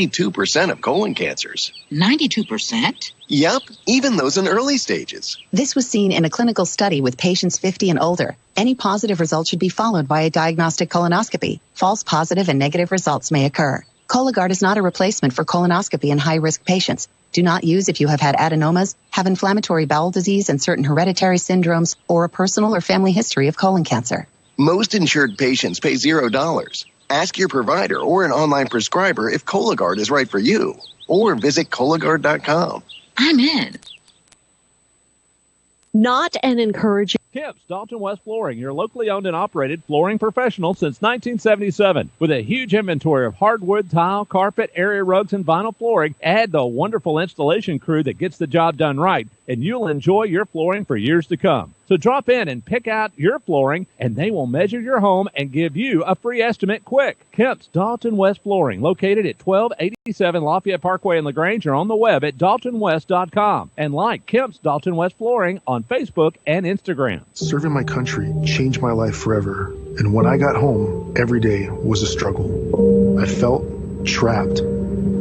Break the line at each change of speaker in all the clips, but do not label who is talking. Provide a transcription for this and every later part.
92% of colon cancers.
92%?
Yep, even those in early stages.
This was seen in a clinical study with patients 50 and older. Any positive result should be followed by a diagnostic colonoscopy. False positive and negative results may occur. Cologuard is not a replacement for colonoscopy in high-risk patients. Do not use if you have had adenomas, have inflammatory bowel disease and certain hereditary syndromes, or a personal or family history of colon cancer.
Most insured patients pay $0. Ask your provider or an online prescriber if Cologuard is right for you, or visit Cologuard.com.
I'm in.
Not an encouraging.
Kemp's Dalton West Flooring, your locally owned and operated flooring professional since 1977. With a huge inventory of hardwood, tile, carpet, area rugs, and vinyl flooring, add the wonderful installation crew that gets the job done right, and you'll enjoy your flooring for years to come. So drop in and pick out your flooring, and they will measure your home and give you a free estimate quick. Kemp's Dalton West Flooring, located at 1287 Lafayette Parkway in LaGrange, or on the web at daltonwest.com. And like Kemp's Dalton West Flooring on Facebook and Instagram.
Serving my country changed my life forever, and when I got home, every day was a struggle. I felt trapped.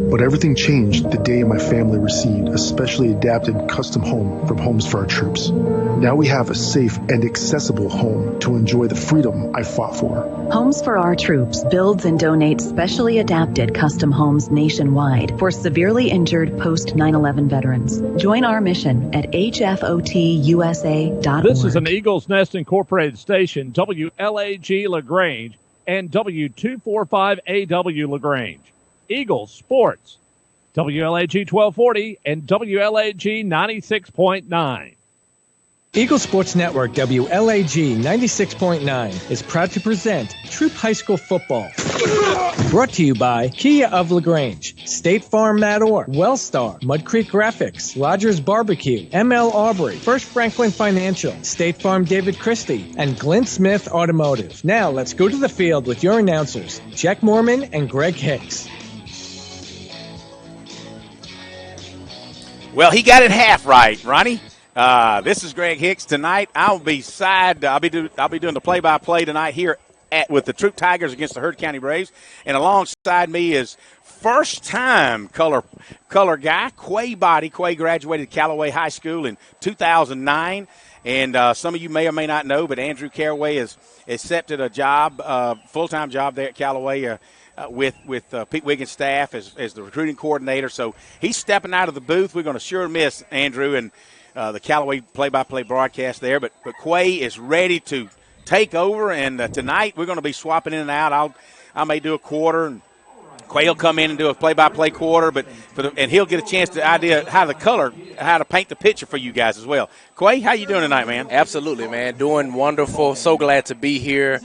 But everything changed the day my family received a specially adapted custom home from Homes for Our Troops. Now we have a safe and accessible home to enjoy the freedom I fought for.
Homes for Our Troops builds and donates specially adapted custom homes nationwide for severely injured post-9/11 veterans. Join our mission at hfotusa.org.
This is an Eagles Nest Incorporated station, WLAG LaGrange and W245AW LaGrange. Eagles Sports, WLAG 1240 and WLAG 96.9.
Eagle Sports Network WLAG 96.9 is proud to present Troup High School Football. Brought to you by Kia of LaGrange, State Farm Matt Orr, Wellstar, Mud Creek Graphics, Rogers Barbecue, ML Aubrey, First Franklin Financial, State Farm David Christie, and Glenn Smith Automotive. Now let's go to the field with your announcers, Jack Mormon and Greg Hicks.
Well, he got it half right, Ronnie. This is Greg Hicks. Tonight, I'll be doing the play-by-play tonight here with the Troup Tigers against the Heard County Braves. And alongside me is first-time color guy, Quay Body. Quay graduated Callaway High School in 2009. And some of you may or may not know, but Andrew Caraway has accepted a job, full-time job there at Callaway, with Pete Wiggins' staff as the recruiting coordinator. So he's stepping out of the booth. We're going to sure miss Andrew and the Callaway play-by-play broadcast there. But Quay is ready to take over, and tonight we're going to be swapping in and out. I may do a quarter, and Quay will come in and do a play-by-play quarter, and he'll get a chance to idea how to paint the picture for you guys as well. Quay, how you doing tonight, man?
Absolutely, man. Doing wonderful. So glad to be here.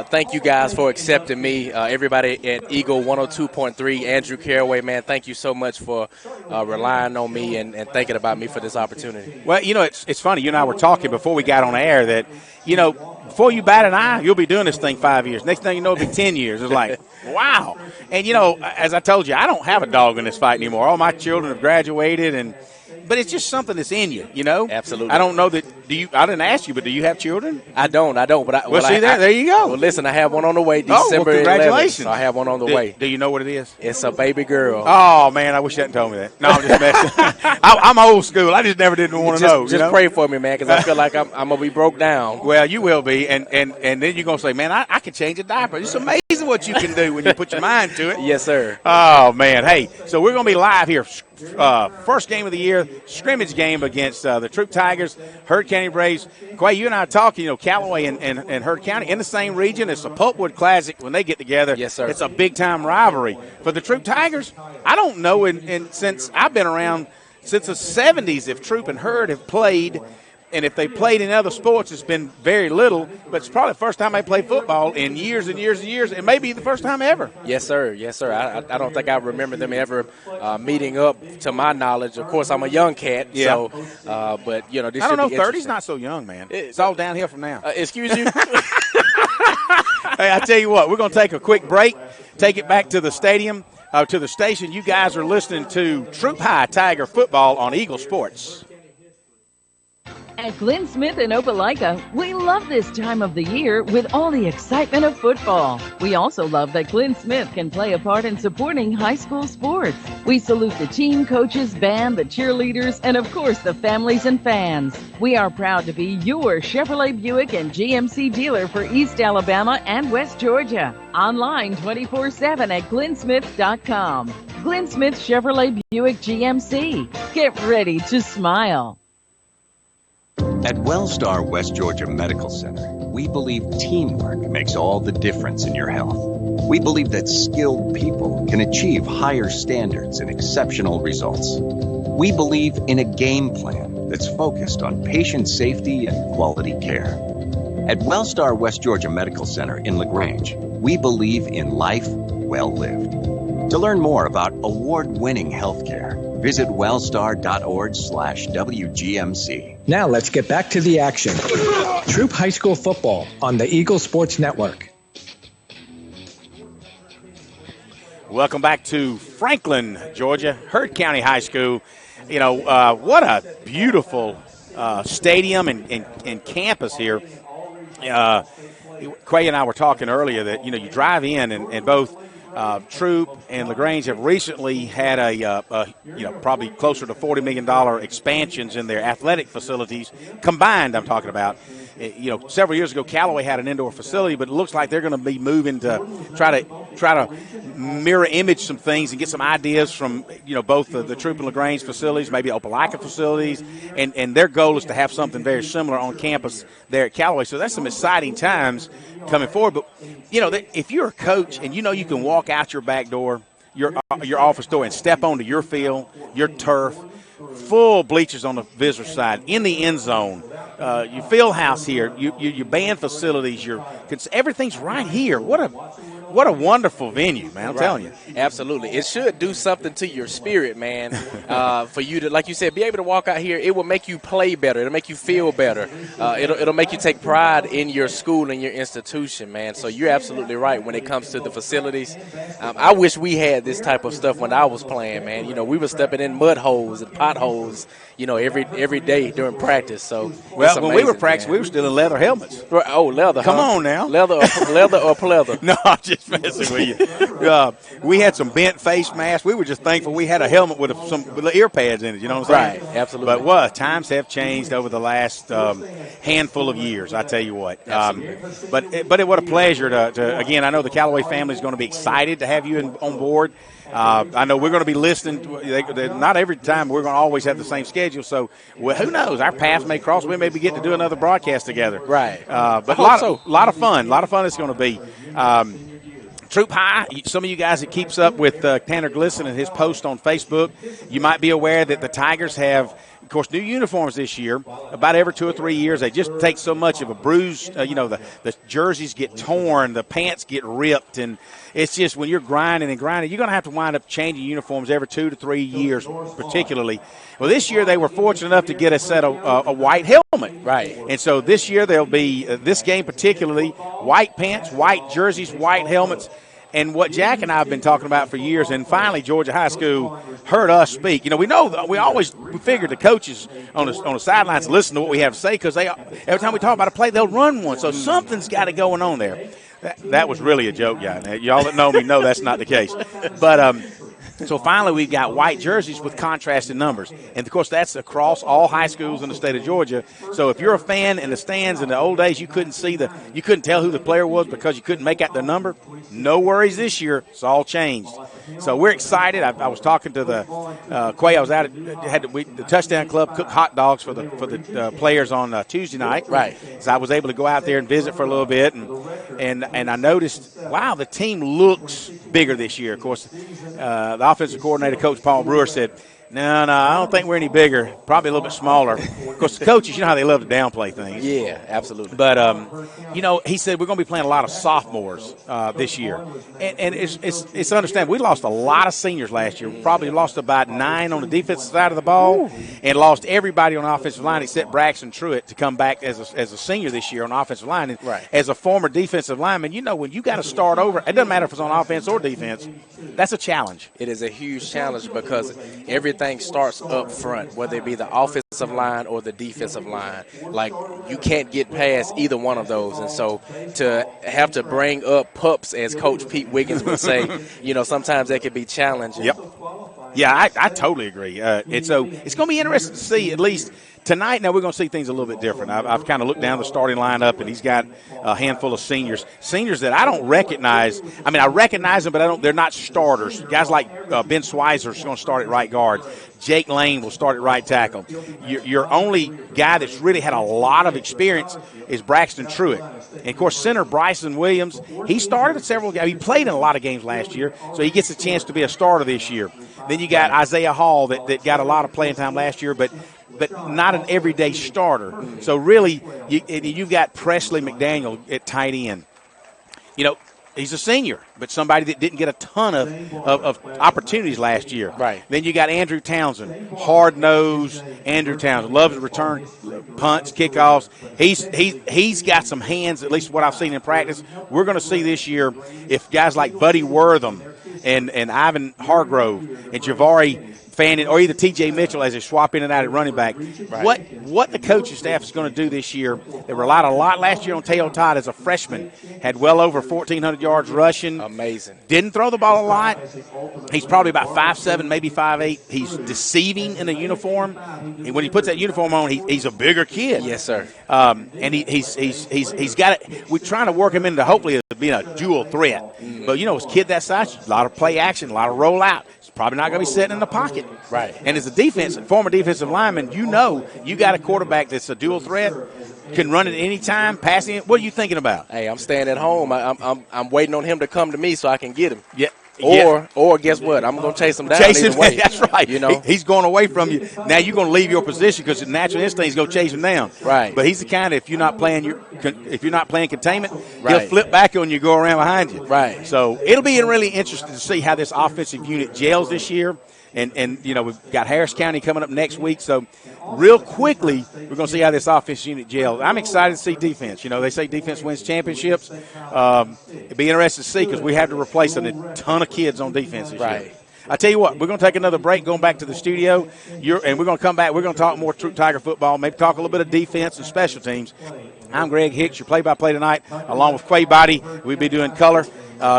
Thank you guys for accepting me. Everybody at Eagle 102.3, Andrew Caraway, man, thank you so much for relying on me and thinking about me for this opportunity.
Well, it's funny. You and I were talking before we got on air that, before you bat an eye, you'll be doing this thing 5 years. Next thing you know, it'll be 10 years. It's like, wow. And, as I told you, I don't have a dog in this fight anymore. All my children have graduated, but it's just something that's in you,
Absolutely.
I don't know that I didn't ask you, but do you have children?
I don't. But
there you go.
Well, listen, I have one on the way, December
congratulations.
11th, so I have one on the way.
Do you know what it is?
It's a baby girl.
Oh, man, I wish you hadn't told me that. No, I'm just messing. I'm old school. I just never didn't want to know.
Just pray for me, man, because I feel like I'm going to be broke down.
Well, you will be, and then you're going to say, man, I can change a diaper. It's amazing what you can do when you put your mind to it.
Yes, sir.
Oh, man. Hey, so we're going to be live here. First game of the year, scrimmage game against the Troup Tigers, Heard County Braves. Quay, you and I are talking, Callaway and Heard County in the same region. It's a Pulpwood Classic when they get together.
Yes, sir.
It's a big-time rivalry. For the Troup Tigers, I don't know, and since I've been around since the 70s, if Troup and Heard have played, and if they played in other sports, it's been very little, but it's probably the first time they played football in years and years and years, and maybe the first time ever.
Yes, sir. Yes, sir. I don't think I remember them ever meeting up, to my knowledge. Of course, I'm a young cat,
yeah.
So, but, this
I don't know,
30's
not so young, man. It's all downhill from now.
Excuse you?
Hey, I tell you what, we're going to take a quick break, take it back to the stadium, to the station. You guys are listening to Troup High Tiger Football on Eagle Sports.
At Glenn Smith in Opelika, we love this time of the year with all the excitement of football. We also love that Glenn Smith can play a part in supporting high school sports. We salute the team, coaches, band, the cheerleaders, and of course the families and fans. We are proud to be your Chevrolet Buick and GMC dealer for East Alabama and West Georgia. Online 24/7 at glennsmith.com. Glenn Smith Chevrolet Buick GMC. Get ready to smile.
At Wellstar West Georgia Medical Center, we believe teamwork makes all the difference in your health. We believe that skilled people can achieve higher standards and exceptional results. We believe in a game plan that's focused on patient safety and quality care. At Wellstar West Georgia Medical Center in LaGrange, we believe in life well lived. To learn more about award-winning healthcare, visit wellstar.org/WGMC.
Now let's get back to the action. Troup High School football on the Eagle Sports Network.
Welcome back to Franklin, Georgia, Heard County High School. You know, what a beautiful stadium and campus here. Quay and I were talking earlier that, you know, you drive in and both Troup and LaGrange have recently had probably closer to $40 million expansions in their athletic facilities combined. I'm talking about. Several years ago, Callaway had an indoor facility, but it looks like they're going to be moving to try to mirror image some things and get some ideas from both the Troup and LaGrange facilities, maybe Opelika facilities, and their goal is to have something very similar on campus there at Callaway. So that's some exciting times coming forward. But if you're a coach and you can walk out your back door, your office door, and step onto your field, your turf, full bleachers on the visitor side, in the end zone, your field house here, your band facilities, everything's right here. What a wonderful venue, man! I'm telling you,
absolutely. It should do something to your spirit, man. For you to, like you said, be able to walk out here. It will make you play better. It'll make you feel better. It'll make you take pride in your school and your institution, man. So you're absolutely right when it comes to the facilities. I wish we had this type of stuff when I was playing, man. We were stepping in mud holes and potholes, every day during practice. So
well, when we were practicing, we were still in leather helmets.
Oh, leather!
Come on now,
leather or pleather?
No, I'm just messing with you. We had some bent face masks. We were just thankful we had a helmet with some ear pads in it. You know what I'm saying?
Right, absolutely.
But times have changed over the last handful of years. I tell you what. But what a pleasure to again. I know the Callaway family is going to be excited to have you on board. I know we're going to be listening. Not every time we're going to always have the same schedule. So, who knows? Our paths may cross. We may be getting to do another broadcast together.
Right.
But a lot of fun. A lot of fun it's going to be. Troup High, some of you guys that keeps up with Tanner Glisson and his post on Facebook, you might be aware that the Tigers have, of course, new uniforms this year. About every 2 or 3 years, they just take so much of a bruise. The jerseys get torn, the pants get ripped, and it's just when you're grinding, you're going to have to wind up changing uniforms every 2 to 3 years, particularly. Well, this year they were fortunate enough to get a set of a white helmet.
Right.
And so this year there'll be, this game particularly, white pants, white jerseys, white helmets. And what Jack and I have been talking about for years, and finally Georgia High School heard us speak. We figured the coaches on the sidelines listen to what we have to say because every time we talk about a play, they'll run one. So something's got it going on there. That was really a joke, guy. Y'all that know me know that's not the case. But so finally we've got white jerseys with contrasted numbers. And, of course, that's across all high schools in the state of Georgia. So if you're a fan in the stands in the old days, you couldn't tell who the player was because you couldn't make out their number. No worries this year. It's all changed. So we're excited. I was talking to the Quay. I was out the Touchdown Club cooked hot dogs for the players on Tuesday night.
Right.
So I was able to go out there and visit for a little bit, and I noticed, wow, the team looks bigger this year. Of course, the offensive coordinator, Coach Paul Brewer, said, No, I don't think we're any bigger. Probably a little bit smaller. Of course, the coaches, you know how they love to downplay things.
Yeah, absolutely.
But, he said we're going to be playing a lot of sophomores this year. And it's understandable. We lost a lot of seniors last year. We probably lost about 9 on the defensive side of the ball and lost everybody on the offensive line except Braxton Truitt to come back as a senior this year on the offensive line. And as a former defensive lineman, when you got to start over, it doesn't matter if it's on offense or defense, that's a challenge.
It is a huge challenge because everything starts up front, whether it be the offensive line or the defensive line. Like, you can't get past either one of those. And so to have to bring up pups, as Coach Pete Wiggins would say, sometimes that can be challenging.
Yep. Yeah, I totally agree. It's going to be interesting to see, at least tonight. Now we're going to see things a little bit different. I've kind of looked down the starting lineup, and he's got a handful of seniors that I don't recognize. I mean, I recognize them, but they're not starters. Guys like Ben Schweizer is going to start at right guard. Jake Lane will start at right tackle. Your only guy that's really had a lot of experience is Braxton Truitt. And, of course, center Bryson Williams, he started several games. He played in a lot of games last year, so he gets a chance to be a starter this year. Then you got Isaiah Hall that got a lot of playing time last year, but not an everyday starter. So, really, you've got Presley McDaniel at tight end. He's a senior, but somebody that didn't get a ton of opportunities last year.
Right.
Then you got Andrew Townsend, hard-nosed Andrew Townsend, loves to return punts, kickoffs. He's got some hands, at least what I've seen in practice. We're going to see this year if guys like Buddy Wortham and Ivan Hargrove and Javari Fannin, or either T.J. Mitchell as they swap in and out at running back. Right. What the coaching staff is going to do this year, they relied a lot last year on Teo Todd as a freshman, had well over 1,400 yards rushing.
Amazing.
Didn't throw the ball a lot. He's probably about 5'7", maybe 5'8". He's deceiving in a uniform. And when he puts that uniform on, he's a bigger kid.
Yes, sir.
And he's got it. We're trying to work him into hopefully being a dual threat. But, his kid that size, a lot of play action, a lot of roll out. He's probably not going to be sitting in the pocket.
Right.
And as a former defensive lineman, you got a quarterback that's a dual threat, can run it any time, passing it. What are you thinking about?
Hey, I'm staying at home. I'm waiting on him to come to me so I can get him.
Yeah.
Or guess what? I'm going to chase him down.
Chase him.
Either way.
That's right. He's going away from you. Now you're going to leave your position because the natural instinct is go chase him down.
Right.
But he's the kind of if you're not playing containment,
right,
he'll flip back on you, go around behind you.
Right.
So it'll be really interesting to see how this offensive unit gels this year. And we've got Harris County coming up next week. So real quickly, we're going to see how this offense unit gels. I'm excited to see defense. They say defense wins championships. It'd be interesting to see because we have to replace a ton of kids on defense this year. I tell you what, we're going to take another break, going back to the studio, and we're going to come back. We're going to talk more Troup Tiger football, maybe talk a little bit of defense and special teams. I'm Greg Hicks, your play-by-play tonight, along with Quay Body. We'll be doing color.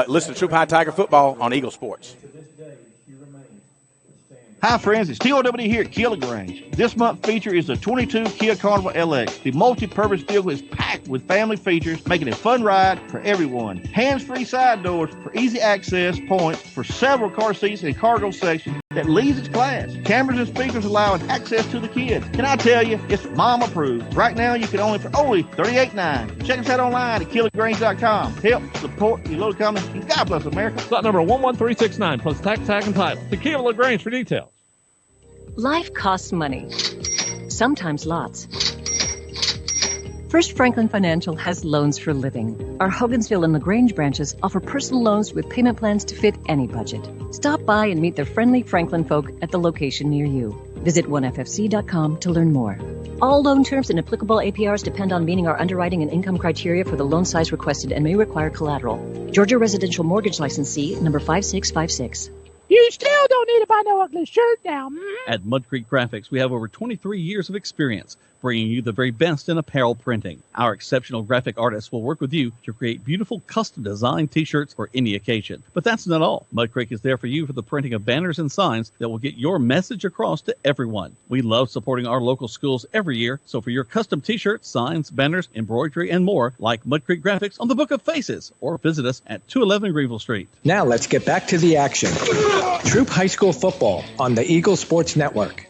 Listen to Troup High Tiger football on Eagle Sports.
Hi friends, it's TOWD here at Kia LaGrange. This month's feature is the 22 Kia Carnival LX. The multi-purpose vehicle is packed with family features, making it a fun ride for everyone. Hands-free side doors for easy access points for several car seats and cargo sections that leads its class. Cameras and speakers allowing access to the kids. Can I tell you, it's mom approved. Right now you can only for only $38.9. Check us out online at KiaLaGrange.com. Help support your local company, and God bless America.
Slot number 11369 plus tax, tag, and title. To Kia LaGrange for details.
Life costs money, sometimes lots. First Franklin Financial has loans for living. Our Hogansville and LaGrange branches offer personal loans with payment plans to fit any budget. Stop by and meet the friendly Franklin folk at the location near you. Visit onefc.com to learn more. All loan terms and applicable APRs depend on meeting our underwriting and income criteria for the loan size requested and may require collateral. Georgia Residential Mortgage Licensee number 5656.
You still don't need to buy no ugly shirt now.
At Mud Creek Graphics, we have over 23 years of experience bringing you the very best in apparel printing. Our exceptional graphic artists will work with you to create beautiful custom-designed T-shirts for any occasion. But that's not all. Mud Creek is there for you for the printing of banners and signs that will get your message across to everyone. We love supporting our local schools every year, so for your custom T-shirts, signs, banners, embroidery, and more, like Mud Creek Graphics on the Book of Faces, or visit us at 211 Greenville Street.
Now let's get back to the action. Troup High School football on the Eagle Sports Network.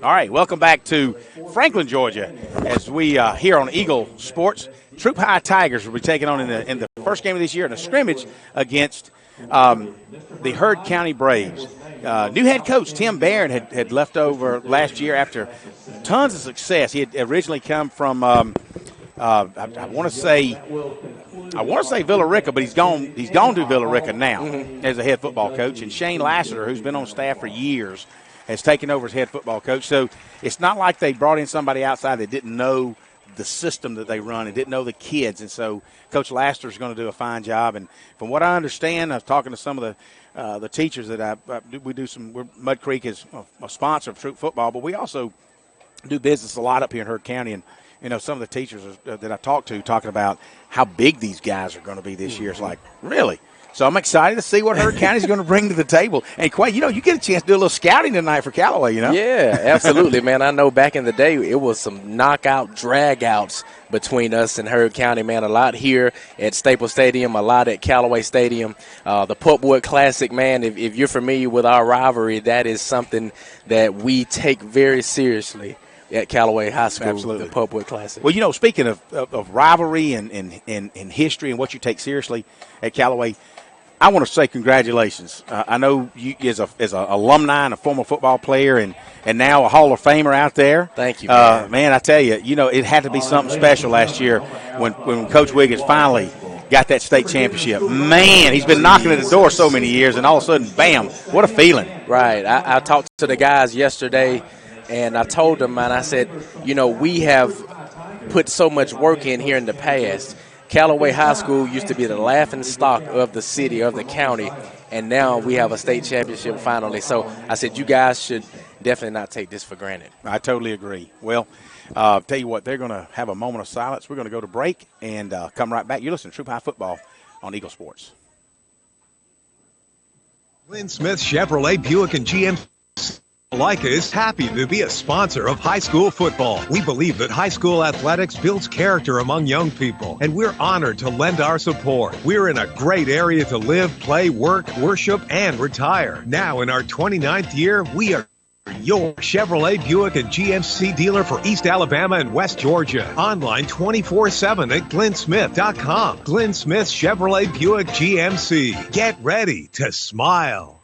All right, welcome back to Franklin, Georgia, as we here on Eagle Sports. Troup High Tigers will be taking on in the first game of this year in a scrimmage against the Heard County Braves. New head coach Tim Barron had left over last year after tons of success. He had originally come from I want to say Villa Rica, but he's gone to Villa Rica now as a head football coach. And Shane Lassiter, who's been on staff for years, has taken over as head football coach. So it's not like they brought in somebody outside that didn't know the system that they run and didn't know the kids. And so Coach Lassiter is going to do a fine job. And from what I understand, I was talking to some of the the teachers that we're Mud Creek is a sponsor of Troup football, but we also do business a lot up here in Heard County, and some of the teachers that I talked to talking about how big these guys are going to be this year. It's like, really? So I'm excited to see what Heard County is going to bring to the table. And Quay, you get a chance to do a little scouting tonight for Callaway,
Yeah, absolutely, man. I know back in the day it was some knockout drag-outs between us and Heard County, man. A lot here at Staples Stadium, a lot at Callaway Stadium. The Pulpwood Classic, man, if you're familiar with our rivalry, that is something that we take very seriously at Callaway High School.
Absolutely.
The Pulpwood Classic.
Well, speaking of rivalry and history and what you take seriously at Callaway, I want to say congratulations. I know you as an alumni and a former football player and now a Hall of Famer out there.
Thank you, man.
Man, I tell you, it had to be something special last year when Coach Wiggins finally got that state championship. Man, he's been knocking at the door so many years, and all of a sudden, bam, what a feeling.
Right. I talked to the guys yesterday, and I told them, and I said, we have put so much work in here in the past. Callaway High School used to be the laughing stock of the city, of the county, and now we have a state championship finally. So I said, you guys should definitely not take this for granted.
I totally agree. Well, tell you what, they're going to have a moment of silence. We're going to go to break and come right back. You're listening to Troup High Football on Eagle Sports.
Glenn Smith Chevrolet Buick and GM Leica is happy to be a sponsor of high school football. We believe that high school athletics builds character among young people, and we're honored to lend our support. We're in a great area to live, play, work, worship, and retire. Now in our 29th year, we are your Chevrolet Buick and GMC dealer for East Alabama and West Georgia. Online 24/7 at glennsmith.com. Glenn Smith Chevrolet Buick GMC. Get ready to smile.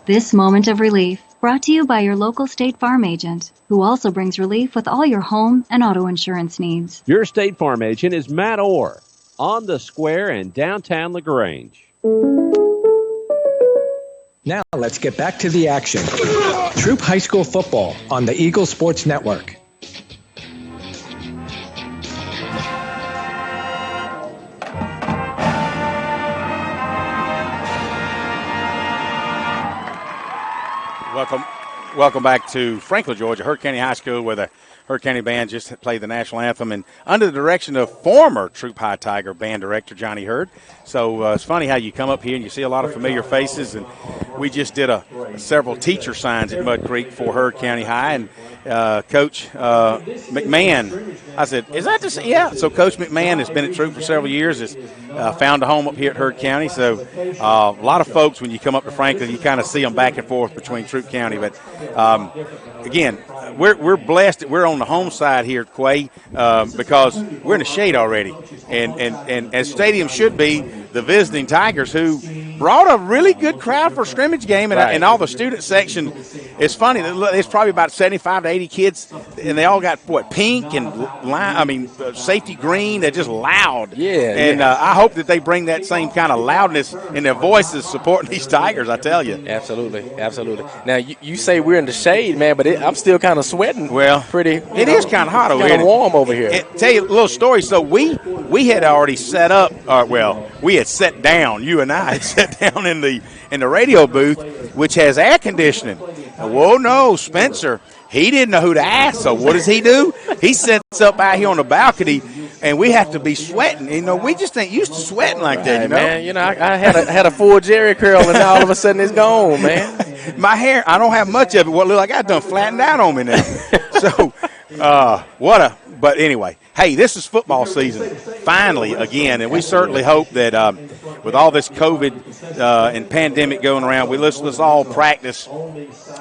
This moment of relief brought to you by your local State Farm agent, who also brings relief with all your home and auto insurance needs.
Your State Farm agent is Matt Orr, on the square in downtown LaGrange.
Now let's get back to the action. Troup High School football on the Eagle Sports Network.
Welcome back to Franklin, Georgia, Heard County High School, where the Heard County Band just played the national anthem, and under the direction of former Troup High Tiger band director Johnny Hurd. So it's funny how you come up here and you see a lot of familiar faces, and we just did several teacher signs at Mud Creek for Heard County High, and Coach McMahon, I said, is that just, yeah. So Coach McMahon has been at Troup for several years, has found a home up here at Heard County. So a lot of folks, when you come up to Franklin, you kind of see them back and forth between Troup County. But again, we're blessed that we're on the home side here at Quay because we're in the shade already. And as stadium should be, the visiting Tigers, who brought a really good crowd for a scrimmage game, and all the student section. It's funny, it's probably about 75 to 80 kids, and they all got pink and safety green. They're just loud.
Yeah.
And I hope that they bring that same kind of loudness in their voices supporting these Tigers. I tell you.
Absolutely. Now you say we're in the shade, man, but I'm still kind of sweating.
Well,
it
is kind of hot over here.
Kind of warm over here.
Tell you a little story. So we had already set up. We had sat down. You and I had sat down in the radio booth, which has air conditioning. Whoa, no, Spencer. He didn't know who to ask. So what does he do? He sits up out here on the balcony, and we have to be sweating. We just ain't used to sweating like that.
Man, I had a full Jerry curl, and now all of a sudden it's gone, man.
My hair, I don't have much of it. What look like I done flattened out on me now. So But anyway, hey, this is football season finally again, and we certainly hope that with all this COVID and pandemic going around, let's all practice.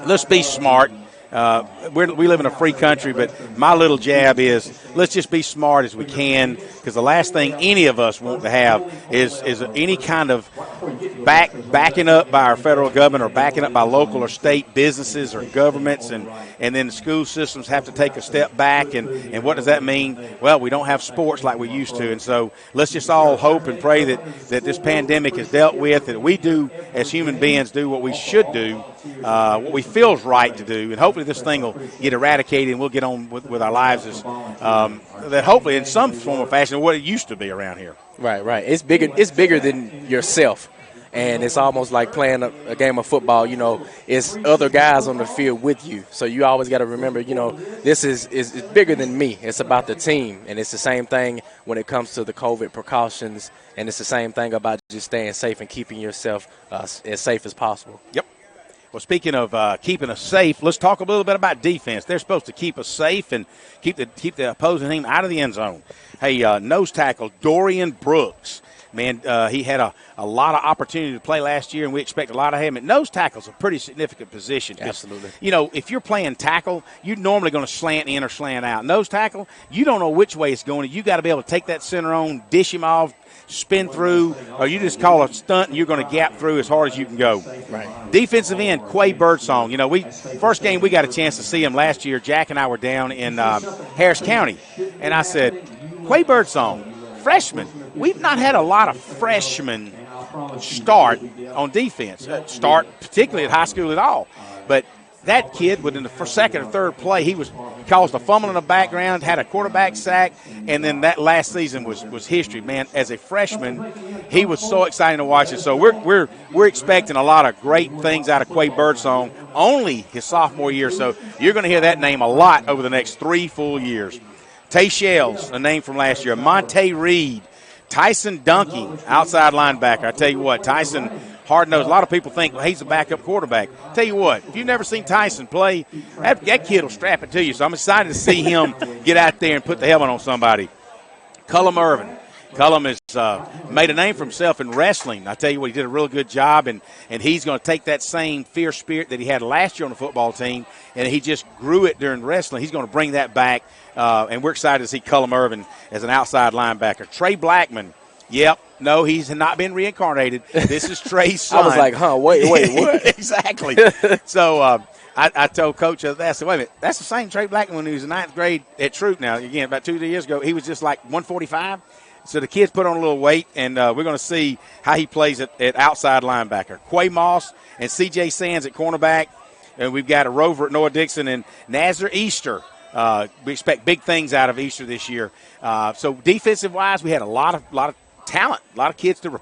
Let's be smart. We live in a free country, but my little jab is let's just be smart as we can, because the last thing any of us want to have is any kind of backing up by our federal government or backing up by local or state businesses or governments, and then the school systems have to take a step back. And what does that mean? Well, we don't have sports like we used to. And so let's just all hope and pray that this pandemic is dealt with, that we do as human beings do what we should do, what we feel is right to do, and hopefully this thing will get eradicated and we'll get on with our lives as that hopefully in some form or fashion what it used to be around here.
Right. It's bigger than yourself. And it's almost like playing a game of football. It's other guys on the field with you. So you always got to remember, this is bigger than me. It's about the team. And it's the same thing when it comes to the COVID precautions. And it's the same thing about just staying safe and keeping yourself as safe as possible.
Yep. Well, speaking of keeping us safe, let's talk a little bit about defense. They're supposed to keep us safe and keep the opposing team out of the end zone. Hey, nose tackle Dorian Brooks. Man, he had a lot of opportunity to play last year, and we expect a lot of him. And nose tackle's a pretty significant position.
Absolutely.
If you're playing tackle, you're normally going to slant in or slant out. Nose tackle, you don't know which way it's going. You got to be able to take that center on, dish him off, spin through, or you just call a stunt and you're going to gap through as hard as you can go.
Right.
Defensive end, Quay Birdsong. First game we got a chance to see him last year. Jack and I were down in Harris County, and I said, Quay Birdsong, freshman. We've not had a lot of freshmen start on defense, start particularly at high school at all. But that kid, within the second or third play, he caused a fumble in the background, had a quarterback sack, and then that last season was history. Man, as a freshman, he was so exciting to watch it. So we're expecting a lot of great things out of Quay Birdsong, only his sophomore year. So you're going to hear that name a lot over the next 3 full years. Tay Shells, a name from last year. Monte Reed. Tyson Dunkey, outside linebacker. I tell you what, Tyson, hard-nosed. A lot of people think, well, he's a backup quarterback. Tell you what, if you've never seen Tyson play, that kid will strap it to you. So I'm excited to see him get out there and put the helmet on somebody. Cullum Irvin. Cullum has made a name for himself in wrestling. I tell you what, he did a real good job, and he's going to take that same fierce spirit that he had last year on the football team, and he just grew it during wrestling. He's going to bring that back, and we're excited to see Cullum Irvin as an outside linebacker. Trey Blackman, yep, no, he's not been reincarnated. This is Trey's son.
I was like, wait, what?
Exactly. So I told Coach that, I said, wait a minute, that's the same Trey Blackman when he was in 9th grade at Troup now. Again, about 2 years ago, he was just like 145. So the kids put on a little weight, and we're going to see how he plays at outside linebacker. Quay Moss and C.J. Sands at cornerback. And we've got a rover at Noah Dixon and Nazar Easter. We expect big things out of Easter this year. So defensive-wise, we had a lot of talent, a lot of kids to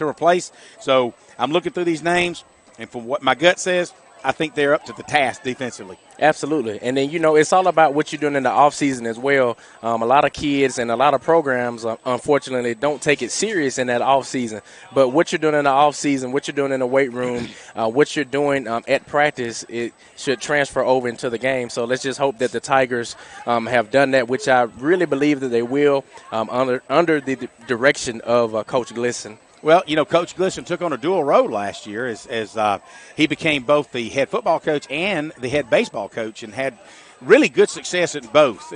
replace. So I'm looking through these names, and from what my gut says, I think they're up to the task defensively.
Absolutely. And then, it's all about what you're doing in the offseason as well. A lot of kids and a lot of programs, unfortunately, don't take it serious in that offseason. But what you're doing in the offseason, what you're doing in the weight room, what you're doing at practice, it should transfer over into the game. So let's just hope that the Tigers have done that, which I really believe that they will, under the direction of Coach Glisson.
Well, Coach Glisson took on a dual role last year as he became both the head football coach and the head baseball coach, and had really good success in both.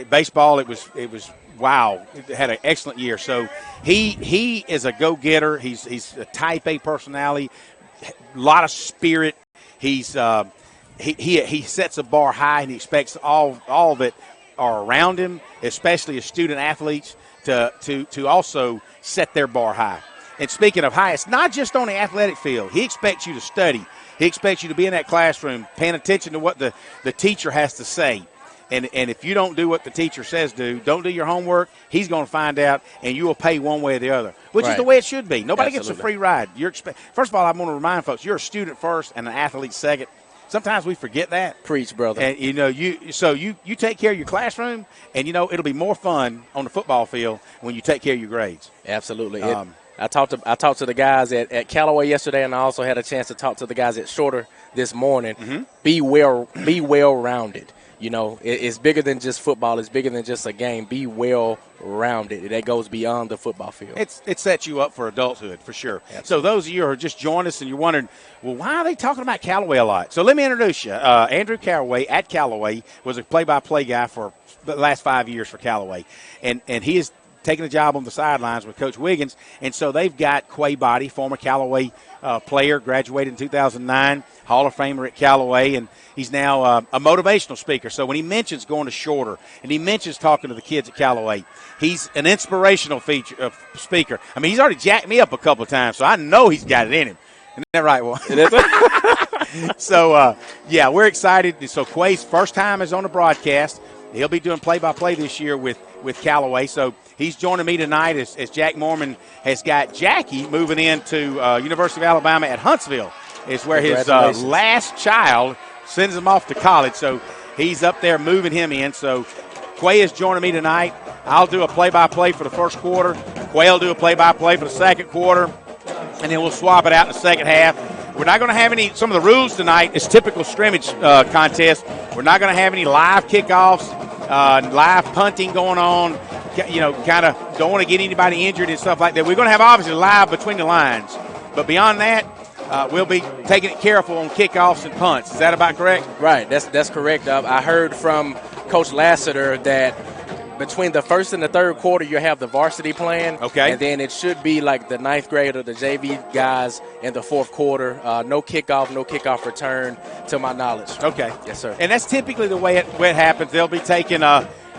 Baseball, it was wow. It had an excellent year. So he is a go-getter. He's a type A personality, a lot of spirit. He sets a bar high, and he expects all that are around him, especially as student athletes, to also set their bar high. And speaking of high, it's not just on the athletic field. He expects you to study. He expects you to be in that classroom paying attention to what the teacher has to say. And if you don't do what the teacher says don't do your homework, he's going to find out, and you will pay one way or the other, which is the way it should be. Nobody gets a free ride. First of all, I'm going to remind folks, you're a student first and an athlete second. Sometimes we forget that.
Preach, brother.
And, you take care of your classroom, and, it'll be more fun on the football field when you take care of your grades.
Absolutely. I talked to the guys at Callaway yesterday, and I also had a chance to talk to the guys at Shorter this morning. Mm-hmm. Be well-rounded. It's bigger than just football. It's bigger than just a game. Be well-rounded. That goes beyond the football field.
It sets you up for adulthood, for sure. Absolutely. So those of you who are just joined us and you're wondering, well, why are they talking about Callaway a lot? So let me introduce you. Andrew Callaway at Callaway was a play-by-play guy for the last 5 years for Callaway. And he has taking a job on the sidelines with Coach Wiggins. And so they've got Quay Body, former Callaway player, graduated in 2009, Hall of Famer at Callaway, and he's now a motivational speaker. So when he mentions going to Shorter and he mentions talking to the kids at Callaway, he's an inspirational speaker. I mean, he's already jacked me up a couple of times, so I know he's got it in him. Isn't that right? Well, so, yeah, we're excited. So Quay's first time is on the broadcast. He'll be doing play-by-play this year with Callaway. So he's joining me tonight as Jack Mormon has got Jackie moving into University of Alabama at Huntsville, is where his last child sends him off to college. So he's up there moving him in. So Quay is joining me tonight. I'll do a play-by-play for the first quarter. Quay will do a play-by-play for the second quarter. And then we'll swap it out in the second half. We're not going to have some of the rules tonight. It's typical scrimmage contest. We're not going to have any live kickoffs, live punting going on. Kind of don't want to get anybody injured and stuff like that. We're going to have obviously live between the lines. But beyond that, we'll be taking it careful on kickoffs and punts. Is that about correct?
Right. That's correct. I heard from Coach Lassiter that between the first and the third quarter, you have the varsity playing.
Okay.
And then it should be like the ninth grade or the JV guys in the fourth quarter. No kickoff return, to my knowledge.
Okay.
Yes, sir.
And that's typically the way it happens. They'll be taking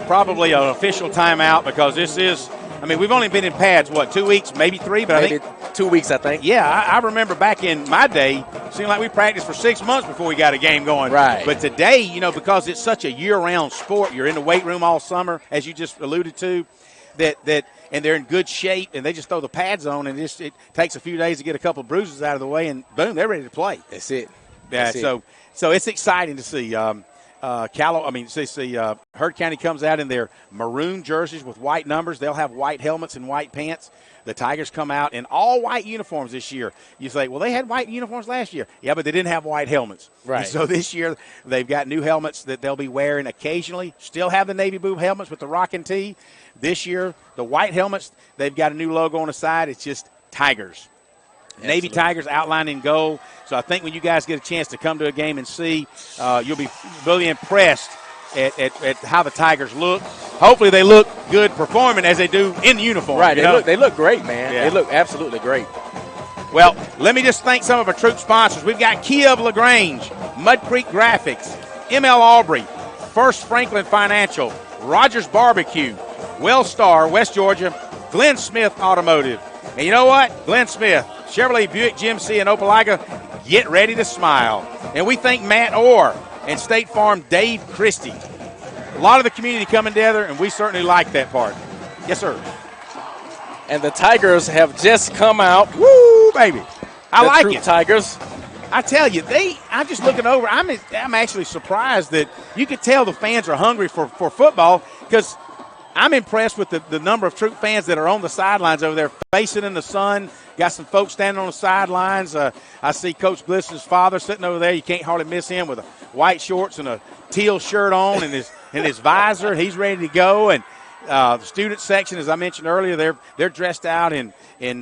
probably an official timeout because this is – I mean, we've only been in pads, 2 weeks, maybe 3? But
maybe
I think
2 weeks, I think.
Yeah, I remember back in my day, it seemed like we practiced for 6 months before we got a game going.
Right.
But today, because it's such a year-round sport, you're in the weight room all summer, as you just alluded to, and they're in good shape, and they just throw the pads on, and it takes a few days to get a couple of bruises out of the way, and boom, they're ready to play.
That's it.
So it's exciting to see. Heard County comes out in their maroon jerseys with white numbers. They'll have white helmets and white pants. The Tigers come out in all white uniforms this year. You say, well, they had white uniforms last year. Yeah, but they didn't have white helmets.
Right.
And so this year they've got new helmets that they'll be wearing occasionally. Still have the navy blue helmets with the rocking tee. This year, the white helmets, they've got a new logo on the side. It's just Tigers.
Absolutely.
Navy Tigers outlined in gold. So I think when you guys get a chance to come to a game and see, you'll be really impressed at how the Tigers look. Hopefully they look good performing as they do in uniform.
Right, they look great, man.
Yeah.
They look absolutely great.
Well, let me just thank some of our Troup sponsors. We've got Kia of LaGrange, Mud Creek Graphics, ML Aubrey, First Franklin Financial, Rogers Barbecue, Wellstar, West Georgia, Glenn Smith Automotive. And you know what? Glenn Smith, Chevrolet Buick GMC in Opelika, get ready to smile. And we thank Matt Orr and State Farm Dave Christie. A lot of the community coming together, and we certainly like that part. Yes, sir.
And the Tigers have just come out.
Woo, baby. I like
Troup
it.
Tigers.
I tell you, I'm just looking over. I'm actually surprised that you could tell the fans are hungry for football because I'm impressed with the number of Troup fans that are on the sidelines over there facing in the sun. Got some folks standing on the sidelines. I see Coach Gliston's father sitting over there. You can't hardly miss him with a white shorts and a teal shirt on and his visor. He's ready to go. And the student section, as I mentioned earlier, they're dressed out in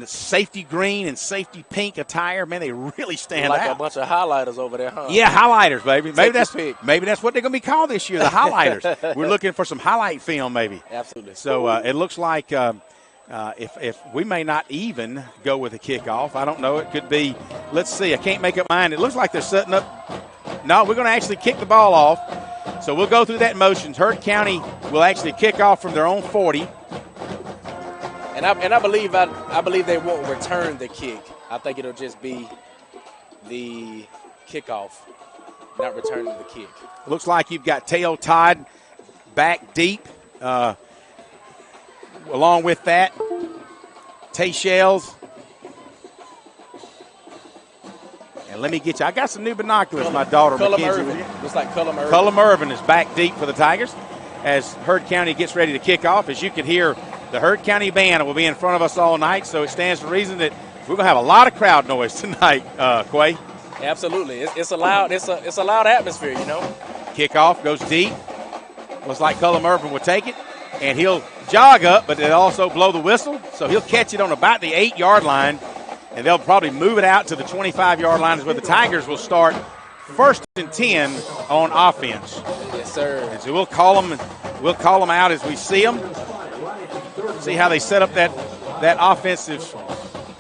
safety green and safety pink attire. Man, they really stand
like
out.
Like a bunch of highlighters over there, huh?
Yeah, highlighters, baby. Maybe that's what they're going to be called this year, the highlighters. We're looking for some highlight film, maybe.
Absolutely.
So it looks like if we may not even go with a kickoff. I don't know. It could be. Let's see. I can't make up mine. It looks like they're setting up. No, we're going to actually kick the ball off. So we'll go through that motion. Heard County will actually kick off from their own 40.
And I believe they won't return the kick. I think it'll just be the kickoff, not returning the kick.
Looks like you've got Teo Todd back deep. Along with that, Tay Shells. And let me get you. I got some new binoculars, my daughter, Mackenzie.
Looks like Cullum Irvin.
Cullum Irvin is back deep for the Tigers as Heard County gets ready to kick off. As you can hear, the Heard County band will be in front of us all night, so it stands to reason that we're going to have a lot of crowd noise tonight, Quay.
Absolutely. It's a loud atmosphere, you know.
Kickoff goes deep. Looks like Cullum Irvin will take it, and he'll jog up, but they'll also blow the whistle, so he'll catch it on about the 8-yard line. And they'll probably move it out to the 25-yard line is where the Tigers will start first and 10 on offense.
Yes, sir.
And so we'll call them out as we see them. See how they set up that offensive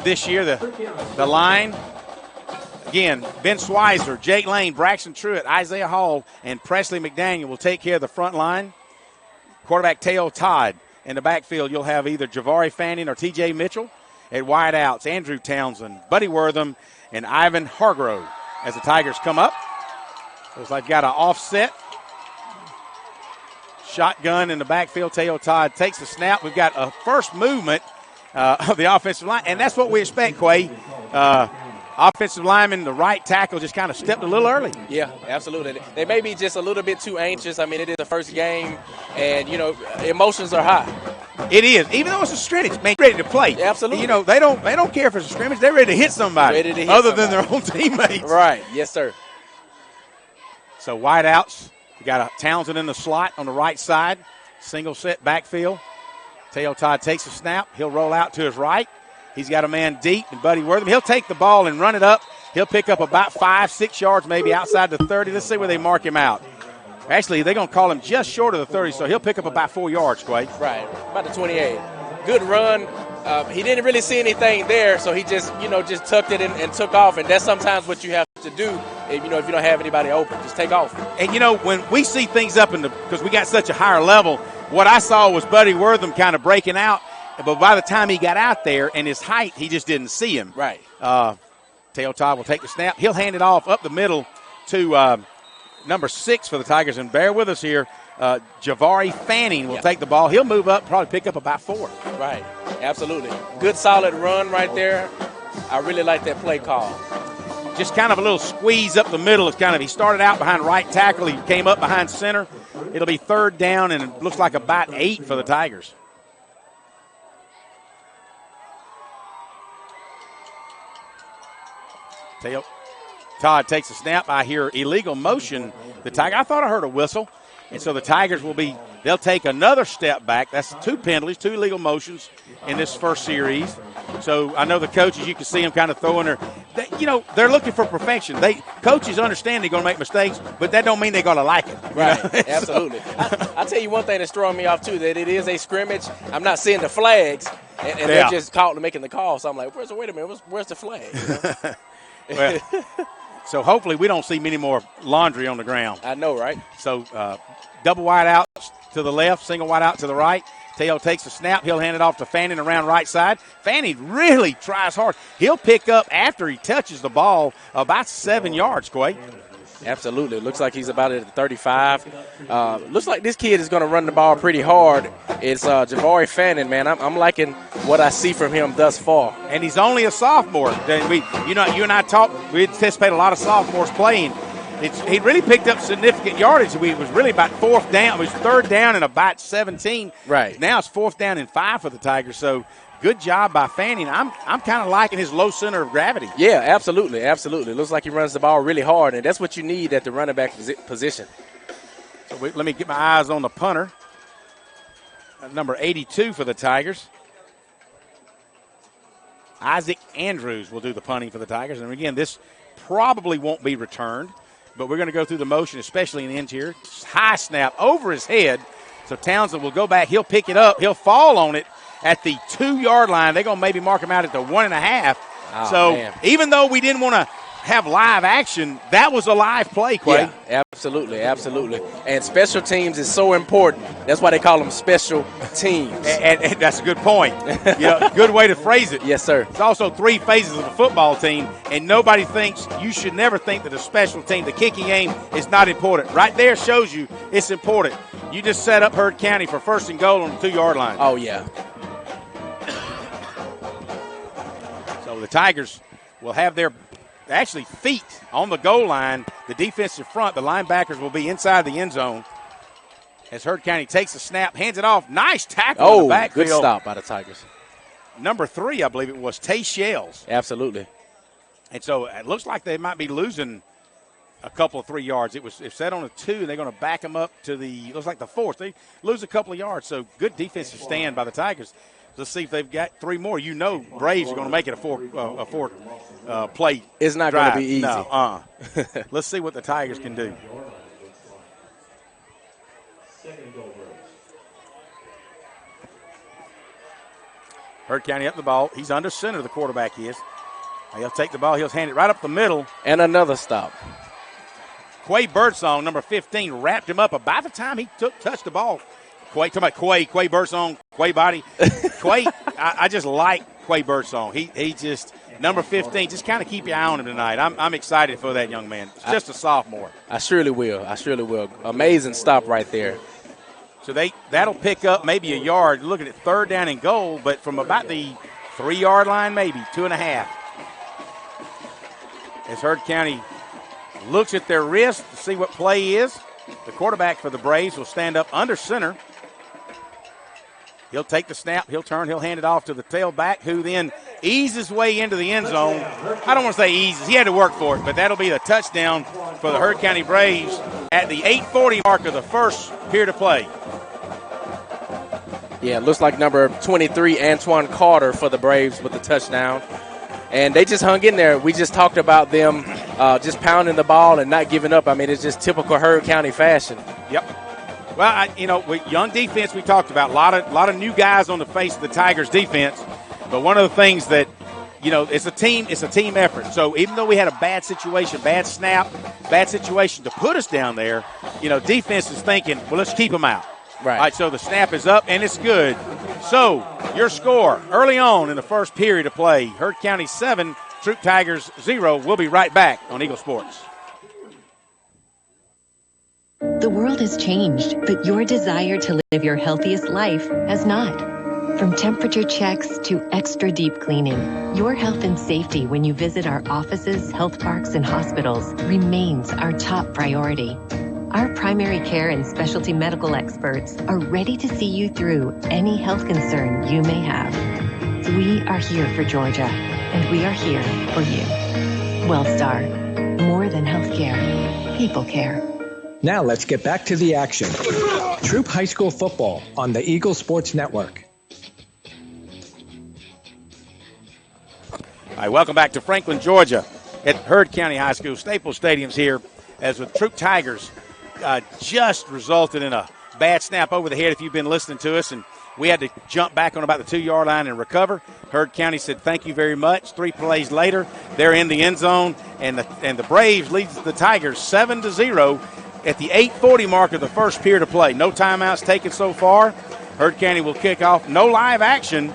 this year, the line. Again, Ben Schweizer, Jake Lane, Braxton Truitt, Isaiah Hall, and Presley McDaniel will take care of the front line. Quarterback Teo Todd. In the backfield, you'll have either Javari Fanning or T.J. Mitchell. At wideouts, Andrew Townsend, Buddy Wortham, and Ivan Hargrove as the Tigers come up. Looks like got an offset. Shotgun in the backfield. Teo Todd takes the snap. We've got a first movement of the offensive line, and that's what we expect, Quay. Offensive lineman, the right tackle, just kind of stepped a little early.
Yeah, absolutely. They may be just a little bit too anxious. I mean, it is the first game, and, emotions are high.
It is. Even though it's a scrimmage, man, ready to play.
Yeah, absolutely.
They don't care if it's a scrimmage. They're ready to hit somebody than their own teammates.
Right. Yes, sir.
So wideouts. We got a Townsend in the slot on the right side. Single set backfield. Teo Todd takes a snap. He'll roll out to his right. He's got a man deep, and Buddy Wortham. He'll take the ball and run it up. He'll pick up about 5-6 yards, maybe outside the 30. Let's see where they mark him out. Actually, they're going to call him just short of the 30, so he'll pick up about 4 yards, Quay.
Right, about the 28. Good run. He didn't really see anything there, so he just tucked it and took off, and that's sometimes what you have to do if you don't have anybody open. Just take off.
And, when we see things up because we got such a higher level, what I saw was Buddy Wortham kind of breaking out, but by the time he got out there and his height, he just didn't see him.
Right.
Teo Todd will take the snap. He'll hand it off up the middle to number 6 for the Tigers. And bear with us here. Javari Fanning will take the ball. He'll move up, probably pick up about 4.
Right. Absolutely. Good solid run right there. I really like that play call.
Just kind of a little squeeze up the middle. It's he started out behind right tackle. He came up behind center. It'll be 3rd down, and it looks like about 8 for the Tigers. Teo Todd takes a snap. I hear illegal motion. The Tiger. I thought I heard a whistle. And so the Tigers they'll take another step back. That's 2 penalties, 2 illegal motions in this first series. So I know the coaches, you can see them kind of throwing they're looking for perfection. Coaches understand they're going to make mistakes, but that don't mean they're going to like it.
Right, absolutely. I'll tell you one thing that's throwing me off, too, that it is a scrimmage. I'm not seeing the flags, and they're just making the call. So I'm like, wait a minute, where's the flag?
Well, so hopefully we don't see many more laundry on the ground.
I know, right?
So double wide out to the left, single wide out to the right. Teo takes the snap. He'll hand it off to Fanning around right side. Fanning really tries hard. He'll pick up after he touches the ball about 7 yards, Quay.
Absolutely. Looks like he's about at 35. Looks like this kid is going to run the ball pretty hard. It's Javari Fanning, man. I'm liking what I see from him thus far.
And he's only a sophomore. You and I talked. We anticipate a lot of sophomores playing. He really picked up significant yardage. It was really about 4th down. It was 3rd down and about 17.
Right.
Now it's 4th down and 5 for the Tigers. So good job by Fanning. I'm kind of liking his low center of gravity.
Yeah, absolutely, absolutely. Looks like he runs the ball really hard, and that's what you need at the running back position.
So let me get my eyes on the punter. Number 82 for the Tigers. Isaac Andrews will do the punting for the Tigers. And again, this probably won't be returned, but we're going to go through the motion, especially in the interior. High snap over his head. So Townsend will go back. He'll pick it up. He'll fall on it at the 2-yard line. They're going to maybe mark him out at the 1.5. So man, even though we didn't want to have live action, that was a live play, Quay.
Yeah, absolutely, absolutely. And special teams is so important. That's why they call them special teams.
And that's a good point. Good way to phrase it.
Yes, sir.
It's also 3 phases of the football team, and nobody thinks, you should never think that a special team, the kicking game, is not important. Right there shows you it's important. You just set up Heard County for 1st and goal on the 2-yard line.
Oh, yeah.
So the Tigers will have their feet on the goal line. The defensive front, the linebackers will be inside the end zone. As Heard County takes the snap, hands it off. Nice tackle in the backfield.
Good stop by the Tigers.
Number 3, I believe it was, Tay Shells.
Absolutely.
And so it looks like they might be losing a couple of 3 yards. It was set on a 2, and they're going to back them up to looks like the 4th. They lose a couple of yards, so good defensive stand by the Tigers. Let's see if they've got 3 more. Braves are going to make it a four play.
It's not going to be easy.
No, Let's see what the Tigers can do. Hurd County up the ball. He's under center, the quarterback is. He'll take the ball. He'll hand it right up the middle.
And another stop.
Quay Birdsong, number 15, wrapped him up. But by the time he touched the ball, Quay Birdsong, Quay body. Quay, I just like Quay Birdsong. He just, number 15, just kind of keep your eye on him tonight. I'm excited for that young man. It's just a sophomore.
I surely will. Amazing stop right there.
So that'll pick up maybe a yard. Looking at 3rd down and goal, but from about the 3-yard line, maybe 2.5. As Hurd County looks at their wrist to see what play is, the quarterback for the Braves will stand up under center. He'll take the snap. He'll turn. He'll hand it off to the tailback, who then eases his way into the end zone. I don't want to say eases. He had to work for it, but that'll be the touchdown for the Hurd County Braves at the 8:40 mark of the first period of play.
Yeah, it looks like number 23, Antoine Carter, for the Braves with the touchdown. And they just hung in there. We just talked about them just pounding the ball and not giving up. I mean, it's just typical Hurd County fashion.
Yep. Well, with young defense we talked about, a lot of new guys on the face of the Tigers defense. But one of the things that, it's a team effort. So even though we had a bad situation, bad snap, bad situation to put us down there, defense is thinking, well, let's keep them out.
Right.
All right, so the snap is up and it's good. So your score early on in the first period of play, Hurd County 7, Troup Tigers 0. We'll be right back on Eagle Sports.
The world has changed, but your desire to live your healthiest life has not. From temperature checks to extra deep cleaning, your health and safety when you visit our offices, health parks, and hospitals remains our top priority. Our primary care and specialty medical experts are ready to see you through any health concern you may have. We are here for Georgia, and we are here for you. WellStar, more than healthcare, people care.
Now let's get back to the action. Troup High School football on the Eagle Sports Network.
All right, welcome back to Franklin, Georgia at Hurd County High School. Staples Stadium's here as the Troup Tigers just resulted in a bad snap over the head if you've been listening to us, and we had to jump back on about the 2-yard line and recover. Hurd County said thank you very much. 3 plays later, they're in the end zone, and the Braves leads the Tigers 7-0 at the 8:40 mark of the first period of play. No timeouts taken so far. Hurd County will kick off. No live action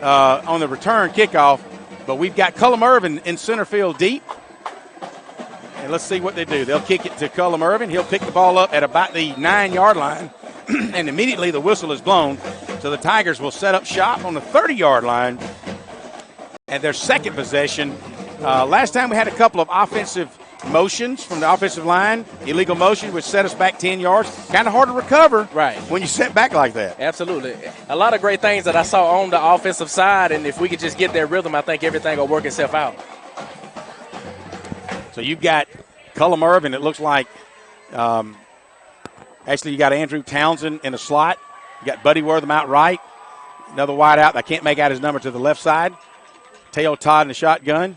on the return kickoff, but we've got Cullum Irvin in center field deep. And let's see what they do. They'll kick it to Cullum Irvin. He'll pick the ball up at about the 9-yard line, and immediately the whistle is blown. So the Tigers will set up shop on the 30-yard line. And their second possession, last time we had a couple of offensive motions from the offensive line, illegal motion, which set us back 10 yards. Kind of hard to recover when you set back like that.
Absolutely. A lot of great things that I saw on the offensive side, and if we could just get their rhythm, I think everything will work itself out.
So you've got Cullum Irvin, it looks like. Actually, you got Andrew Townsend in the slot. You got Buddy Wortham out right. Another wide out. I can't make out his number to the left side. Teo Todd in the shotgun.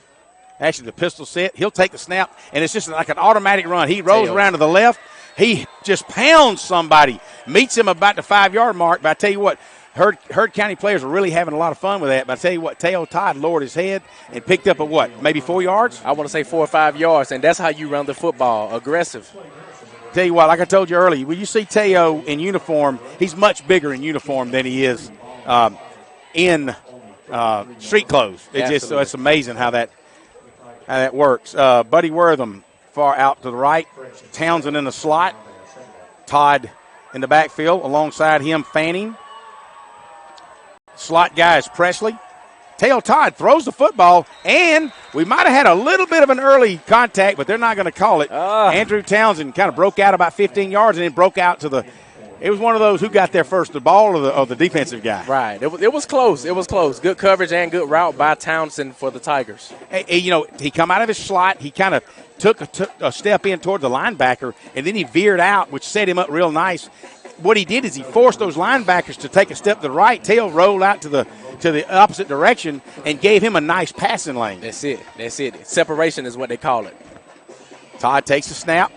Actually, the pistol set. He'll take the snap, and it's just like an automatic run. He rolls around to the left. He just pounds somebody, meets him about the 5-yard mark. But I tell you what, Hurd County players are really having a lot of fun with that. But I tell you what, Teo Todd lowered his head and picked up maybe 4 yards?
I want to say 4 or 5 yards, and that's how you run the football, aggressive.
Tell you what, like I told you earlier, when you see Teo in uniform, he's much bigger in uniform than he is in street clothes. It's amazing how that works. Buddy Wortham far out to the right. Townsend in the slot. Todd in the backfield. Alongside him, Fanning. Slot guy is Presley. Teo Todd throws the football, and we might have had a little bit of an early contact, but they're not going to call it. Andrew Townsend kind of broke out about 15 yards and then broke out to the – it was one of those who got there first, the ball or the defensive guy.
Right. It was close. It was close. Good coverage and good route by Townsend for the Tigers.
He come out of his slot. He kind of took a step in toward the linebacker, and then he veered out, which set him up real nice. What he did is he forced those linebackers to take a step to the right. Teo rolled out to the opposite direction and gave him a nice passing lane.
That's it. Separation is what they call it.
Todd takes the snap.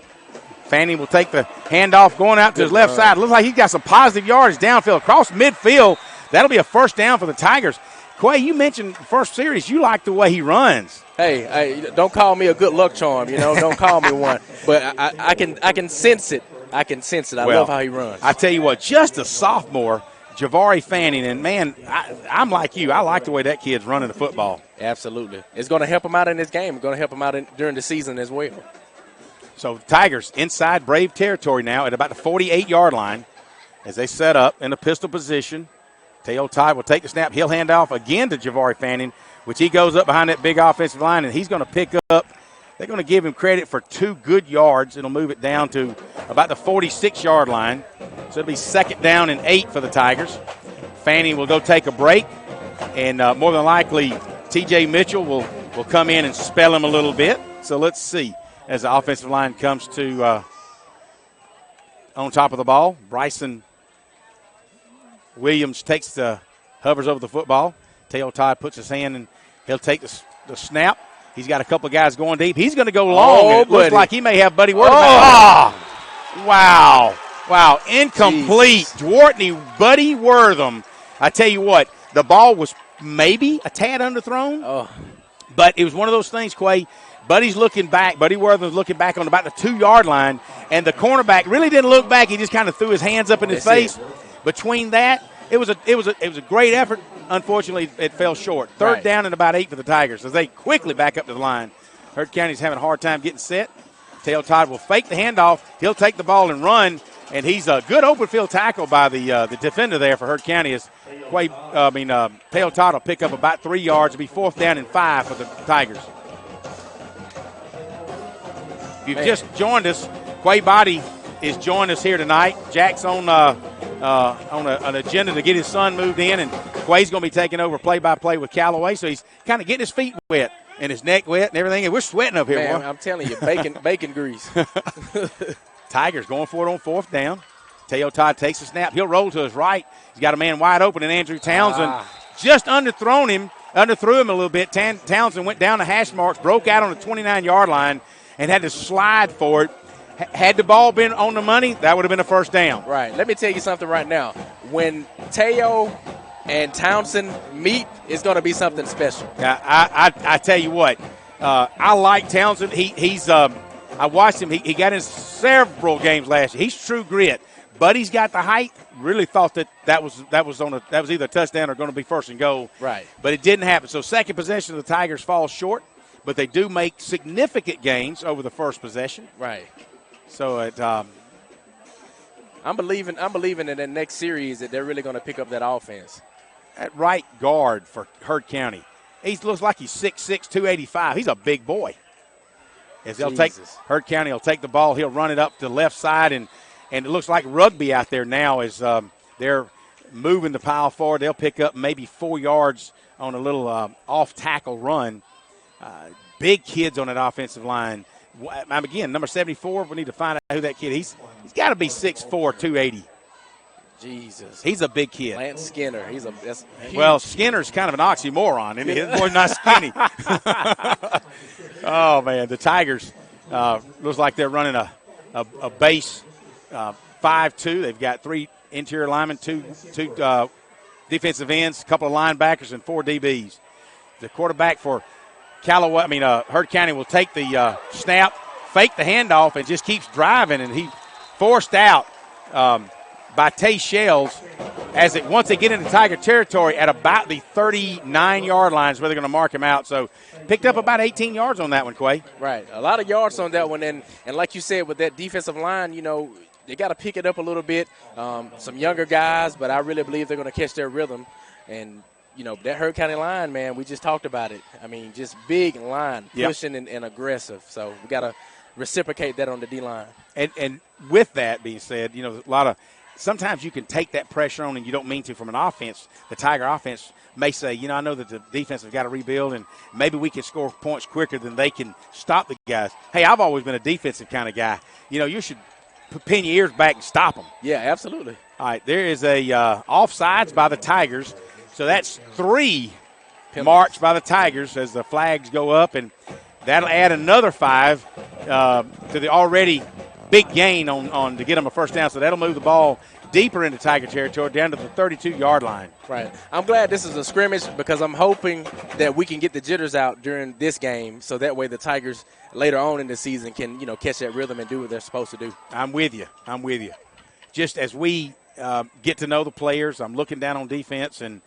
Fanning will take the handoff going out to his left side. Looks like he's got some positive yardage downfield across midfield. That'll be a first down for the Tigers. Quay, you mentioned first series. You like the way he runs.
Hey, don't call me a good luck charm. Don't call me one. But I can sense it. I can sense it. I love how he runs.
I tell you what, just a sophomore, Javari Fanning, and man, I'm like you. I like the way that kid's running the football.
Absolutely. It's going to help him out in this game. It's going to help him out during the season as well.
So Tigers inside Brave territory now at about the 48-yard line as they set up in a pistol position. Teo Tide will take the snap. He'll hand off again to Javari Fanning, which he goes up behind that big offensive line, and he's going to pick up. They're going to give him credit for 2 good yards. It'll move it down to about the 46-yard line. So it'll be 2nd down and 8 for the Tigers. Fanning will go take a break, and more than likely T.J. Mitchell will come in and spell him a little bit. So let's see as the offensive line comes to on top of the ball. Bryson Williams hovers over the football. Teo Tide puts his hand, and he'll take the snap. He's got a couple of guys going deep. He's going to go long. It looks like he may have Buddy Wortham. Wow. Incomplete. Dwartney, Buddy Wortham. I tell you what, the ball was maybe a tad underthrown, but it was one of those things, Quay. Buddy's looking back. Buddy Wortham's looking back on about the 2-yard line, and the cornerback really didn't look back. He just kind of threw his hands up in his face. Between that, it was a great effort. Unfortunately, it fell short. 3rd down and about 8 for the Tigers as they quickly back up to the line. Hurd County's having a hard time getting set. Teo Tide will fake the handoff. He'll take the ball and run, and he's a good open field tackle by the defender there for Hurd County. As Teo Tide will pick up about 3 yards. It'll be 4th down and 5 for the Tigers. If you've just joined us, Quay Body is joining us here tonight. Jack's on an agenda to get his son moved in, and Quay's going to be taking over play-by-play with Callaway, so he's kind of getting his feet wet and his neck wet and everything, and we're sweating up here.
Man,
boy.
I'm telling you, bacon grease.
Tigers going for it on 4th down. Teo Todd takes the snap. He'll roll to his right. He's got a man wide open, and Andrew Townsend just underthrew him a little bit. Townsend went down the hash marks, broke out on the 29-yard line, and had to slide for it. Had the ball been on the money, that would have been a 1st down.
Right. Let me tell you something right now. When Teo and Townsend meet, it's going to be something special.
I tell you what, I like Townsend. I watched him. He got in several games last year. He's true grit. Buddy's got the height. Really thought that was either a touchdown or going to be 1st and goal.
Right.
But it didn't happen. So 2nd possession of the Tigers falls short, but they do make significant gains over the 1st possession.
Right.
So
I'm believing in the next series that they're really going to pick up that offense.
At right guard for Hurd County, he looks like he's 6'6", 285. He's a big boy. As Hurd County will take the ball, he'll run it up to the left side, and it looks like rugby out there now as they're moving the pile forward. They'll pick up maybe 4 yards on a little off-tackle run. Big kids on that offensive line. Again, number 74, we need to find out who that kid is. He's got to be 6'4", 280.
Jesus.
He's a big kid.
Lance Skinner.
Well, Skinner's kind of an oxymoron, isn't he? That boy's not skinny. Oh, man, the Tigers looks like they're running a base 5-2. They've got 3 interior linemen, two defensive ends, a couple of linebackers, and 4 DBs. The quarterback for Hurd County will take the snap, fake the handoff, and just keeps driving. And he forced out by Tay Shells once they get into Tiger territory at about the 39-yard line is where they're going to mark him out. So picked up about 18 yards on that one, Quay.
Right. A lot of yards on that one. And like you said, with that defensive line, they got to pick it up a little bit. Some younger guys, but I really believe they're going to catch their rhythm. And that Hurd County line, man, we just talked about it. I mean, just big line, pushing and aggressive. So we got to reciprocate that on the D-line.
And with that being said, sometimes you can take that pressure on and you don't mean to from an offense. The Tiger offense may say, I know that the defense has got to rebuild and maybe we can score points quicker than they can stop the guys. Hey, I've always been a defensive kind of guy. You should pin your ears back and stop them.
Yeah, absolutely.
All right, there is a offsides by the Tigers. So that's 3 marks by the Tigers as the flags go up, and that'll add another 5 to the already big gain on to get them a 1st down. So that'll move the ball deeper into Tiger territory, down to the 32-yard line.
Right. I'm glad this is a scrimmage because I'm hoping that we can get the jitters out during this game so that way the Tigers later on in the season can, catch that rhythm and do what they're supposed to do.
I'm with you. Just as we get to know the players, I'm looking down on defense, and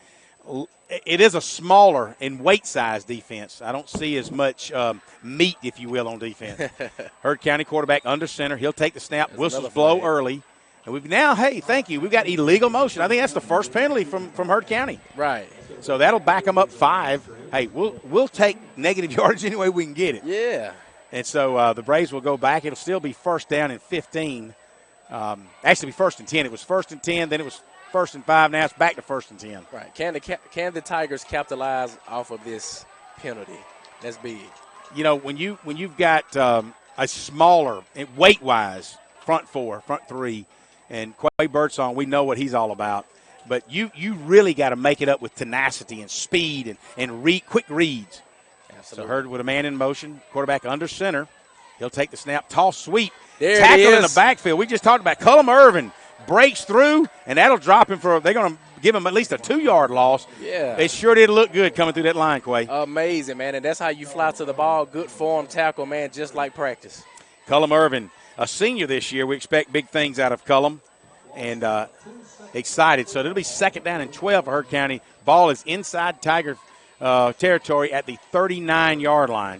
it is a smaller in weight size defense. I don't see as much meat, if you will, on defense. Heard County quarterback under center. He'll take the snap. Whistles blow early. And we've got illegal motion. I think that's the first penalty from Heard County.
Right.
So that'll back them up 5. Hey, we'll take negative yardage any way we can get it.
Yeah.
And so the Braves will go back. It'll still be first down and 15. Actually, be first and 10. It was first and 10, then it was first and 5. Now it's back to first and 10.
Right. Can the Tigers capitalize off of this penalty? That's big.
When you've got a smaller weight-wise front 4, front 3, and Quay Birdsong, we know what he's all about. But you really got to make it up with tenacity and speed and quick reads.
Absolutely.
So Heard with a man in motion, quarterback under center. He'll take the snap, toss sweep,
there
tackle in the backfield. We just talked about Cullum Irvin breaks through, and that'll drop him they're going to give him at least a 2-yard loss.
Yeah.
It sure did look good coming through that line, Quay.
Amazing, man, and that's how you fly to the ball. Good form tackle, man, just like practice.
Cullum Irvin, a senior this year. We expect big things out of Cullum, and excited. So it'll be second down and 12 for Heard County. Ball is inside Tiger territory at the 39-yard line.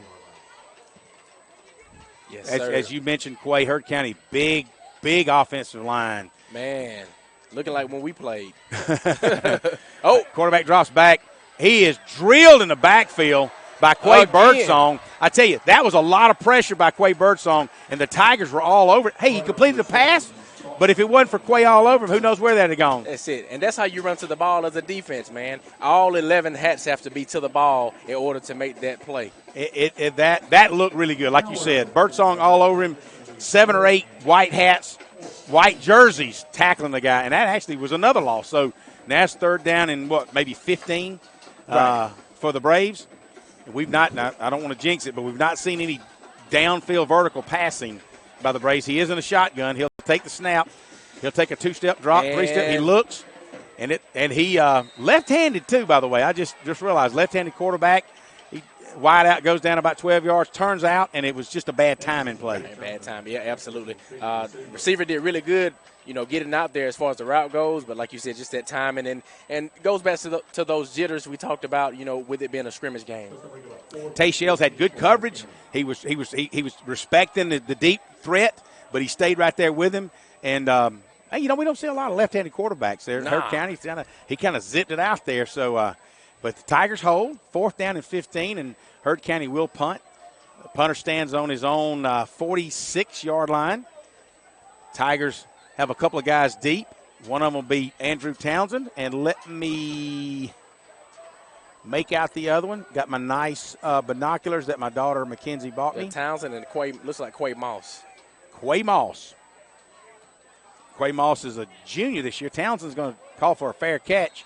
Yes, sir.
As you mentioned, Quay, Heard County, big offensive line.
Man, looking like when we played.
Quarterback drops back. He is drilled in the backfield by Quay Birdsong. I tell you, that was a lot of pressure by Quay Birdsong, and the Tigers were all over it. Hey, he completed the pass, but if it wasn't for Quay all over him, who knows where that had gone.
That's it. And that's how you run to the ball as a defense, man. All 11 hats have to be to the ball in order to make that play.
That looked really good, like you said. Birdsong all over him, 7 or 8 white hats, white jerseys tackling the guy, and that actually was another loss. So now it's third down and maybe 15 for the Braves. We've not, I don't want to jinx it, but we've not seen any downfield vertical passing by the Braves. He is in a shotgun. He'll take the snap. He'll take a 2-step drop, 3-step. He looks, and he left-handed too, by the way. I just realized left-handed quarterback. Wide out, goes down about 12 yards, turns out, and it was just a bad timing play.
Bad time, yeah, absolutely. Receiver did really good, getting out there as far as the route goes, but like you said, just that timing, and goes back to those jitters we talked about, with it being a scrimmage game.
Tay Shells had good coverage. He was respecting the deep threat, but he stayed right there with him. And we don't see a lot of left-handed quarterbacks there.
Nah.
Heard County, he kind of zipped it out there. So, but the Tigers hold, 4th down and 15, and Heard County will punt. The punter stands on his own 46-yard line. Tigers have a couple of guys deep. One of them will be Andrew Townsend. And let me make out the other one. Got my nice binoculars that my daughter Mackenzie bought me.
Townsend and Quay, looks like Quay Moss.
Quay Moss. Quay Moss is a junior this year. Townsend's going to call for a fair catch.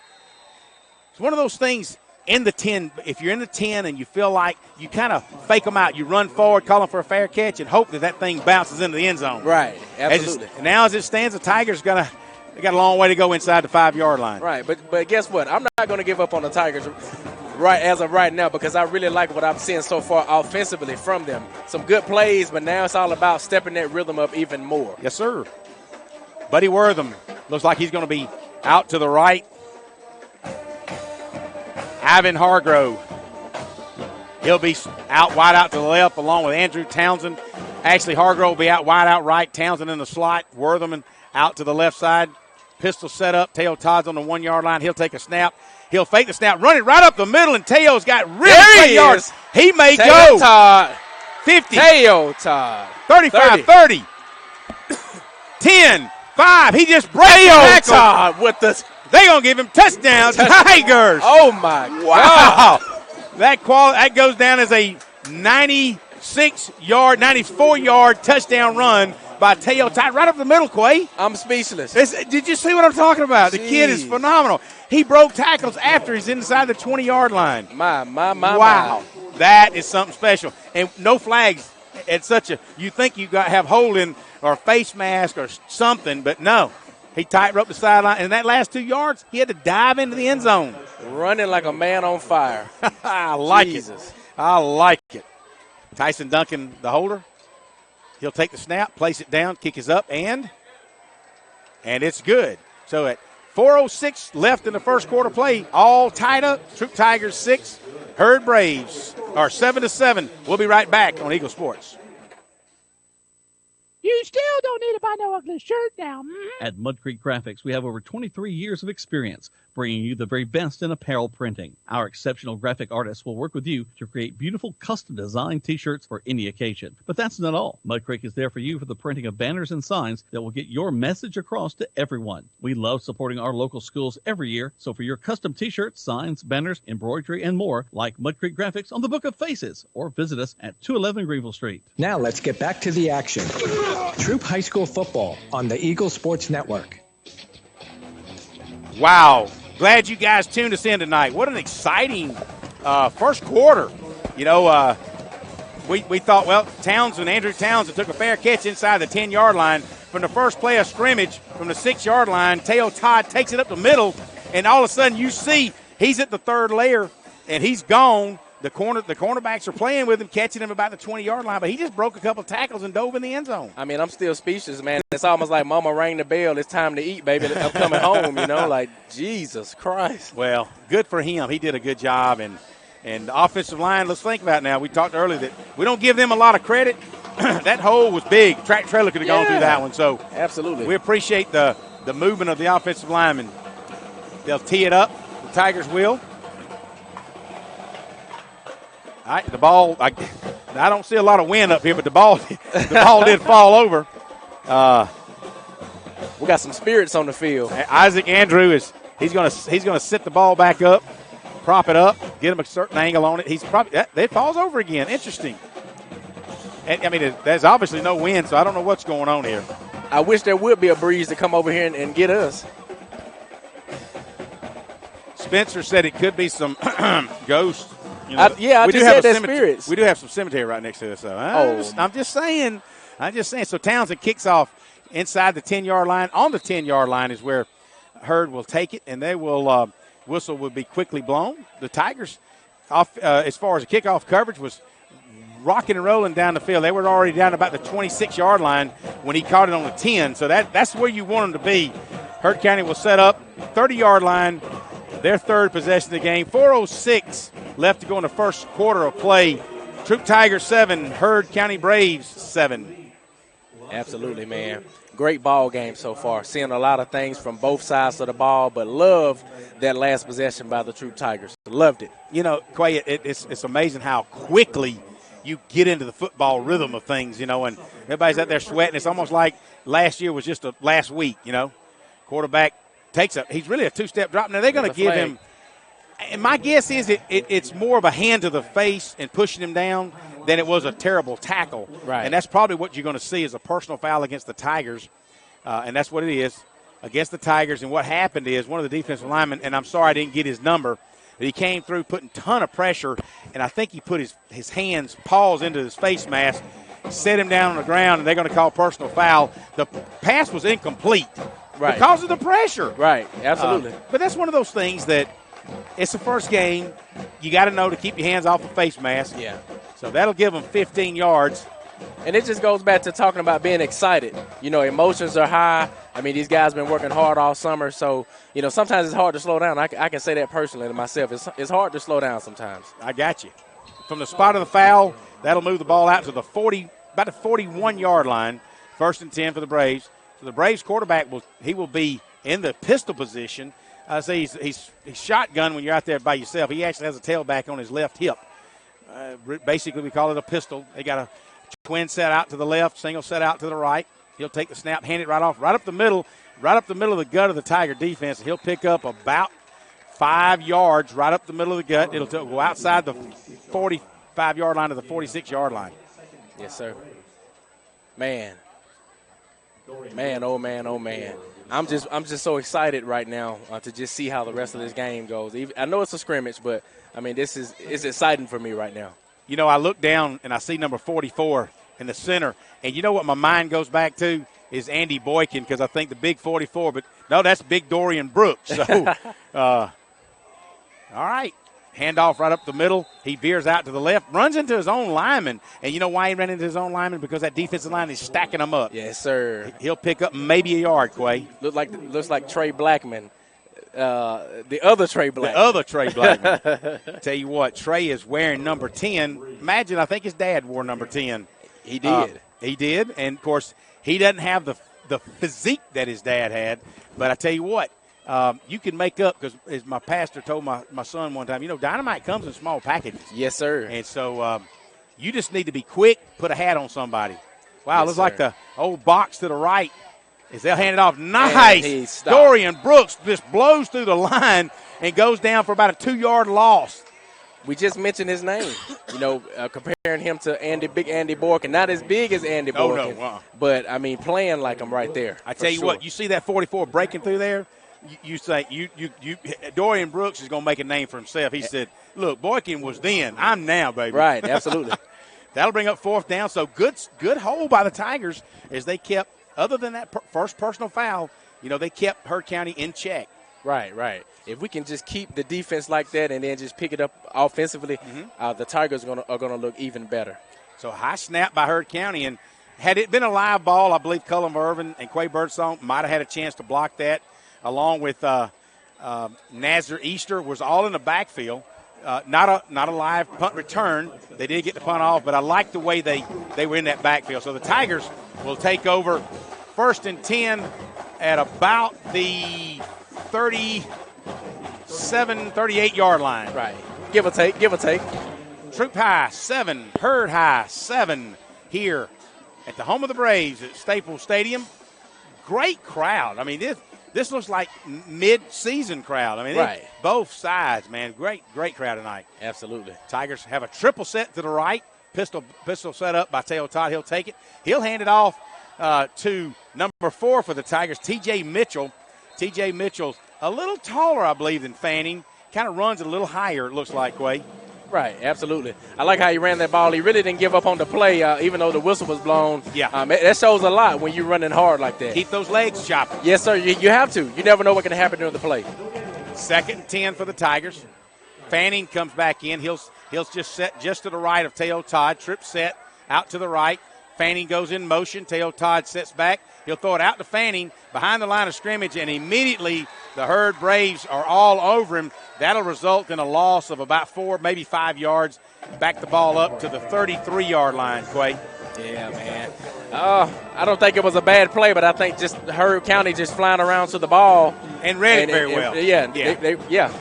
It's one of those things in the 10. If you're in the 10 and you feel like you kind of fake them out, you run forward, calling for a fair catch, and hope that thing bounces into the end zone.
Right, absolutely.
As it stands, the Tigers they got a long way to go inside the 5-yard line.
Right, but guess what? I'm not going to give up on the Tigers as of right now because I really like what I've seen so far offensively from them. Some good plays, but now it's all about stepping that rhythm up even more.
Yes, sir. Buddy Wortham looks like he's going to be out to the right. Ivan Hargrove. He'll be wide out to the left along with Andrew Townsend. Actually, Hargrove will be out wide out right. Townsend in the slot. Wortham out to the left side. Pistol set up. Teo Todd's on the 1-yard line. He'll take a snap. He'll fake the snap, run it right up the middle, and Teo's got really good yards. He may go.
Todd.
50.
Teo Todd.
35, 30. 10, 5. He just breaks the tackle.
Todd with the.
They're going to give him touchdown, Tigers.
Oh, my God.
Wow. That goes down as a 94-yard touchdown run by Teo Todd. Right up the middle, Quay.
I'm speechless.
Did you see what I'm talking about? Jeez. The kid is phenomenal. He broke tackles after he's inside the 20-yard line.
My.
Wow. That is something special. And no flags at you think you have holding or face mask or something, but no. He tightrope the sideline, and that last 2 yards, he had to dive into the end zone.
Running like a man on fire.
I like
Jesus.
it. I like it. Tyson Duncan, the holder. He'll take the snap, place it down, kick is up, and it's good. So at 4:06 left in the first quarter play, all tied up. Troup Tigers 6, Herd Braves are 7-7. We'll be right back on Eagle Sports.
You still don't need to buy no ugly shirt now.
At Mud Creek Graphics, we have over 23 years of experience bringing you the very best in apparel printing. Our exceptional graphic artists will work with you to create beautiful custom-designed T-shirts for any occasion. But that's not all. Mud Creek is there for you for the printing of banners and signs that will get your message across to everyone. We love supporting our local schools every year, so for your custom T-shirts, signs, banners, embroidery, and more, like Mud Creek Graphics on the Book of Faces, or visit us at 211 Greenville Street.
Now let's get back to the action. Troup High School football on the Eagle Sports Network.
Wow. Glad you guys tuned us in tonight. What an exciting first quarter. You know, we thought, well, Andrew Townsend took a fair catch inside the 10-yard line. From the first play of scrimmage from the 6-yard line, Teo Todd takes it up the middle, and all of a sudden you see he's at the third layer, and he's gone. The cornerbacks are playing with him, catching him about the 20-yard line, but he just broke a couple tackles and dove in the end zone.
I mean, I'm still speechless, man. It's almost like Mama rang the bell. It's time to eat, baby. I'm coming home, you know, like Jesus Christ.
Well, good for him. He did a good job. And the offensive line, let's think about it now. We talked earlier that we don't give them a lot of credit. That hole was big. Track trailer could have gone through that one. So
absolutely,
we appreciate the movement of the offensive linemen. They'll tee it up. The Tigers will. All right, the ball, I don't see a lot of wind up here, but the ball did fall over.
We got some spirits on the field.
Isaac Andrew he's gonna sit the ball back up, prop it up, get him a certain angle on it. It falls over again. Interesting. And, I mean, there's obviously no wind, so I don't know what's going on here.
I wish there would be a breeze to come over here and get us.
Spencer said it could be some ghosts. You know,
I just said that spirits.
We do have some cemetery right next to us, though. I'm just saying. So Townsend kicks off inside the 10-yard line. On the 10-yard line is where Herd will take it, and they will whistle will be quickly blown. The Tigers, as far as the kickoff coverage, was rocking and rolling down the field. They were already down about the 26-yard line when he caught it on the 10. So that's where you want them to be. Herd County will set up 30-yard line. Their third possession of the game. 4:06 left to go in the first quarter of play. Troup Tigers 7, Herd County Braves 7.
Absolutely, man. Great ball game so far. Seeing a lot of things from both sides of the ball, but love that last possession by the Troup Tigers. Loved it.
You know, Quay, it's amazing how quickly you get into the football rhythm of things, you know, and everybody's out there sweating. It's almost like last year was just last week, you know. Quarterback he's really a two-step drop. Now, they're going to give him, and my guess is it's more of a hand to the face and pushing him down than it was a terrible tackle.
Right.
And that's probably what you're going to see is a personal foul against the Tigers, and that's what it is, against the Tigers. And what happened is one of the defensive linemen, and I'm sorry I didn't get his number, but he came through putting a ton of pressure, and I think he put his paws into his face mask, set him down on the ground, and they're going to call personal foul. The pass was incomplete.
Right.
Because of the pressure.
Right, absolutely.
But that's one of those things that it's the first game. You got to know to keep your hands off the face mask.
Yeah.
So that'll give them 15 yards.
And it just goes back to talking about being excited. You know, emotions are high. I mean, these guys been working hard all summer. So, you know, sometimes it's hard to slow down. I can say that personally to myself. It's hard to slow down sometimes.
I got you. From the spot of the foul, that'll move the ball out to about the 41-yard line. 1st and 10 for the Braves. So the Braves quarterback will be in the pistol position. So he's shotgun when you're out there by yourself. He actually has a tailback on his left hip. Basically, we call it a pistol. They got a twin set out to the left, single set out to the right. He'll take the snap, hand it right off, right up the middle of the gut of the Tiger defense. He'll pick up about 5 yards right up the middle of the gut. It'll go outside the 45-yard line to the 46-yard line.
Yes, sir. Man, oh man. I'm just so excited right now to just see how the rest of this game goes. I know it's a scrimmage, but I mean it's exciting for me right now.
You know, I look down and I see number 44 in the center, and you know what my mind goes back to? is Andy Boykin because I think the big 44, but no, that's big Dorian Brooks. So, all right. Handoff right up the middle. He veers out to the left, runs into his own lineman. And you know why he ran into his own lineman? Because that defensive line is stacking them up.
Yes, sir.
He'll pick up maybe a yard, Quay.
Looks like Trey Blackman. The other Trey Blackman.
The other Trey Blackman. Tell you what, Trey is wearing number 10. Imagine, I think his dad wore number 10.
He did.
He did. And, of course, he doesn't have the physique that his dad had. But I tell you what, you can make up, because as my pastor told my son one time, dynamite comes in small packages.
Yes, sir.
And so you just need to be quick, put a hat on somebody. Wow, looks like the old box to the right as they'll hand it off. Nice. Dorian Brooks just blows through the line and goes down for about a 2-yard loss.
We just mentioned his name, comparing him to Big Andy Boykin. Not as big as Andy Boykin, but, playing like him right there.
I tell you what, you see that 44 breaking through there? You say Dorian Brooks is going to make a name for himself. He said, look, Boykin was then. I'm now, baby.
Right, absolutely.
That'll bring up 4th down. So good hold by the Tigers as they kept, other than that first personal foul, they kept Heard County in check.
Right. If we can just keep the defense like that and then just pick it up offensively, the Tigers are going to look even better. So
high snap by Heard County. And had it been a live ball, I believe Cullen Irvin and Quay Birdsong might have had a chance to block that, along with Nazir Easter was all in the backfield. Not a live punt return. They did get the punt off, but I like the way they were in that backfield. So the Tigers will take over 1st and 10 at about the 37, 38-yard line.
Right. Give or take.
Troup high 7, Herd high 7 here at the home of the Braves at Staples Stadium. Great crowd. This looks like mid-season crowd.
Right.
Both sides, man. Great crowd tonight.
Absolutely.
Tigers have a triple set to the right. Pistol set up by Teo Todd. He'll take it. He'll hand it off to number 4 for the Tigers, T.J. Mitchell. T.J. Mitchell's a little taller, I believe, than Fanning. Kind of runs a little higher, it looks like, Quay.
Right, absolutely. I like how he ran that ball. He really didn't give up on the play, even though the whistle was blown.
Yeah.
That shows a lot when you're running hard like that.
Keep those legs chopping.
Yes, sir. You have to. You never know what can happen during the play.
2nd and 10 for the Tigers. Fanning comes back in. He'll just set just to the right of Teo Todd. Trip set out to the right. Fanning goes in motion. Teo Todd sets back. He'll throw it out to Fanning behind the line of scrimmage, and immediately the Herd Braves are all over him. That'll result in a loss of about 4, maybe 5 yards. Back the ball up to the 33-yard line, Quay.
Yeah, man. I don't think it was a bad play, but I think just Heard County just flying around to the ball.
And read it very well.
Yeah.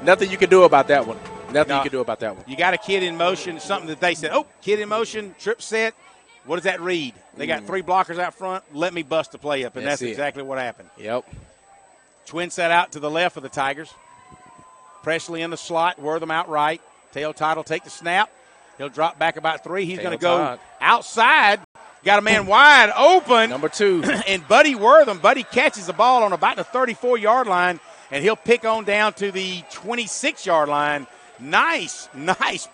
Nothing you can do about that one. Nothing you can do about that one.
You got a kid in motion, something that they said, kid in motion, trip set. What does that read? They got 3 blockers out front. Let me bust the play up, and that's exactly what happened.
Yep.
Twin set out to the left of the Tigers. Presley in the slot, Wortham out right. Teo Todd will take the snap. He'll drop back about 3. He's going to go outside. Got a man wide open.
Number 2.
And Buddy Wortham. Buddy catches the ball on about the 34-yard line, and he'll pick on down to the 26-yard line. Nice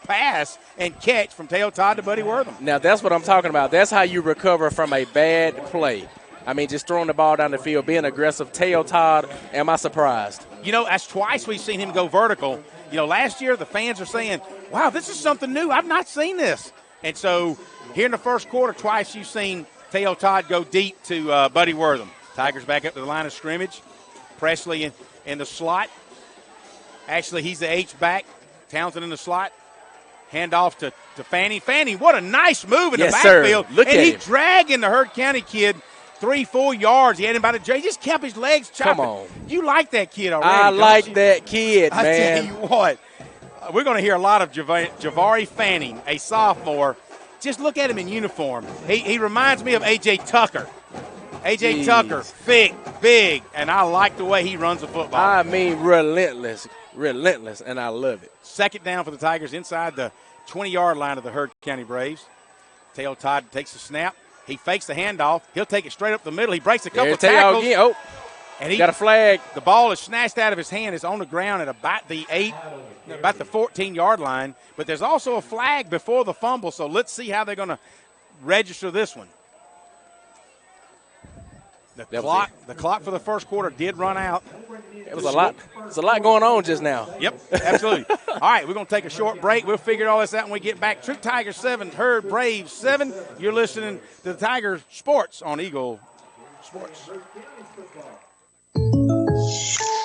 pass and catch from Teo Todd to Buddy Wortham.
Now, that's what I'm talking about. That's how you recover from a bad play. Just throwing the ball down the field, being aggressive. Teo Todd, am I surprised?
That's twice we've seen him go vertical. Last year the fans are saying, wow, this is something new. I've not seen this. And so here in the first quarter, twice you've seen Teo Todd go deep to Buddy Wortham. Tigers back up to the line of scrimmage. Presley in the slot. Actually, he's the H-back. Townsend in the slot. Hand off to Fanning. Fanning, what a nice move in the backfield.
Look at him.
Dragging the Heard County kid 3-4 yards. He had him by the J. He just kept his legs chopping.
Come on.
You like that kid already,
I like
you?
that kid, man.
I tell you what, we're going to hear a lot of Javari Fanning, a sophomore. Just look at him in uniform. He reminds me of A.J. Tucker. A.J. Tucker, thick, big, and I like the way he runs the football.
Relentless, and I love it.
2nd down for the Tigers inside the 20-yard line of the Heard County Braves. Teo Todd takes the snap. He fakes the handoff. He'll take it straight up the middle. He breaks a couple of tackles. And he
got a flag.
The ball is snatched out of his hand. It's on the ground at about the 14-yard line. But there's also a flag before the fumble, so let's see how they're going to register this one. The clock for the first quarter did run out.
It was a lot. There's a lot going on just now.
Yep, absolutely. All right, we're going to take a short break. We'll figure all this out when we get back. Troop Tigers 7, Herd Braves 7. You're listening to the Tiger Sports on Eagle Sports.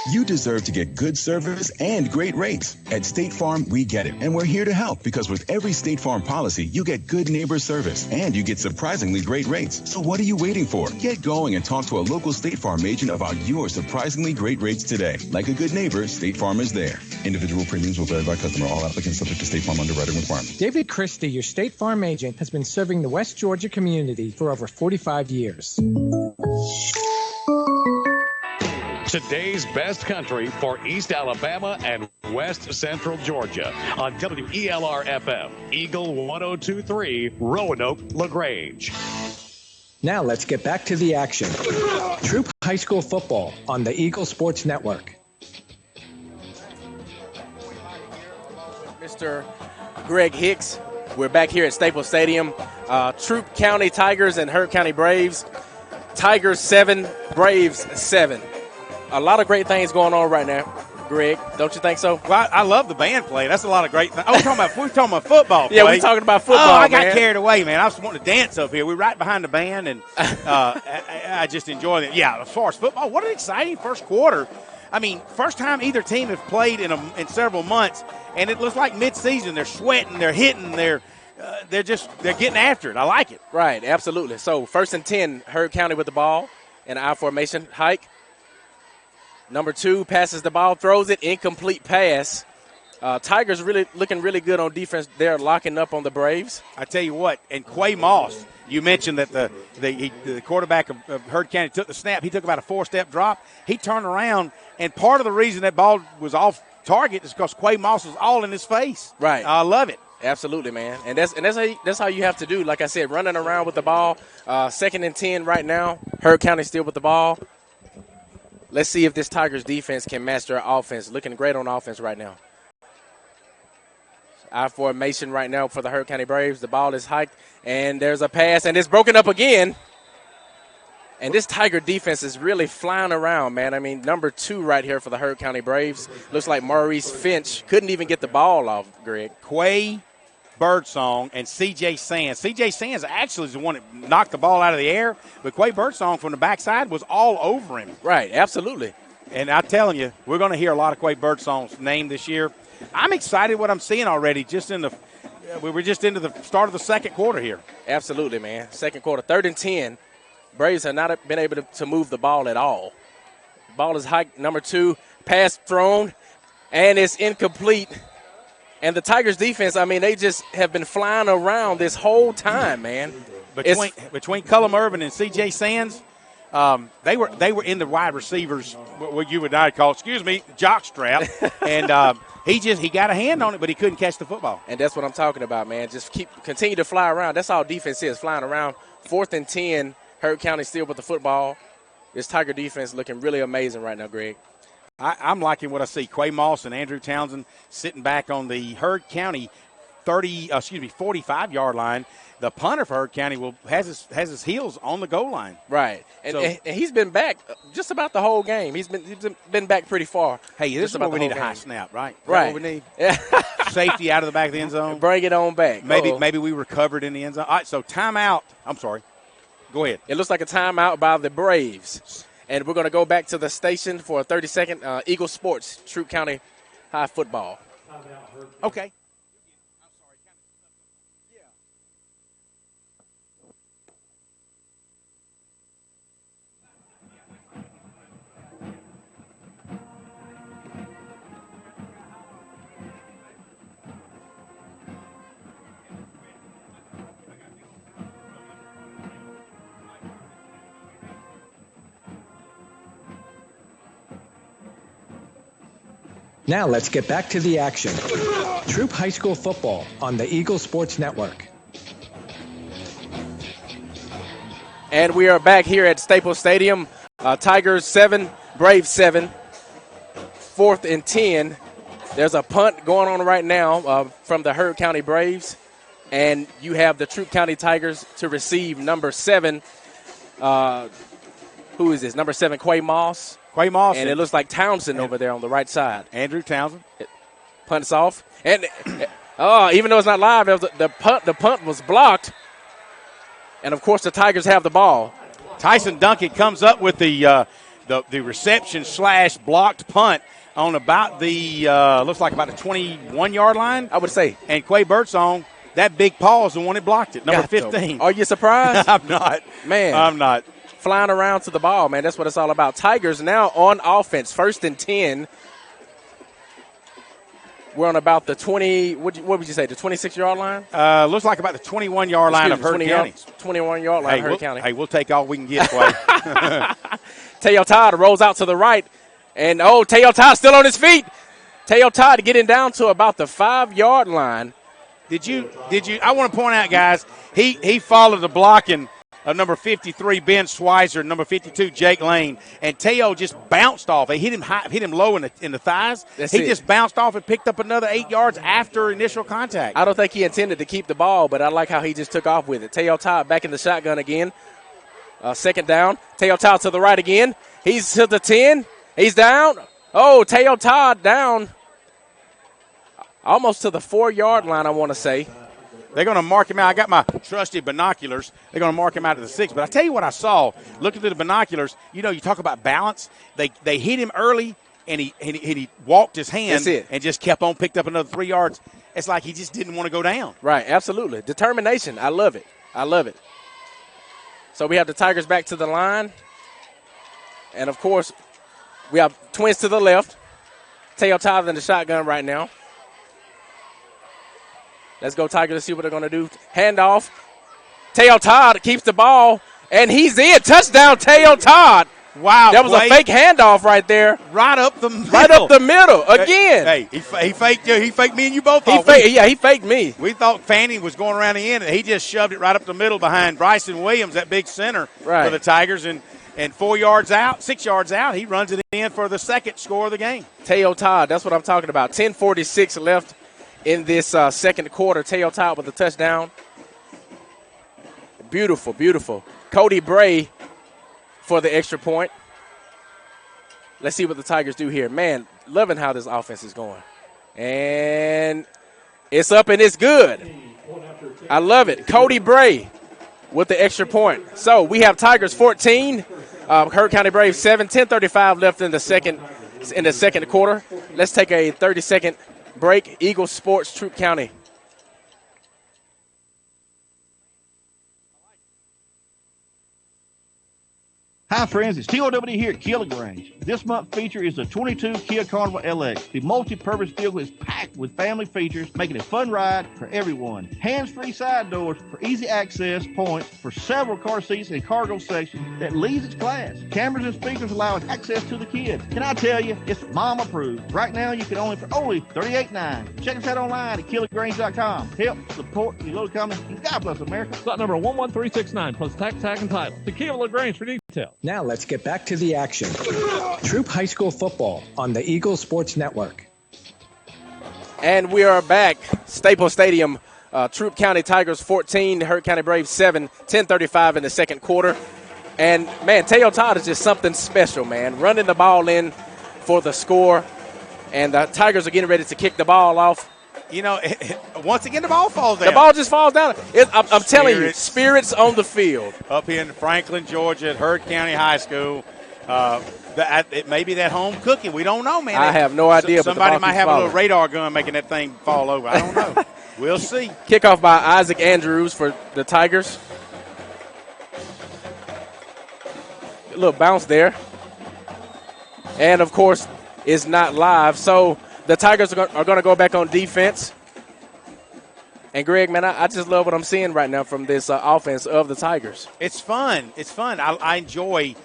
You deserve to get good service and great rates. At State Farm, we get it. And we're here to help because with every State Farm policy, you get good neighbor service and you get surprisingly great rates. So what are you waiting for? Get going and talk to a local State Farm agent about your surprisingly great rates today. Like a good neighbor, State Farm is there. Individual premiums will vary by customer. All applicants subject to State Farm underwriting requirements.
David Christie, your State Farm agent, has been serving the West Georgia community for over 45 years.
Today's best country for East Alabama and West Central Georgia on WELR-FM, Eagle 102.3, Roanoke, LaGrange.
Now let's get back to the action. Troup High School football on the Eagle Sports Network.
Mr. Greg Hicks, we're back here at Staples Stadium. Troup County Tigers and Herd County Braves. Tigers 7, Braves 7. A lot of great things going on right now, Greg. Don't you think so?
Well, I love the band play. That's a lot of great things. Oh, we're talking about football play.
Yeah, we're talking about football,
I got carried away, man. I was wanting to dance up here. We're right behind the band, and I just enjoy it. Yeah, as far as football, what an exciting first quarter. I mean, first time either team has played in several months, and it looks like midseason. They're sweating, they're hitting, they're getting after it. I like it.
Right, absolutely. So 1st and 10, Herd County with the ball in I formation. Hike. Number 2 passes the ball, throws it, incomplete pass. Tigers really looking really good on defense. They're locking up on the Braves.
I tell you what, and Quay Moss, you mentioned that the quarterback of Herd County took the snap. He took about a 4-step drop. He turned around, and part of the reason that ball was off target is because Quay Moss was all in his face.
Right.
I love it.
Absolutely, man. And that's how you have to do. Like I said, running around with the ball. 2nd and 10 right now. Herd County still with the ball. Let's see if this Tigers defense can match their offense. Looking great on offense right now. I formation right now for the Herd County Braves. The ball is hiked, and there's a pass, and it's broken up again. And this Tiger defense is really flying around, man. I mean, number 2 right here for the Herd County Braves. Looks like Maurice Finch couldn't even get the ball off, Greg.
Quay Birdsong and C.J. Sands. C.J. Sands actually is the one that knocked the ball out of the air, but Quay Birdsong from the backside was all over him.
Right, absolutely.
And I'm telling you, we're going to hear a lot of Quay Birdsong's name this year. I'm excited what I'm seeing already. We were just into the start of the second quarter here.
Absolutely, man. Second quarter, 3rd and 10. Braves have not been able to move the ball at all. Ball is hiked, number 2, pass thrown, and it's incomplete. And the Tigers defense, I mean, they just have been flying around this whole time, man.
Between Cullum Irvin and C.J. Sands, they were in the wide receivers, what you would not call, jockstrap, and he got a hand on it, but he couldn't catch the football.
And that's what I'm talking about, man. Just continue to fly around. That's all defense is, flying around. 4th and 10, Herd County still with the football. This Tiger defense looking really amazing right now, Greg.
I'm liking what I see. Quay Moss and Andrew Townsend sitting back on the Herd County 45-yard line. The punter for Herd County has his heels on the goal line.
Right, and he's been back just about the whole game. He's been back pretty far.
Hey, this is what we need a high snap, right?
Right.
What we need? Safety out of the back of the end zone.
Bring it on back.
Maybe we recovered in the end zone. All right, so timeout. I'm sorry. Go ahead.
It looks like a timeout by the Braves. And we're going to go back to the station for a 30-second Eagle Sports, Troup County High football.
Okay.
Now let's get back to the action. Troup High School football on the Eagle Sports Network.
And we are back here at Staples Stadium. Tigers 7, Braves 7. 4th and 10. There's a punt going on right now from the Herd County Braves. And you have the Troup County Tigers to receive number 7. Who is this? Number 7, Quay Moss.
Quay Moss.
And it looks like Townsend over there on the right side.
Andrew Townsend.
Punts off. And, even though it's not live, the punt was blocked. And, of course, the Tigers have the ball.
Tyson Duncan comes up with the reception / blocked punt on about the looks like about the 21-yard line,
I would say.
And Quay Birdsong, that big paw is the one that blocked it, number 15.
Are you surprised?
I'm not.
Man.
I'm not.
Flying around to the ball, man. That's what it's all about. Tigers now on offense, 1st and 10. We're on about the 20, what would you say, the 26-yard line?
Looks like about the 21-yard line of Hurd County.
21-yard line of Hurd County.
Hey, we'll take all we can get, Quay.
Teo Todd rolls out to the right. And, Teo Todd still on his feet. Teo Todd getting down to about the 5-yard line.
Did you? I want to point out, guys, he followed the blocking of number 53, Ben Schweizer, number 52, Jake Lane, and Teo just bounced off. He hit him low in the thighs. He just bounced off and picked up another 8 yards after initial contact.
I don't think he intended to keep the ball, but I like how he just took off with it. Teo Todd back in the shotgun again. 2nd down. Teo Todd to the right again. He's to the 10. He's down. Teo Todd down almost to the 4-yard line, I want to say.
They're going to mark him out. I got my trusty binoculars. They're going to mark him out at the 6. But I tell you what I saw, looking through the binoculars, you talk about balance. They hit him early, and he walked his hand and just kept on, picked up another 3 yards. It's like he just didn't want to go down.
Right, absolutely. Determination. I love it. So we have the Tigers back to the line. And, of course, we have twins to the left. Teo Todd in the shotgun right now. Let's go, Tigers. Let's see what they're going to do. Handoff. Teo Todd keeps the ball, and he's in. Touchdown, Teo Todd.
Wow.
That was a fake handoff right there.
Right up the middle.
Again.
Hey, he faked you. He faked me and you both.
He faked me.
We thought Fanning was going around the end, and he just shoved it right up the middle behind Bryson Williams, that big center for the Tigers. And 4 yards out, 6 yards out, he runs it in for the second score of the game.
Teo Todd, that's what I'm talking about. 10:46 left in this second quarter. Teo Todd with a touchdown. Beautiful, beautiful. Cody Bray for the extra point. Let's see what the Tigers do here. Man, loving how this offense is going. And it's up and it's good. I love it. Cody Bray with the extra point. So we have Tigers 14, Hurd County Braves 7, 10:35 left in the second quarter. Let's take a 30-second break. Eagle Sports, Troup County.
Hi, friends. It's TOW here at Kia LaGrange. This month's feature is the 22 Kia Carnival LX. The multi-purpose vehicle is packed with family features, making it a fun ride for everyone. Hands-free side doors for easy access points for several car seats and cargo sections that leads its class. Cameras and speakers allowing access to the kids. Can I tell you, it's mom approved. Right now, you can only for only $38.9. Check us out online at KiaLaGrange.com. Help support your little company. And God bless America.
Slot number 11369 plus tax, tag, and title. To Kia LaGrange for details.
Now let's get back to the action. Troup High School football on the Eagle Sports Network.
And we are back. Staples Stadium, Troup County Tigers 14, Hurd County Braves 7, 10:35 in the second quarter. And, man, Teo Todd is just something special, man. Running the ball in for the score. And the Tigers are getting ready to kick the ball off.
Once again, the ball falls down.
The ball just falls down. I'm telling you, spirits on the field.
Up here in Franklin, Georgia, at Hurd County High School. It may be that home cooking. We don't know, man.
I have no idea.
Somebody might have a little radar gun making that thing fall over. I don't know. We'll see.
Kickoff by Isaac Andrews for the Tigers. A little bounce there. And, of course, it's not live. So the Tigers are going to go back on defense. And, Greg, man, I just love what I'm seeing right now from this offense of the Tigers.
It's fun. It's fun. I enjoy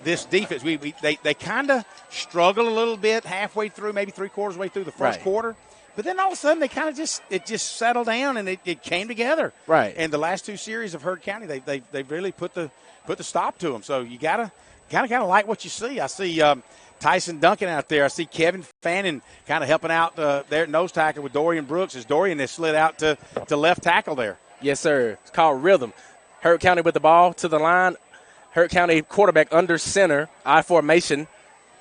this defense. They kind of struggle a little bit halfway through, maybe three-quarters way through the first quarter. But then all of a sudden they kind of just settled down and it came together.
Right.
And the last two series of Hurd County, they really put the stop to them. So you gotta kind of like what you see. I see Tyson Duncan out there. I see Kevin Fannin kind of helping out there at nose tackle with Dorian Brooks as Dorian has slid out to left tackle there.
Yes, sir. It's called rhythm. Hurd County with the ball to the line. Hurt County quarterback under center, I formation.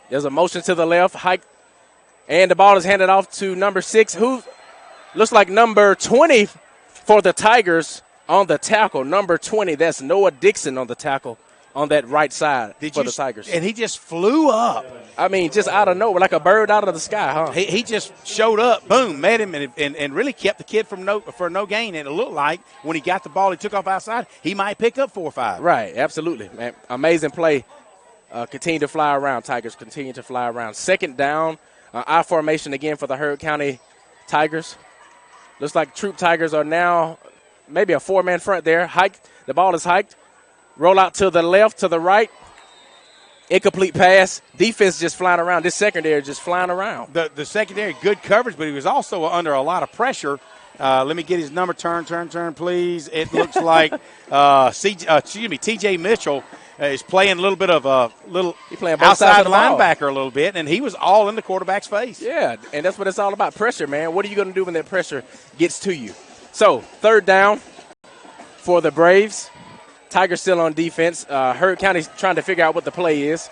There's a motion to the left, hike, and the ball is handed off to number 6, who looks like number 20 for the Tigers on the tackle. Number 20, that's Noah Dixon on the tackle on that right side the Tigers.
And he just flew up.
I mean, just out of nowhere, like a bird out of the sky, huh?
He just showed up, boom, met him, and really kept the kid for no gain. And it looked like when he got the ball, he took off outside, he might pick up 4 or 5.
Right, absolutely, man. Amazing play. Continue to fly around, Tigers. Continue to fly around. Second down, I formation again for the Hurt County Tigers. Looks like Troup Tigers are now maybe a 4-man front there. Hiked. The ball is hiked. Roll out to the left, to the right. Incomplete pass. Defense just flying around. This secondary just flying around.
The secondary, good coverage, but he was also under a lot of pressure. Let me get his number. Turn, please. It looks like T.J. Mitchell is playing a little bit of outside linebacker a little bit, and he was all in the quarterback's face.
Yeah, and that's what it's all about, pressure, man. What are you going to do when that pressure gets to you? So, third down for the Braves. Tigers still on defense. Hurt County's trying to figure out what the play is.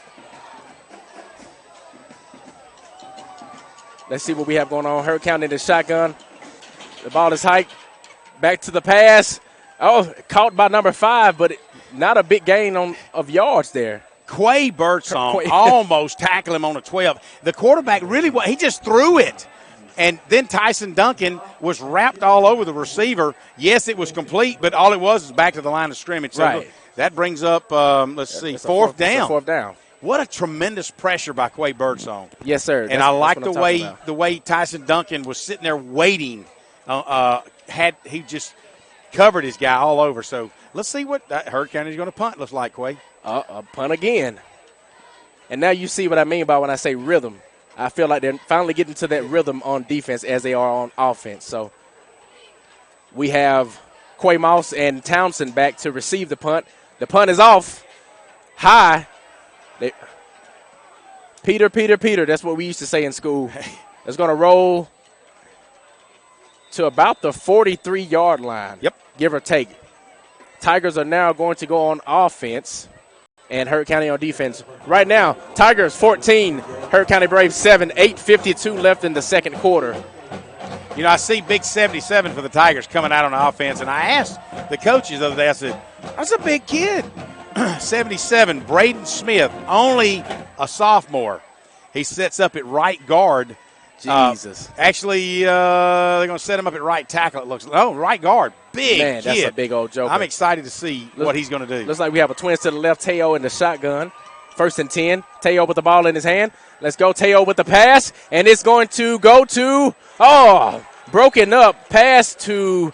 Let's see what we have going on. Hurt County in the shotgun. The ball is hiked. Back to the pass. Oh, caught by number 5, but not a big gain of yards there.
Quay Birdsong almost tackled him on a 12. The quarterback he just threw it. And then Tyson Duncan was wrapped all over the receiver. Yes, it was complete, but all it was back to the line of scrimmage. So
right.
That brings up, fourth down.
Fourth down.
What a tremendous pressure by Quay Birdsong.
Yes, sir.
And I like the way Tyson Duncan was sitting there waiting. He just covered his guy all over. So let's see what Hurt County is going to punt. Looks like Quay.
A punt again. And now you see what I mean by when I say rhythm. I feel like they're finally getting to that rhythm on defense as they are on offense. So we have Quay Moss and Townsend back to receive the punt. The punt is off high. Peter. That's what we used to say in school. It's going to roll to about the 43-yard line.
Yep.
Give or take. Tigers are now going to go on offense. And Hurt County on defense. Right now, Tigers 14, Hurt County Braves 7, 8:52 left in the second quarter.
You know, I see big 77 for the Tigers coming out on offense, and I asked the coaches the other day, I said, that's a big kid. 77, Braden Smith, only a sophomore. He sets up at right guard.
Jesus.
Actually, they're going to set him up at right tackle, it looks like. Oh, right guard. Big
Man,
kid.
That's a big old joker.
I'm excited to see what he's going to do.
Looks like we have a twins to the left, Teo in the shotgun. 1st and 10. Teo with the ball in his hand. Let's go, Teo with the pass. And it's going to go to, broken up. Pass to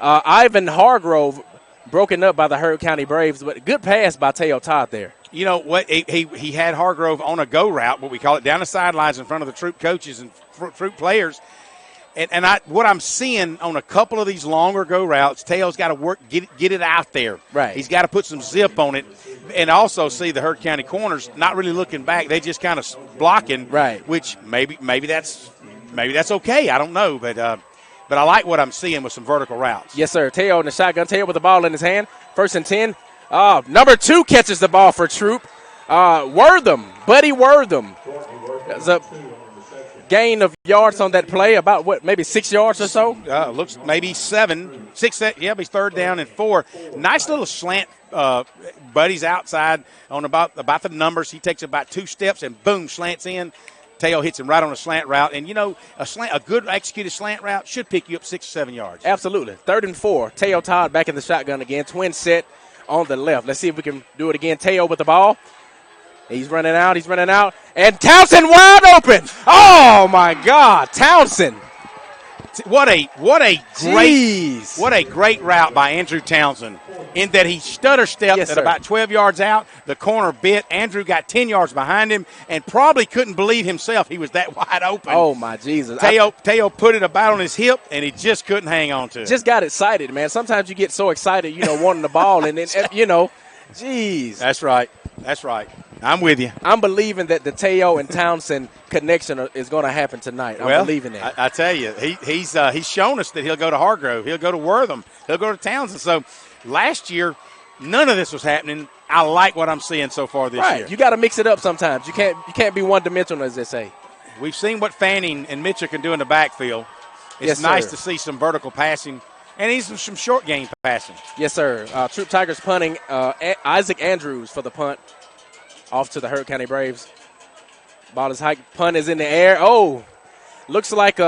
Ivan Hargrove. Broken up by the Hurt County Braves. But good pass by Teo Todd there.
You know what? He had Hargrove on a go route, what we call it, down the sidelines in front of the Troup coaches and Troup players. And what I'm seeing on a couple of these longer go routes, Teo's got to get it out there.
Right.
He's got to put some zip on it, and also see the Hurt County corners not really looking back; they just kind of blocking.
Right.
Which maybe that's okay. I don't know, but I like what I'm seeing with some vertical routes.
Yes, sir. Teo in the shotgun. Teo with the ball in his hand. 1st and 10. Number 2 catches the ball for Troup. Buddy Wortham. That's a gain of yards on that play, about maybe 6 yards or so?
Looks maybe 7, 6. Yeah, he's 3rd down and 4. Nice little slant. Buddy's outside on about the numbers. He takes about 2 steps and boom, slants in. Teo hits him right on a slant route. And, you know, a good executed slant route should pick you up 6 or 7 yards.
Absolutely. 3rd and 4. Teo Todd back in the shotgun again. Twin set on the left. Let's see if we can do it again. Teo with the ball. He's running out. And Townsend wide open. Oh, my God. Townsend.
What a great route by Andrew Townsend in that he stutter stepped at about 12 yards out. The corner bit. Andrew got 10 yards behind him and probably couldn't believe himself he was that wide open.
Oh, my Jesus.
Teo put it about on his hip, and he just couldn't hang on to it.
Just got excited, man. Sometimes you get so excited, wanting the ball, and then, geez.
That's right. I'm with you.
I'm believing that the Teo and Townsend connection is going to happen tonight. I'm believing that.
I tell you, he's shown us that he'll go to Hargrove. He'll go to Wortham. He'll go to Townsend. So last year, none of this was happening I like what I'm seeing so far this year.
You got to mix it up sometimes. You can't be one-dimensional, as they say.
We've seen what Fanning and Mitchell can do in the backfield. It's nice to see some vertical passing and even some short game passing.
Yes, sir. Troup Tigers punting. Isaac Andrews for the punt off to the Hurt County Braves. Ball is hiked. Punt is in the air. Oh, looks like he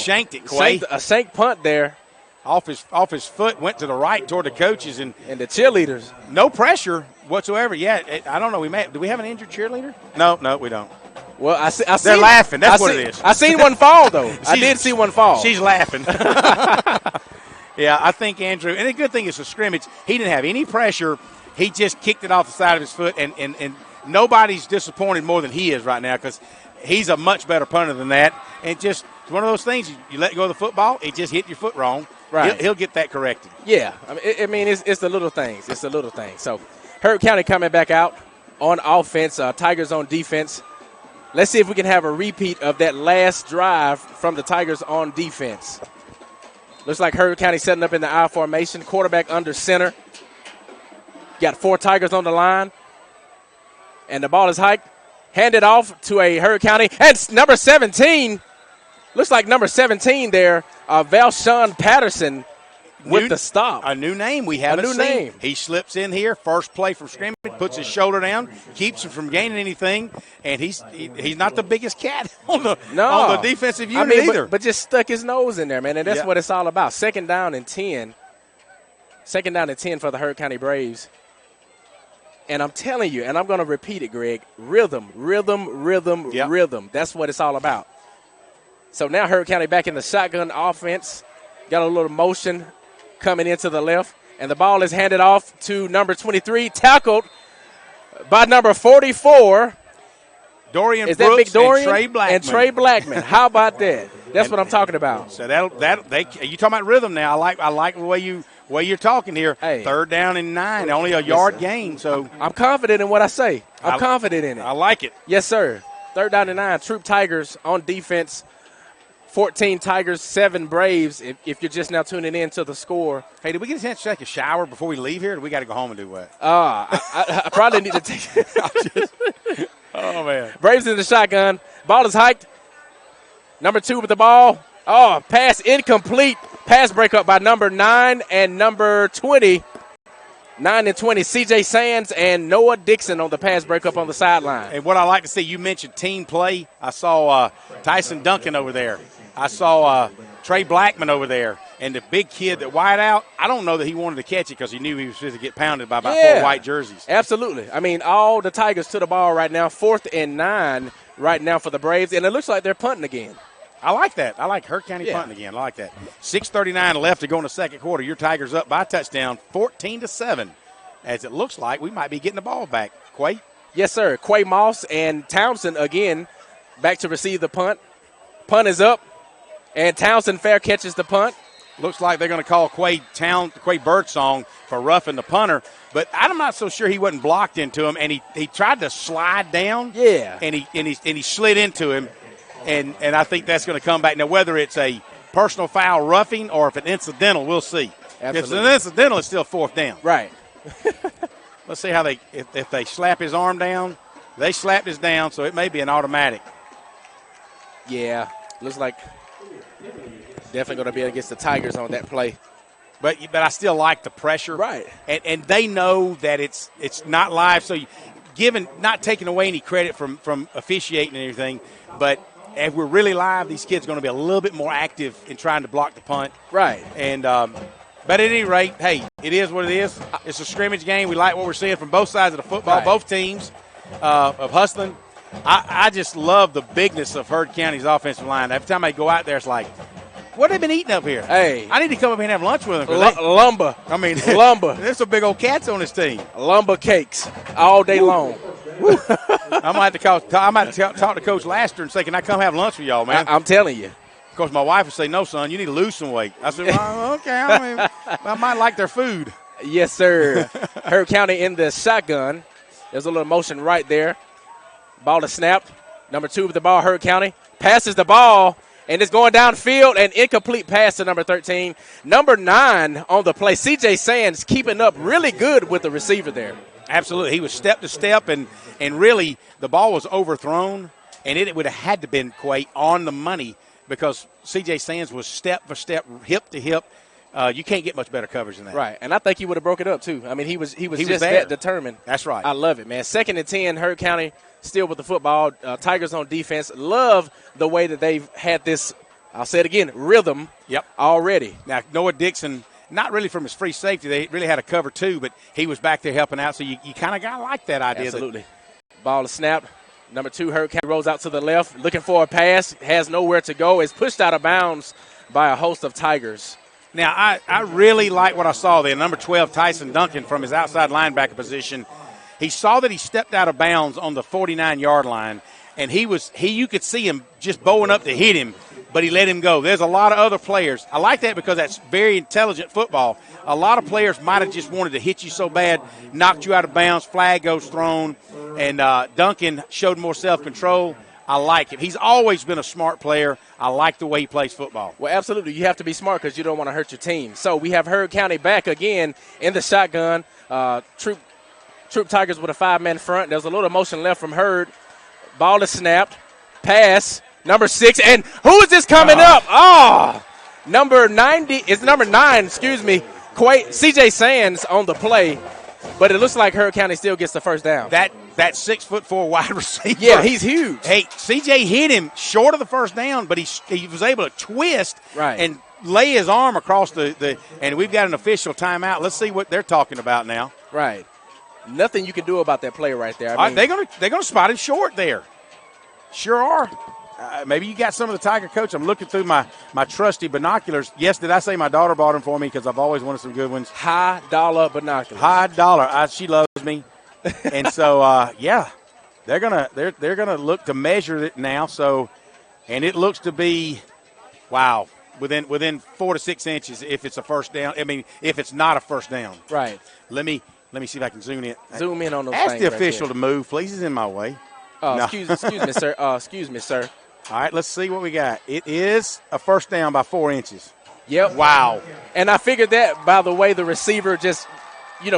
shanked it, Quay.
A shank punt there.
Off his foot, went to the right toward the coaches and
the cheerleaders.
No pressure whatsoever. Yeah, I don't know. Do we have an injured cheerleader? No, we don't.
Well,
they're laughing. That's what it is.
I seen one fall though. I did see one fall.
She's laughing. Yeah, I think Andrew. And the good thing is, a scrimmage. He didn't have any pressure. He just kicked it off the side of his foot, and nobody's disappointed more than he is right now because he's a much better punter than that. And just it's one of those things. You let go of the football, it just hit your foot wrong.
Right.
He'll get that corrected.
Yeah. It's the little things. It's the little things. So, Hurt County coming back out on offense. Tigers on defense. Let's see if we can have a repeat of that last drive from the Tigers on defense. Looks like Hurt County setting up in the I formation. Quarterback under center. Got 4 Tigers on the line. And the ball is hiked. Handed off to a Hurt County. And number 17. Looks like number 17 there, Valshawn Patterson with the stop.
A new name we haven't seen.
Name.
He slips in here, first play from scrimmage, puts his shoulder down, keeps him from gaining anything, and he's not the biggest cat on the defensive unit either.
But just stuck his nose in there, man, and that's what it's all about. Second down and 10. Second down and 10 for the Hurt County Braves. And I'm telling you, and I'm going to repeat it, Greg, rhythm. That's what it's all about. So now Hurt County back in the shotgun offense. Got a little motion coming into the left. And the ball is handed off to number 23, tackled by number 44.
Dorian
is
Brooks
that Big Dorian?
and Trey Blackman.
And Trey Blackman. How about that? That's what I'm talking about.
So you talking about rhythm now. I like the way you're talking here.
Hey.
3rd down and 9, only a yard gain. So
I'm confident in what I say. I'm confident in it.
I like it.
Yes, sir. 3rd down and 9. Troup Tigers on defense. 14 Tigers, 7 Braves, if you're just now tuning in to the score.
Hey, did we get a chance to take a shower before we leave here, or do we got to go home and do what?
I probably need to take it.
Oh, man.
Braves in the shotgun. Ball is hiked. Number 2 with the ball. Oh, pass incomplete. Pass breakup by number 9 and number 20. 9 and 20, C.J. Sands and Noah Dixon on the pass breakup on the sideline.
And what I like to see, you mentioned team play. I saw Tyson Duncan over there. I saw Trey Blackman over there. And the big kid that wide out, I don't know that he wanted to catch it because he knew he was supposed to get pounded by about 4 white jerseys.
Absolutely. I mean, all the Tigers to the ball right now. 4th and 9 right now for the Braves. And it looks like they're punting again.
I like that. I like Hurt County punting again. I like that. 6:39 left to go in the second quarter. Your Tigers up by a touchdown, 14-7. As it looks like we might be getting the ball back. Quay?
Yes, sir. Quay Moss and Townsend again back to receive the punt. Punt is up, and Townsend fair catches the punt.
Looks like they're going to call Quay Birdsong for roughing the punter, but I'm not so sure he wasn't blocked into him, and he tried to slide down.
Yeah.
And he slid into him, and I think that's going to come back. Now, whether it's a personal foul roughing or if it's incidental, we'll see.
Absolutely.
If it's an incidental, it's still 4th down.
Right.
Let's see how if they slap his arm down. They slapped his down, so it may be an automatic.
Yeah, looks like definitely going to be against the Tigers on that play.
But I still like the pressure.
Right.
And they know that it's not live, so not taking away any credit from officiating and everything, but if we're really live, these kids are going to be a little bit more active in trying to block the punt.
Right.
And but at any rate, hey, it is what it is. It's a scrimmage game. We like what we're seeing from both sides of the football, both teams of hustling. I just love the bigness of Hurt County's offensive line. Every time I go out there, it's like, what have they been eating up here?
Hey.
I need to come up here and have lunch with them.
Lumber.
I mean,
lumber.
There's some big old cats on this team.
Lumber cakes all day long.
I might have to talk to Coach Laster and say, can I come have lunch with y'all, man?
I'm telling you.
Of course, my wife would say, no, son, you need to lose some weight. I said, well, okay, I might like their food.
Yes, sir. Hurt County in the shotgun. There's a little motion right there. Ball is snapped. Number 2 with the ball, Hurt County. Passes the ball, And it's going downfield, and incomplete pass to number 13. Number 9 on the play. C.J. Sands keeping up really good with the receiver there.
Absolutely. He was step to step, and really the ball was overthrown, and it would have had to been, Quay, on the money because C.J. Sands was step for step, hip to hip. You can't get much better coverage than that.
Right, and I think he would have broke it up too. I mean, he was just
there.
that determined.
That's right.
I love it, man. 2nd and 10, Heard County still with the football. Tigers on defense. Love the way that they've had this, I'll say it again, rhythm already.
Now, Noah Dixon, not really from his free safety. They really had a cover too, but he was back there helping out, so you kind of got to like that idea.
Absolutely. Ball is snapped. Number 2, Heard County rolls out to the left, looking for a pass, has nowhere to go. Is pushed out of bounds by a host of Tigers.
Now, I really like what I saw there. Number 12, Tyson Duncan, from his outside linebacker position. He saw that he stepped out of bounds on the 49-yard line, and you could see him just bowing up to hit him, but he let him go. There's a lot of other players. I like that because that's very intelligent football. A lot of players might have just wanted to hit you so bad, knocked you out of bounds, flag goes thrown, and Duncan showed more self-control. I like it. He's always been a smart player. I like the way he plays football.
Well, absolutely. You have to be smart because you don't want to hurt your team. So we have Heard County back again in the shotgun. Troup Tigers with a 5-man front. There's a little motion left from Heard. Ball is snapped. Pass. Number 6. And who is this coming up? Number 90. It's number 9, excuse me. C.J. Sands on the play. But it looks like Heard County still gets the first down.
That 6'4" wide receiver.
Yeah, he's huge.
Hey, CJ hit him short of the first down, but he was able to twist and lay his arm across the and we've got an official timeout. Let's see what they're talking about now.
Right. Nothing you can do about that play right there. I mean,
they're gonna spot him short there. Sure are. Maybe you got some of the Tiger coach. I'm looking through my trusty binoculars. Yes, did I say my daughter bought them for me because I've always wanted some good ones?
High dollar binoculars.
High dollar. She loves me. And so, they're gonna look to measure it now. So, and it looks to be, within 4 to 6 inches if it's a first down. I mean, if it's not a first down.
Right.
Let me see if I can zoom in.
Zoom in on those.
Ask
things
the
right
official
there.
to move, please. He's in my way.
No. Excuse me, sir. Excuse me, sir.
All right, let's see what we got. It is a first down by 4 inches.
Yep.
Wow.
And I figured that by the way the receiver just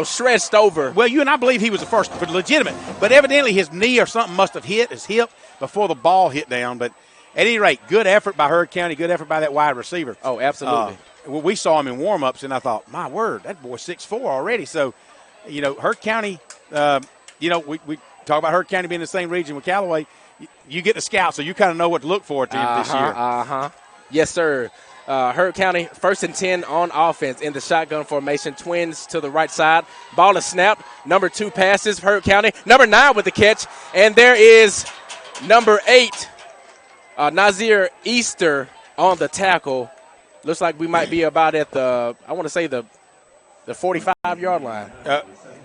stretched over.
Well, you and I believe he was the first, but legitimate. But evidently his knee or something must have hit his hip before the ball hit down. But at any rate, good effort by Heard County, good effort by that wide receiver.
Oh, absolutely.
We saw him in warm-ups, and I thought, my word, that boy's 6'4" already. So, Heard County, we talk about Heard County being in the same region with Callaway. You get the scout, so you kind of know what to look for this year.
Yes, sir. Heard County, 1st and 10 on offense in the shotgun formation. Twins to the right side. Ball is snapped. Number 2 passes, Heard County. Number 9 with the catch. And there is number 8, Nazir Easter on the tackle. Looks like we might be about at the 45-yard line.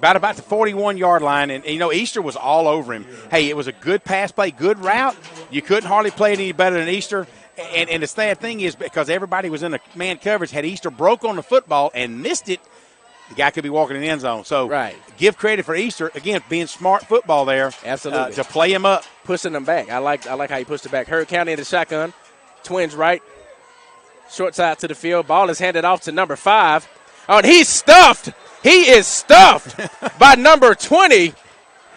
About the 41-yard line, and Easter was all over him. Hey, it was a good pass play, good route. You couldn't hardly play it any better than Easter. And the sad thing is because everybody was in a man coverage, had Easter broke on the football and missed it, the guy could be walking in the end zone. So give credit for Easter, again, being smart football there.
Absolutely.
To play him up.
Pushing them back. I like how he pushed it back. Heard County in the shotgun. Twins right. Short side to the field. Ball is handed off to number 5. Oh, and he's stuffed. He is stuffed by number 20,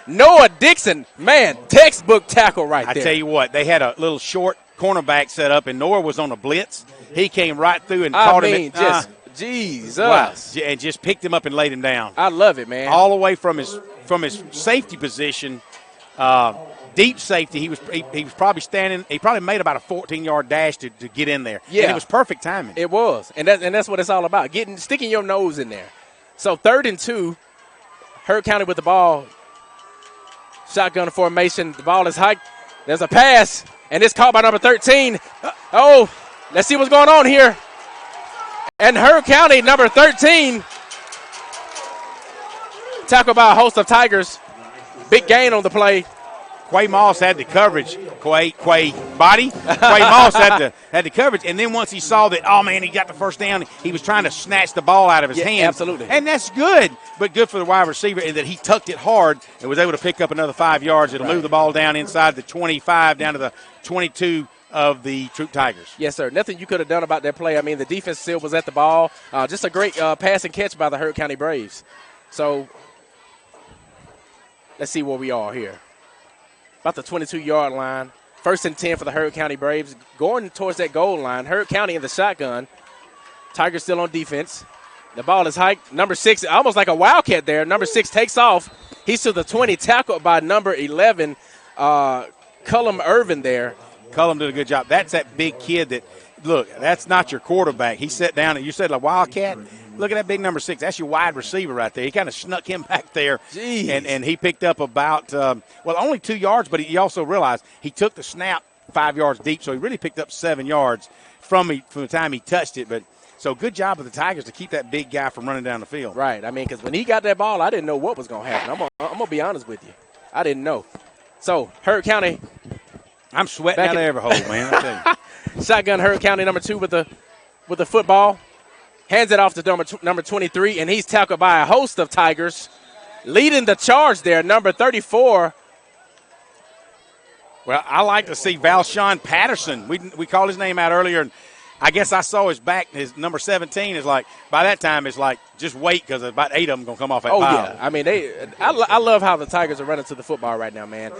Noah Dixon. Man, textbook tackle right there.
I tell you what, they had a little short cornerback set up, and Noah was on a blitz. He came right through and caught him.
Jesus.
Wow. And just picked him up and laid him down.
I love it, man.
All the way from his safety position, deep safety. He was probably standing. He probably made about a 14-yard dash to get in there.
Yeah,
and it was perfect timing.
It was, and that's what it's all about. Sticking your nose in there. So 3rd and 2, Heard County with the ball. Shotgun formation. The ball is hiked. There's a pass, and it's caught by number 13. Let's see what's going on here. And Heard County, number 13, tackled by a host of Tigers. Big gain on the play.
Quay Moss had the coverage. Quay body. Quay Moss had the coverage. And then once he saw that, he got the first down, he was trying to snatch the ball out of his hand.
Absolutely.
And that's good, but good for the wide receiver in that he tucked it hard and was able to pick up another 5 yards. It'll move the ball down inside the 25, down to the 22, of the Troup Tigers.
Yes, sir. Nothing you could have done about that play. I mean, the defense still was at the ball. Just a great pass and catch by the Hurt County Braves. So let's see where we are here. About the 22-yard line. 1st and 10 for the Hurt County Braves. Going towards that goal line. Hurt County in the shotgun. Tigers still on defense. The ball is hiked. Number 6, almost like a wildcat there. Number 6 takes off. He's to the 20, tackled by number 11, Cullum Irvin there.
Cullum did a good job. That's that big kid that, look, that's not your quarterback. He sat down and you said a wildcat. Look at that big number 6. That's your wide receiver right there. He kind of snuck him back there. And he picked up about, only 2 yards, but he also realized he took the snap 5 yards deep, so he really picked up 7 yards from the time he touched it. But so good job of the Tigers to keep that big guy from running down the field.
Right. I mean, because when he got that ball, I didn't know what was going to happen. I'm going to be honest with you. I didn't know. So, Hurt County.
I'm sweating out of every hole, man. I tell
you. Shotgun Hurt County, number 2 with the football. Hands it off to number 23, and he's tackled by a host of Tigers. Leading the charge there, number 34.
Well, I like to see Valshawn Patterson. We called his name out earlier, and I guess I saw his back. His number 17 is like, by that time, it's like, just wait because about 8 of them going to come off that pile.
Yeah. I mean, I love how the Tigers are running to the football right now, man.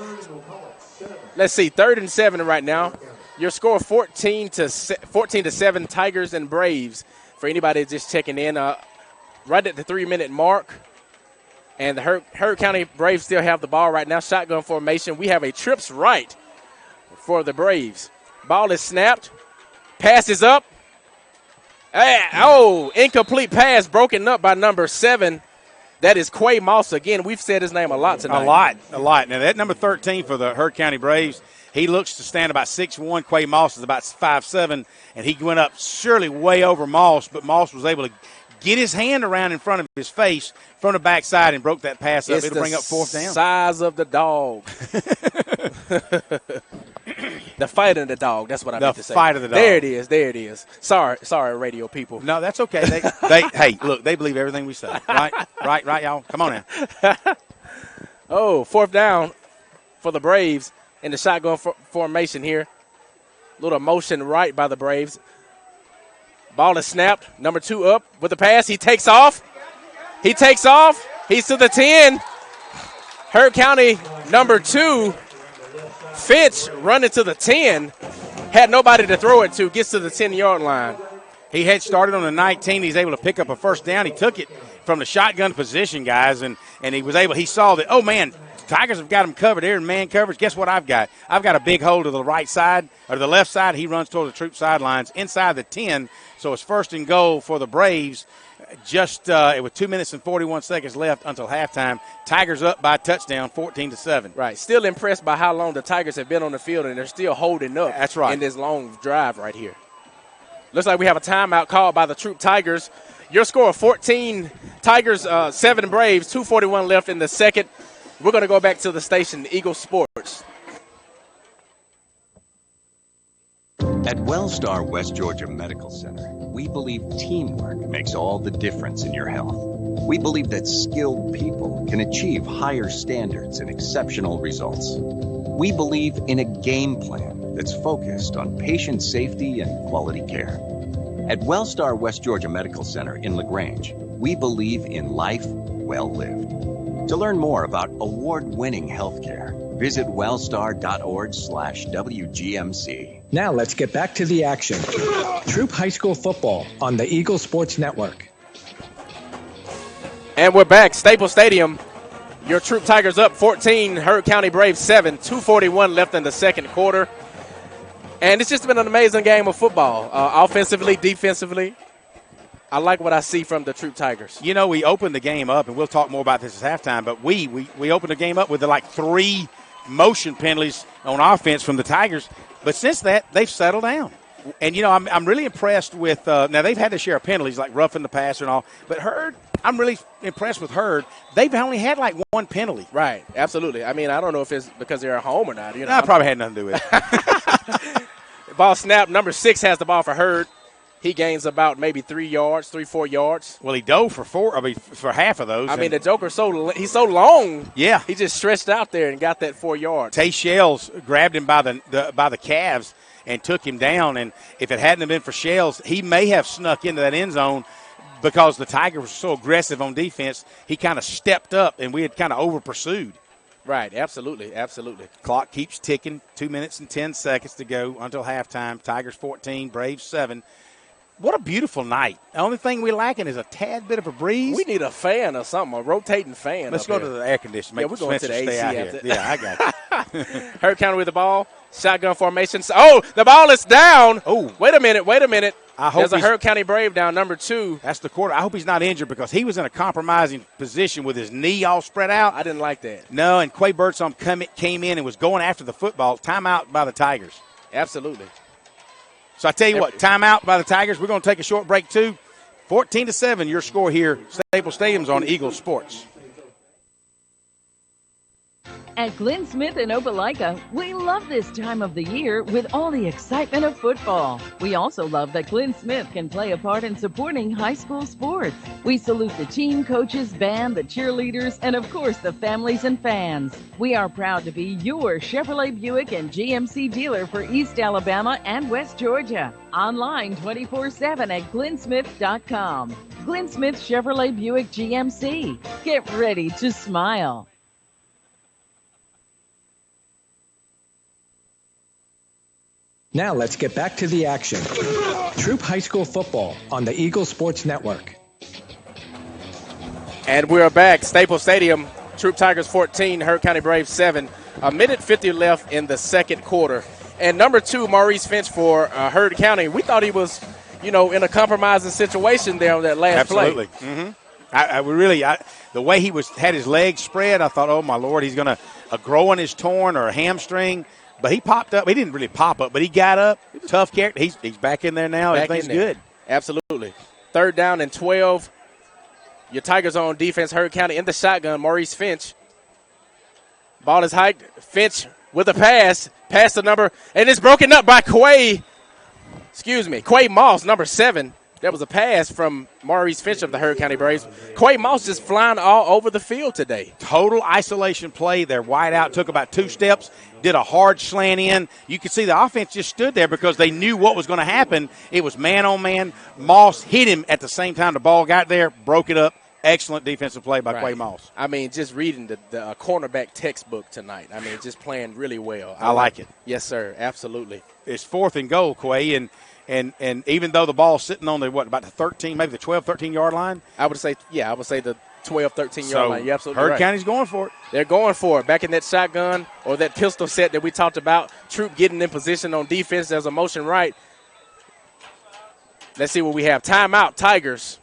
Let's see, 3rd and 7 right now. Your score 14 to 7 Tigers and Braves. For anybody just checking in, right at the 3-minute mark. And the Hurt County Braves still have the ball right now. Shotgun formation. We have a trips right for the Braves. Ball is snapped. Pass is up. Incomplete pass broken up by number 7. That is Quay Moss. Again, we've said his name a lot tonight.
A lot. Now, that number 13 for the Hurt County Braves, he looks to stand about 6'1". Quay Moss is about 5'7", and he went up surely way over Moss, but Moss was able to get his hand around in front of his face from the backside and broke that pass up. It'll bring up 4th down.
Size of the dog. The fight of the dog. That's what I meant to say.
The fight of the dog.
There it is. Sorry, radio people.
No, that's okay. Hey, look, they believe everything we say. Right, y'all. Come on now.
4th down for the Braves in the shotgun formation here. Little motion right by the Braves. Ball is snapped. Number 2 up with the pass. He takes off. He's to the 10. Hurt County number 2. Fitch running to the 10. Had nobody to throw it to. Gets to the 10-yard line.
He had started on the 19. He's able to pick up a 1st down. He took it from the shotgun position, guys, and he saw that, oh, man, Tigers have got him covered here in man coverage. Guess what I've got? I've got a big hole to the right side or the left side. He runs toward the Troup sidelines inside the 10. So it's 1st and goal for the Braves. Just with 2 minutes and 41 seconds left until halftime. Tigers up by a touchdown, 14-7.
Right. Still impressed by how long the Tigers have been on the field, and they're still holding up.
That's right.
In this long drive right here. Looks like we have a timeout called by the Troup Tigers. Your score of 14 Tigers, 7 Braves, 2:41 left in the second. We're going to go back to the station, Eagle Sports.
At Wellstar West Georgia Medical Center, we believe teamwork makes all the difference in your health. We believe that skilled people can achieve higher standards and exceptional results. We believe in a game plan that's focused on patient safety and quality care. At Wellstar West Georgia Medical Center in LaGrange, we believe in life well lived. To learn more about award-winning healthcare, visit wellstar.org/WGMC.
Now let's get back to the action. Troup High School football on the Eagle Sports Network.
And we're back. Staples Stadium. Your Troup Tigers up 14, Hurt County Braves 7. 2:41 left in the second quarter. And it's just been an amazing game of football, offensively, defensively. I like what I see from the Troup Tigers.
You know, we opened the game up, and we'll talk more about this at halftime, but we opened the game up with 3 motion penalties on offense from the Tigers. But since that, they've settled down. And, you know, I'm really impressed with now they've had to share penalties like roughing the passer and all. But Hurd, I'm really impressed with Hurd. They've only had 1 penalty.
Right, absolutely. I mean, I don't know if it's because they're at home or not.
No, probably had nothing to do with
it. Ball snap. Number 6 has the ball for Hurd. He gains about maybe 3-4 yards.
Well, he dove for for half of those.
I mean, the Joker's he's so long.
Yeah,
he just stretched out there and got that 4 yards.
Tay Shells grabbed him by the calves and took him down. And if it hadn't have been for Shells, he may have snuck into that end zone because the Tigers were so aggressive on defense. He kind of stepped up, and we had kind of over-pursued.
Right, absolutely, absolutely.
Clock keeps ticking, 2 minutes and 10 seconds to go until halftime. Tigers 14, Braves 7. What a beautiful night. The only thing we're lacking is a tad bit of a breeze.
We need a fan or something, a rotating fan.
Let's go to the air conditioner.
Yeah, we're going to the AC after.
Yeah, I got you.
Hurd County with the ball. Shotgun formation. Oh, the ball is down.
Oh.
Wait a minute.
I hope
there's a Hurd County Brave down, number 2.
That's the quarter. I hope he's not injured because he was in a compromising position with his knee all spread out.
I didn't like that.
No, and Quay Birdsong came in and was going after the football. Timeout by the Tigers.
Absolutely.
So I tell you what, timeout by the Tigers. We're going to take a short break too. 14-7, your score here. Staples Stadium's on Eagle Sports.
At Glenn Smith in Opelika, we love this time of the year with all the excitement of football. We also love that Glenn Smith can play a part in supporting high school sports. We salute the team, coaches, band, the cheerleaders, and of course the families and fans. We are proud to be your Chevrolet Buick and GMC dealer for East Alabama and West Georgia. Online 24/7 at glennsmith.com. Glenn Smith Chevrolet Buick GMC. Get ready to smile.
Now let's get back to the action. Troup High School football on the Eagle Sports Network.
And we're back. Staples Stadium, Troup Tigers 14, Hurd County Braves 7. A minute 50 left in the second quarter. And number 2, Maurice Finch for Hurd County. We thought he was, in a compromising situation there on that last play.
Absolutely. Mm-hmm. The way he had his legs spread, I thought, oh my Lord, he's going to a groin is torn or a hamstring. But he popped up. He didn't really pop up, but he got up. Tough character. He's back in there now. Everything's good.
Absolutely. 3rd down and 12. Your Tigers are on defense. Hurd County in the shotgun. Maurice Finch. Ball is hiked. Finch with a pass. Pass the number. And it's broken up by Quay Moss, number 7. That was a pass from Maurice Finch of the Hurd County Braves. Quay Moss just flying all over the field today.
Total isolation play. They're wide out. Took about 2 steps. Did a hard slant in. You could see the offense just stood there because they knew what was going to happen. It was man on man. Moss hit him at the same time the ball got there. Broke it up. Excellent defensive play by Quay Moss.
I mean, just reading the cornerback textbook tonight. I mean, just playing really well.
I like it.
Yes, sir. Absolutely.
It's 4th and goal, Quay, and even though the ball's sitting on about the 13, maybe the 12, 13-yard line?
I would say the 12, 13-yard line. You're absolutely right.
Hurd County's going for it.
They're going for it. Back in that shotgun or that pistol set that we talked about, Troup getting in position on defense. There's a motion right. Let's see what we have. Timeout, Tigers.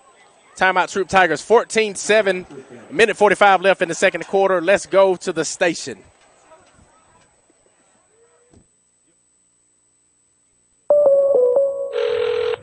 Timeout, Troup Tigers. 14-7, minute 45 left in the second quarter. Let's go to the station.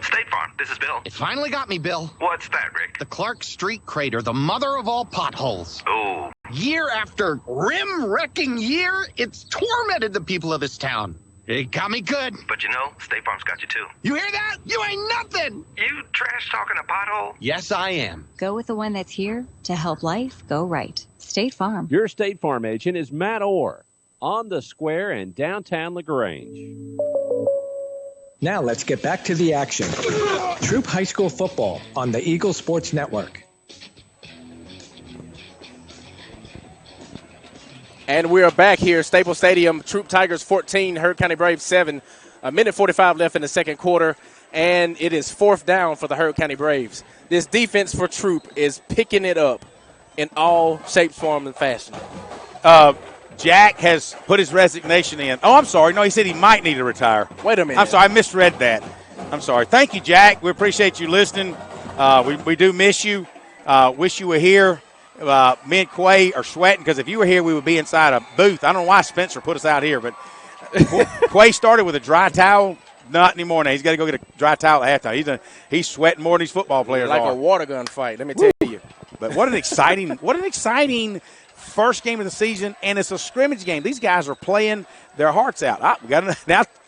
State Farm, this is Bill.
It finally got me, Bill.
What's that, Rick?
The Clark Street crater, the mother of all potholes.
Oh.
Year after rim-wrecking year, it's tormented the people of this town. It got me good.
But State Farm's got you too.
You hear that? You ain't nothing.
You trash talking a pothole?
Yes, I am.
Go with the one that's here to help life go right. State Farm.
Your State Farm agent is Matt Orr on the square in downtown LaGrange.
Now let's get back to the action. Troup High School football on the Eagle Sports Network.
And we are back here, Staples Stadium, Troup Tigers 14, Hurd County Braves 7. A minute 45 left in the second quarter, and it is 4th down for the Hurd County Braves. This defense for Troup is picking it up in all shapes, form, and fashion.
Jack has put his resignation in. Oh, I'm sorry. No, he said he might need to retire.
Wait a minute.
I'm sorry. I misread that. I'm sorry. Thank you, Jack. We appreciate you listening. We do miss you. Wish you were here. Me and Quay are sweating because if you were here, we would be inside a booth. I don't know why Spencer put us out here, but Quay started with a dry towel. Not anymore now. He's got to go get a dry towel at halftime. He's sweating more than these football players
like
are.
A water gun fight, let me tell you.
But what an exciting first game of the season, and it's a scrimmage game. These guys are playing their hearts out. We got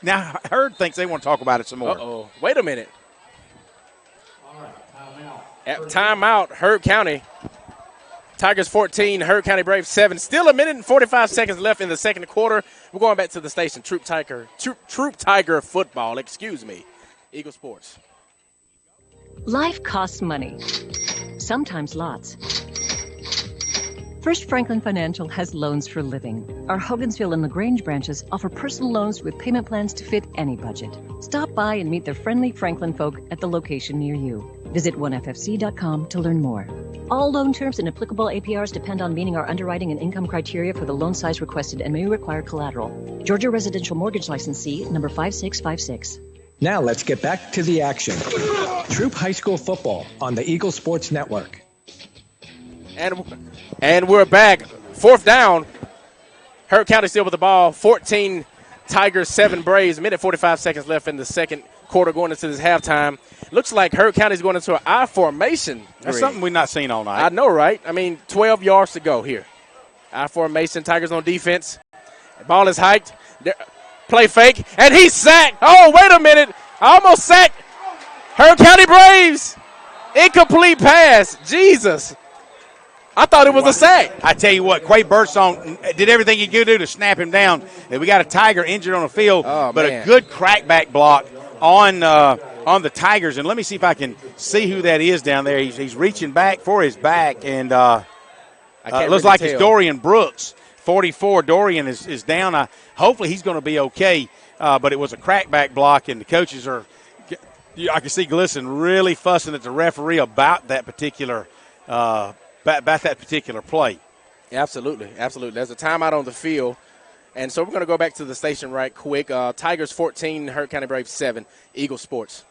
now Hurd thinks they want to talk about it some more.
Uh-oh. Wait a minute. Timeout, Hurd County. Tigers 14, Heard County Braves 7. Still a minute and 45 seconds left in the second quarter. We're going back to the station. Troup Tiger football. Excuse me. Eagle Sports.
Life costs money, sometimes lots. First Franklin Financial has loans for living. Our Hogansville and LaGrange branches offer personal loans with payment plans to fit any budget. Stop by and meet the friendly Franklin folk at the location near you. Visit onefc.com to learn more. All loan terms and applicable APRs depend on meeting our underwriting and income criteria for the loan size requested and may require collateral. Georgia Residential Mortgage Licensee number 5656.
Now let's get back to the action. Troup High School football on the Eagle Sports Network.
And we're back. Fourth down. Heard County still with the ball. 14 Tigers, 7 Braves. Minute 45 seconds left in the second quarter going into this halftime. Looks like Heard County's going into an I formation.
That's something we've not seen all night.
I know, right? I mean, 12 yards to go here. I formation. Tigers on defense. Ball is hiked. Play fake. And he's sacked. Oh, wait a minute. Almost sacked. Heard County Braves. Incomplete pass. Jesus. I thought it was a sack.
I tell you what, Quay Birdsong did everything he could do to snap him down. We got a Tiger injured on the field, but
man.
A good crackback block on the Tigers. And let me see if I can see who that is down there. He's reaching back for his back, and it looks like it's Dorian Brooks, 44. Dorian is down. Hopefully he's going to be okay, but it was a crackback block, and the coaches are – I can see Glisson really fussing at the referee about that particular about that particular play.
Absolutely. There's a timeout on the field. And so we're going to go back to the station right quick. Tigers 14, Heard County Braves 7, Eagle Sports.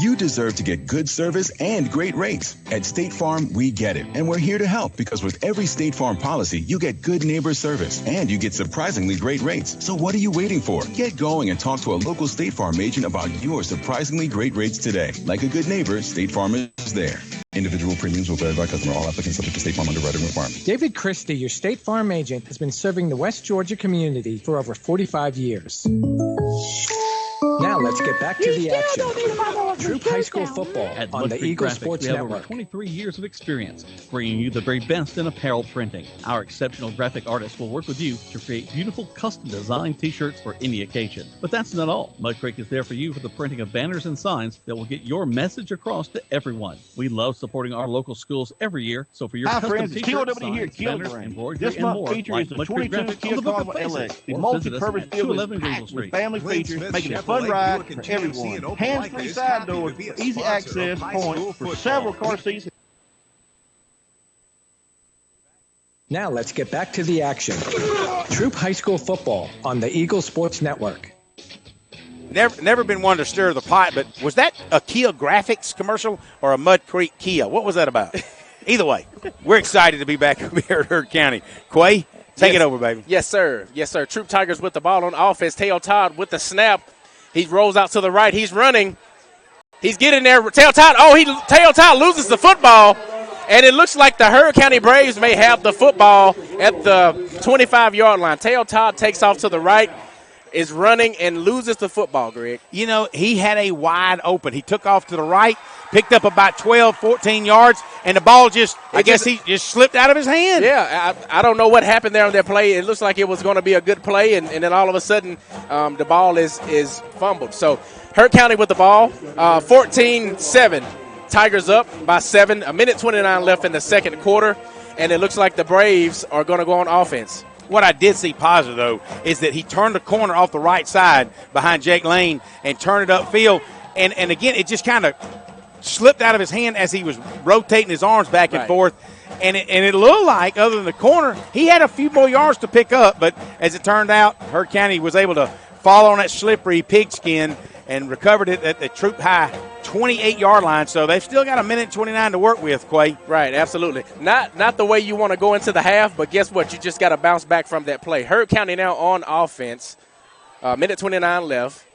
You deserve to get good service and great rates. At State Farm, we get it. And we're here to help because with every State Farm policy, you get good neighbor service and you get surprisingly great rates. So what are you waiting for? Get going and talk to a local State Farm agent about your surprisingly great rates today. Like a good neighbor, State Farm is there. Individual premiums will vary by customer. All applicants subject to State Farm underwriting requirements.
David Christie, your State Farm agent, has been serving the West Georgia community for over 45 years. Now let's get back to the action. Troup High School football on the Eagle Sports
Network. We have
Network.
over 23 years of experience bringing you the very best in apparel printing. Our exceptional graphic artists will work with you to create beautiful custom designed t-shirts for any occasion. But that's not all. Mud Creek is there for you for the printing of banners and signs that will get your message across to everyone. We love supporting our local schools every year, so for your
Hi,
custom
friends.
t-shirts,
It's TOW here,
signs, banners,
Kilogram.
embroidery,
This
and
month
more,
feature
like
is the
Mud Creek
22
graphics
Kia
on the Book of
Carnival LX.
Faces,
The
or visit us
multi-purpose
at
vehicle is
211 Greenville
packed
Street.
with family features, making it a fun ride for everyone. Hands-free side doors, easy access points for several car seats.
Now let's get back to the action. Troup High School football on the Eagle Sports Network.
Never been one to stir the pot, but was that a Kia Graphics commercial or a Mud Creek Kia? What was that about? Either way, we're excited to be back here at Heard County. Quay, take it over, baby.
Yes, sir. Troup Tigers with the ball on offense. Tail Todd with the snap. He rolls out to the right. He's running. He's getting there. Tail Todd loses the football. And it looks like the Heard County Braves may have the football at the 25-yard line. Tail Todd takes off to the right, is running, and loses the football, Greg.
You know, he had a wide open. He took off to the right, picked up about 12, 14 yards, and the ball he just slipped out of his hand.
Yeah, I don't know what happened there on that play. It looks like it was going to be a good play, and then all of a sudden the ball is fumbled. So Heard County with the ball, 14-7. Tigers up by 7, a minute 29 left in the second quarter, and it looks like the Braves are going to go on offense.
What I did see positive, though, is that he turned the corner off the right side behind Jake Lane and turned it upfield. And again, it just kind of slipped out of his hand as he was rotating his arms back and forth. And it looked like, other than the corner, he had a few more yards to pick up. But as it turned out, Heard County was able to fall on that slippery pigskin and recovered it at the Troup High 28-yard line. So they've still got a minute 29 to work with, Quay.
Right, absolutely. Not the way you want to go into the half, but guess what? You just got to bounce back from that play. Heard County now on offense. Minute 29 left.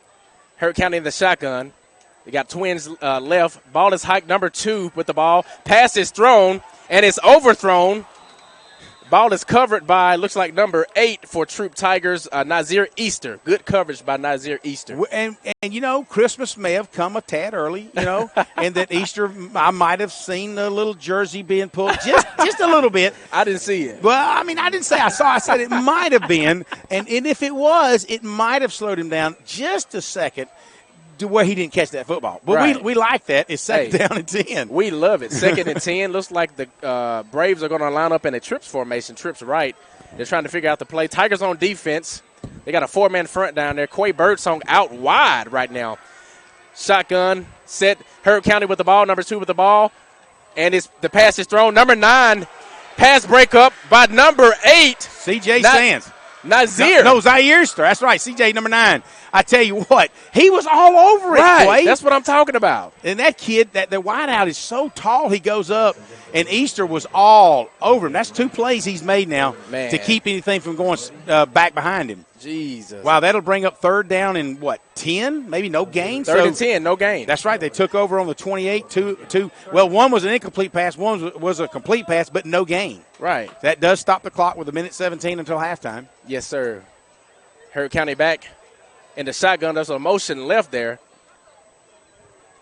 Heard County in the shotgun. They got twins left. Ball is hiked, number 2 with the ball. Pass is thrown, and it's overthrown Ball is covered by, looks like number 8 for Troup Tigers, Nazir Easter. Good coverage by Nazir Easter.
And Christmas may have come a tad early, and that Easter, I might have seen the little jersey being pulled just a little bit.
I didn't see it.
Well, I mean, I didn't say I saw. I said it might have been, and if it was, it might have slowed him down just a second to where he didn't catch that football. But
right.
we like that. It's second down and 10.
We love it. Second and 10. Looks like the Braves are going to line up in a trips formation. Trips right. They're trying to figure out the play. Tigers on defense. They got a 4-man front down there. Quay Birdsong out wide right now. Shotgun set. Herb County with the ball. Number 2 with the ball. And the pass is thrown. Number 9. Pass breakup by number 8.
C.J. Sands.
Nazir.
No, Zaire Easter. That's right. C.J. number 9. I tell you what, he was all over it,
right.
Clay.
That's what I'm talking about.
And that kid, the wideout is so tall, he goes up, and Easter was all over him. That's 2 plays he's made now to keep anything from going back behind him.
Jesus.
Wow, that'll bring up 3rd down and 10? Maybe no gain?
3rd and 10, no gain.
That's right. They took over on the 28. One was an incomplete pass, one was a complete pass, but no gain.
Right.
That does stop the clock with 1:17 until halftime.
Yes, sir. Herb County back in the shotgun. There's a motion left there.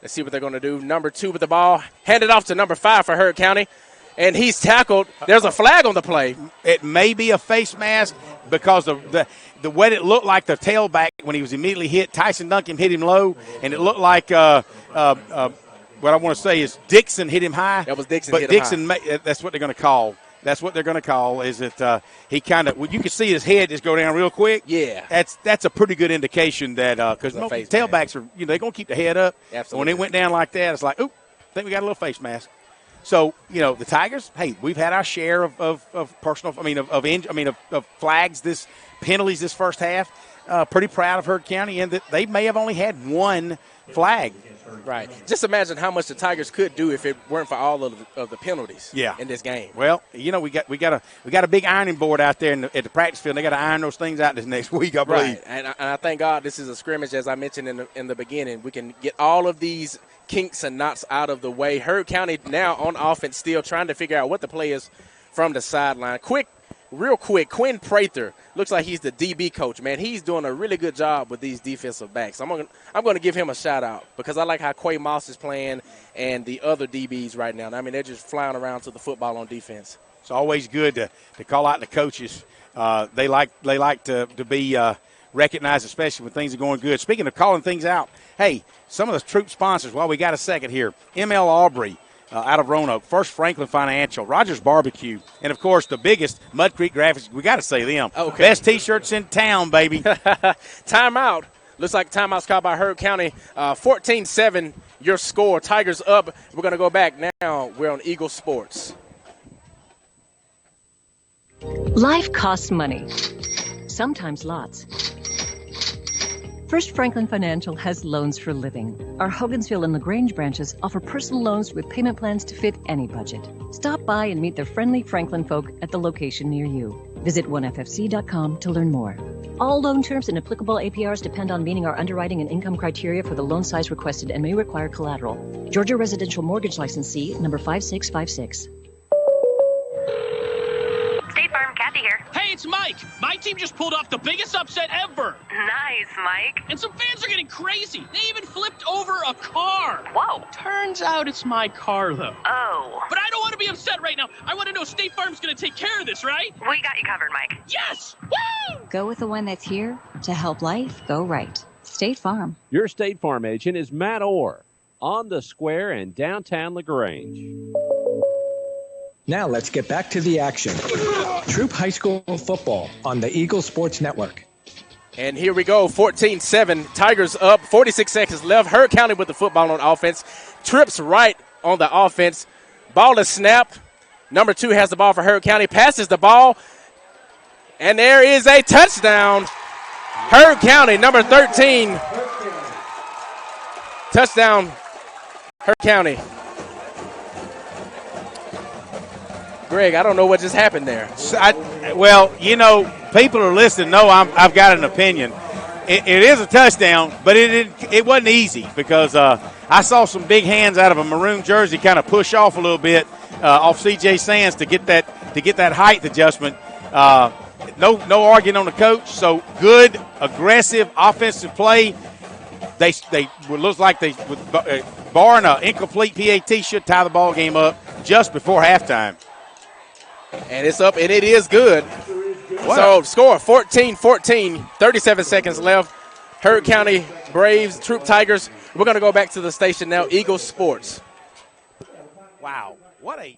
Let's see what they're going to do. Number 2 with the ball. Handed off to number 5 for Herb County. And he's tackled. There's a flag on the play.
It may be a face mask because of the way it looked like the tailback when he was immediately hit. Tyson Duncan hit him low, and it looked like what I want to say is Dixon hit him high.
That was Dixon.
But Dixon, that's what they're going to call. That's what they're going to call is that he kind of – you can see his head just go down real quick.
Yeah.
That's a pretty good indication that because tailbacks are – they're going to keep the head up.
Absolutely.
When they went down like that, it's like, oop, I think we got a little face mask. So, the Tigers, hey, we've had our share of flags, penalties this first half. Pretty proud of Heard County in that they may have only had 1 flag.
Right. Just imagine how much the Tigers could do if it weren't for all of the penalties in this game.
Well, we got a big ironing board out there at the practice field. They got to iron those things out this next week, I believe.
Right. And I thank God this is a scrimmage, as I mentioned in the beginning. We can get all of these kinks and knots out of the way. Heard County now on offense still trying to figure out what the play is from the sideline. Real quick, Quinn Prather looks like he's the DB coach, man. He's doing a really good job with these defensive backs. I'm going to give him a shout-out because I like how Quay Moss is playing and the other DBs right now. I mean, they're just flying around to the football on defense.
It's always good to call out the coaches. They like to be recognized, especially when things are going good. Speaking of calling things out, hey, some of the Troup sponsors, while we got a second here, ML Aubrey, out of Roanoke, First Franklin Financial, Rogers Barbecue, and, of course, the biggest, Mud Creek Graphics. We got to say them.
Okay.
Best T-shirts in town, baby.
Timeout. Looks like timeout's called by Heard County. 14-7, your score. Tigers up. We're going to go back now. We're on Eagle Sports.
Life costs money. Sometimes lots. First Franklin Financial has loans for living. Our Hogansville and LaGrange branches offer personal loans with payment plans to fit any budget. Stop by and meet the friendly Franklin folk at the location near you. Visit onefc.com to learn more. All loan terms and applicable APRs depend on meeting our underwriting and income criteria for the loan size requested and may require collateral. Georgia Residential Mortgage Licensee number 5656.
State Farm, Kathy here.
Hey, it's Mike. My team just pulled off the biggest upset ever.
Nice, Mike.
And some fans are getting crazy. They even flipped over a car.
Whoa.
Turns out it's my car, though.
Oh.
But I don't want to be upset right now. I want to know State Farm's going to take care of this, right?
We got you covered, Mike.
Yes! Woo!
Go with the one that's here to help life go right. State Farm.
Your State Farm agent is Matt Orr on the square in downtown LaGrange.
Now let's get back to the action. Troup High School football on the Eagle Sports Network.
And here we go, 14-7. Tigers up, 46 seconds left. Heard County with the football on offense. Trips right on the offense. Ball is snapped. Number 2 has the ball for Heard County. Passes the ball. And there is a touchdown. Heard County, number 13. Touchdown, Heard County. Greg, I don't know what just happened there.
People are listening. No, I've got an opinion. It is a touchdown, but it wasn't easy because I saw some big hands out of a maroon jersey kind of push off a little bit off C.J. Sands to get to get that height adjustment. No arguing on the coach. So good, aggressive, offensive play. They looks like they, barring an incomplete PAT, should tie the ball game up just before halftime.
And it's up, and it is good. So score 14-14, 37 seconds left. Heard County Braves, Troup Tigers. We're going to go back to the station now, Eagle Sports.
Wow, what a...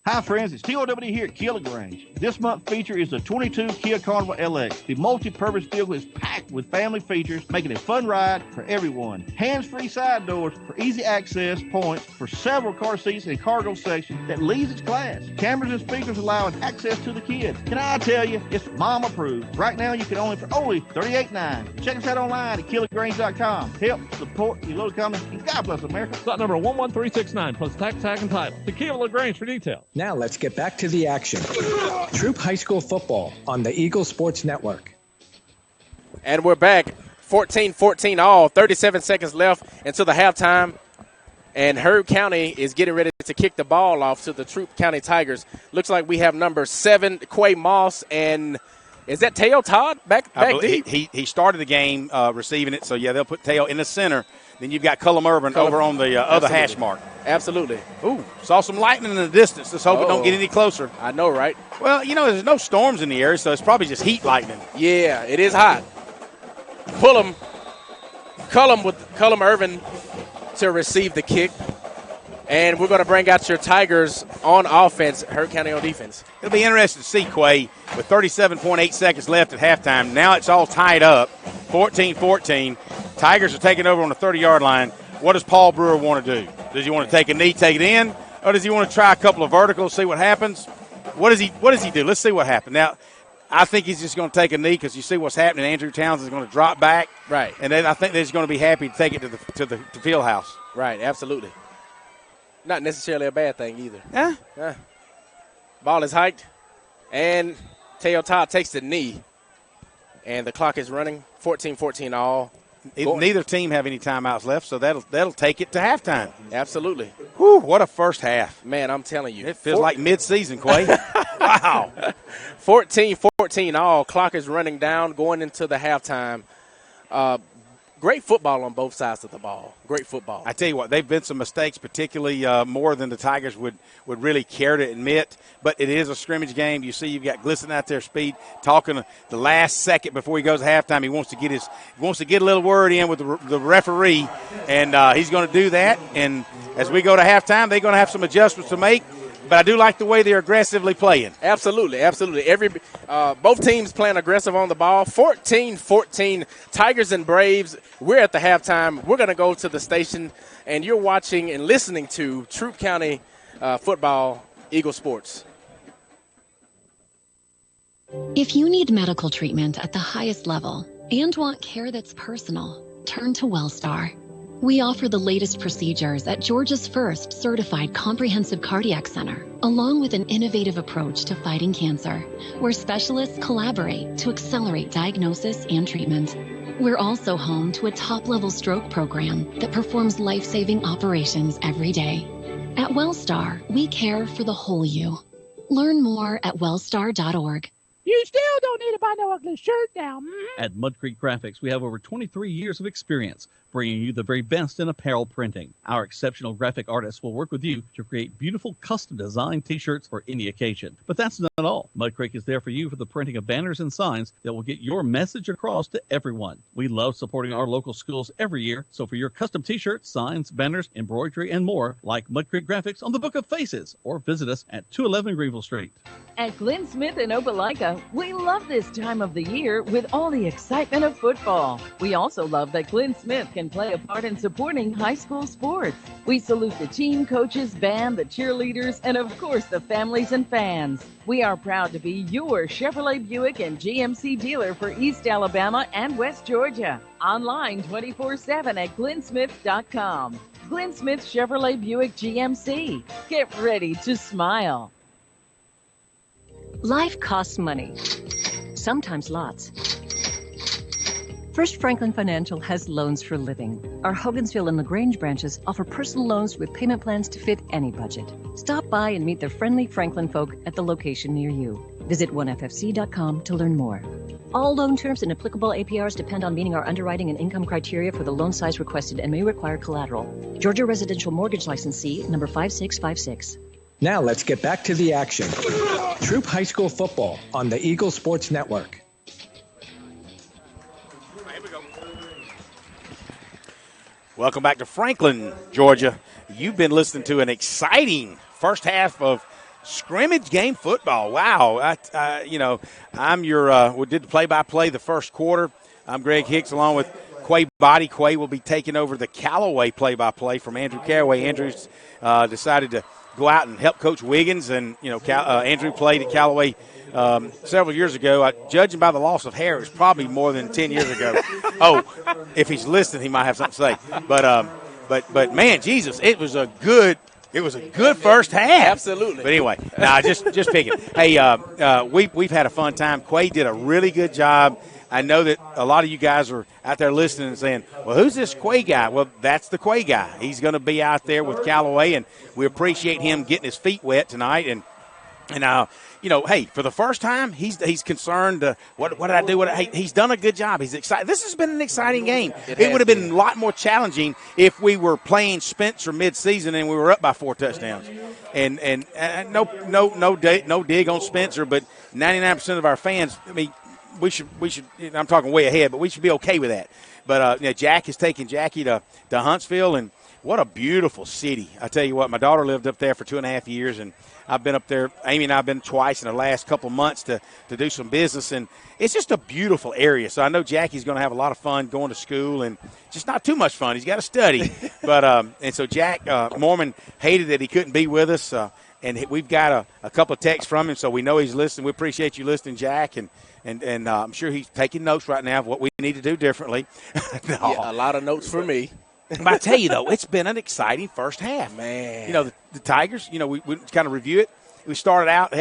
Hi, friends. It's TOW here at Kia LaGrange. This month's feature is the 22 Kia Carnival LX. The multi-purpose vehicle is packed with family features, making it a fun ride for everyone. Hands-free side doors for easy access points for several car seats and cargo sections that leads its class. Cameras and speakers allowing access to the kids. Can I tell you, it's mom approved. Right now, you can own it for only $38.9. Check us out online at KiaLaGrange.com. Help support your local company, and God bless America.
Slot number 11369 plus tax, tag, and title. To Kia LaGrange for details.
Now let's get back to the action. Troup High School football on the Eagle Sports Network.
And we're back. 14-14 all. 37 seconds left until the halftime. And Herb County is getting ready to kick the ball off to the Troup County Tigers. Looks like we have number 7, Quay Moss, and is that Teo Todd back deep?
He started the game receiving it, so yeah, they'll put Teo in the center. Then you've got Cullum Urban over on the other hash mark.
Absolutely.
Ooh, saw some lightning in the distance. Let's hope it don't get any closer.
I know, right?
Well, there's no storms in the area, so it's probably just heat lightning.
Yeah, it is hot. Cullum Urban to receive the kick. And we're going to bring out your Tigers on offense, Herb County on defense.
It'll be interesting to see, Quay, with 37.8 seconds left at halftime. Now it's all tied up, 14-14. Tigers are taking over on the 30-yard line. What does Paul Brewer want to do? Does he want to take a knee, take it in, or does he want to try a couple of verticals, see what happens? What does he do? Let's see what happens. Now, I think he's just going to take a knee because you see what's happening. Andrew Towns is going to drop back.
Right.
And then I think they're just going to be happy to take it to the field house.
Right, absolutely. Not necessarily a bad thing either.
Yeah.
Ball is hiked, and Teo Todd takes the knee, and the clock is running. 14-14 all.
Neither team have any timeouts left, so that'll take it to halftime.
Absolutely.
Whew, what a first half.
Man, I'm telling you.
It feels like mid-season, Quay. Wow.
14-14 all. Clock is running down, going into the halftime. Great football on both sides of the ball. Great football.
I tell you what, they've been some mistakes, particularly more than the Tigers would really care to admit. But it is a scrimmage game. You see, you've got Glisson out there, Speed talking the last second before he goes to halftime. He wants to get a little word in with the referee, and he's going to do that. And as we go to halftime, they're going to have some adjustments to make. But I do like the way they're aggressively playing.
Absolutely. Both teams playing aggressive on the ball. 14-14, Tigers and Braves. We're at the halftime. We're going to go to the station, and you're watching and listening to Troup County football, Eagle Sports.
If you need medical treatment at the highest level and want care that's personal, turn to WellStar. We offer the latest procedures at Georgia's first certified comprehensive cardiac center, along with an innovative approach to fighting cancer, where specialists collaborate to accelerate diagnosis and treatment. We're also home to a top-level stroke program that performs life-saving operations every day. At WellStar, we care for the whole you. Learn more at wellstar.org.
You still don't need to buy no ugly shirt now.
At Mud Creek Graphics, we have over 23 years of experience bringing you the very best in apparel printing. Our exceptional graphic artists will work with you to create beautiful custom-designed T-shirts for any occasion. But that's not all. Mud Creek is there for you for the printing of banners and signs that will get your message across to everyone. We love supporting our local schools every year, so for your custom T-shirts, signs, banners, embroidery, and more, like Mud Creek Graphics on the Book of Faces, or visit us at 211 Greenville Street.
At Glenn Smith in Opelika, we love this time of the year with all the excitement of football. We also love that Glenn Smith can play a part in supporting high school sports. We salute the team, coaches, band, the cheerleaders, and of course the families and fans. We are proud to be your Chevrolet Buick and GMC dealer for East Alabama and West Georgia. Online 24/7 at glennsmith.com. Glenn Smith Chevrolet Buick GMC. Get ready to smile.
Life costs money. Sometimes lots. First Franklin Financial has loans for living. Our Hogansville and LaGrange branches offer personal loans with payment plans to fit any budget. Stop by and meet the friendly Franklin folk at the location near you. Visit onefc.com to learn more. All loan terms and applicable APRs depend on meeting our underwriting and income criteria for the loan size requested and may require collateral. Georgia Residential Mortgage Licensee number 5656.
Now let's get back to the action. Troup High School football on the Eagle Sports Network.
Welcome back to Franklin, Georgia. You've been listening to an exciting first half of scrimmage game football. Wow. We did the play-by-play the first quarter. I'm Greg Hicks along with Quay Body. Quay will be taking over the Callaway play-by-play from Andrew Caraway. Andrew's decided to go out and help Coach Wiggins, and, Andrew played at Callaway several years ago. Judging by the loss of hair, it was probably more than 10 years ago. Oh, if he's listening, he might have something to say. But man, Jesus, it was a good first half.
Absolutely.
But anyway, just picking. Hey, we've had a fun time. Quay did a really good job. I know that a lot of you guys are out there listening and saying, well, who's this Quay guy? Well, that's the Quay guy. He's going to be out there with Callaway, and we appreciate him getting his feet wet tonight. And hey, for the first time, he's concerned. What did I do? He's done a good job. He's excited. This has been an exciting game. It would have been a lot more challenging if we were playing Spencer midseason and we were up by 4 touchdowns. And no dig on Spencer, but 99% of our fans. I mean, we should. I'm talking way ahead, but we should be okay with that. But Jack is taking Jackie to Huntsville, and what a beautiful city. I tell you what, my daughter lived up there for 2.5 years, and I've been up there. Amy and I have been twice in the last couple of months to do some business, and it's just a beautiful area. So I know Jackie's going to have a lot of fun going to school, and just not too much fun. He's got to study. But and so Jack Mormon hated that he couldn't be with us, and we've got a couple of texts from him, so we know he's listening. We appreciate you listening, Jack, and I'm sure he's taking notes right now of what we need to do differently.
No. Yeah, a lot of notes for me.
But I tell you, though, it's been an exciting first half.
Man.
The Tigers, we kind of review it. We started out,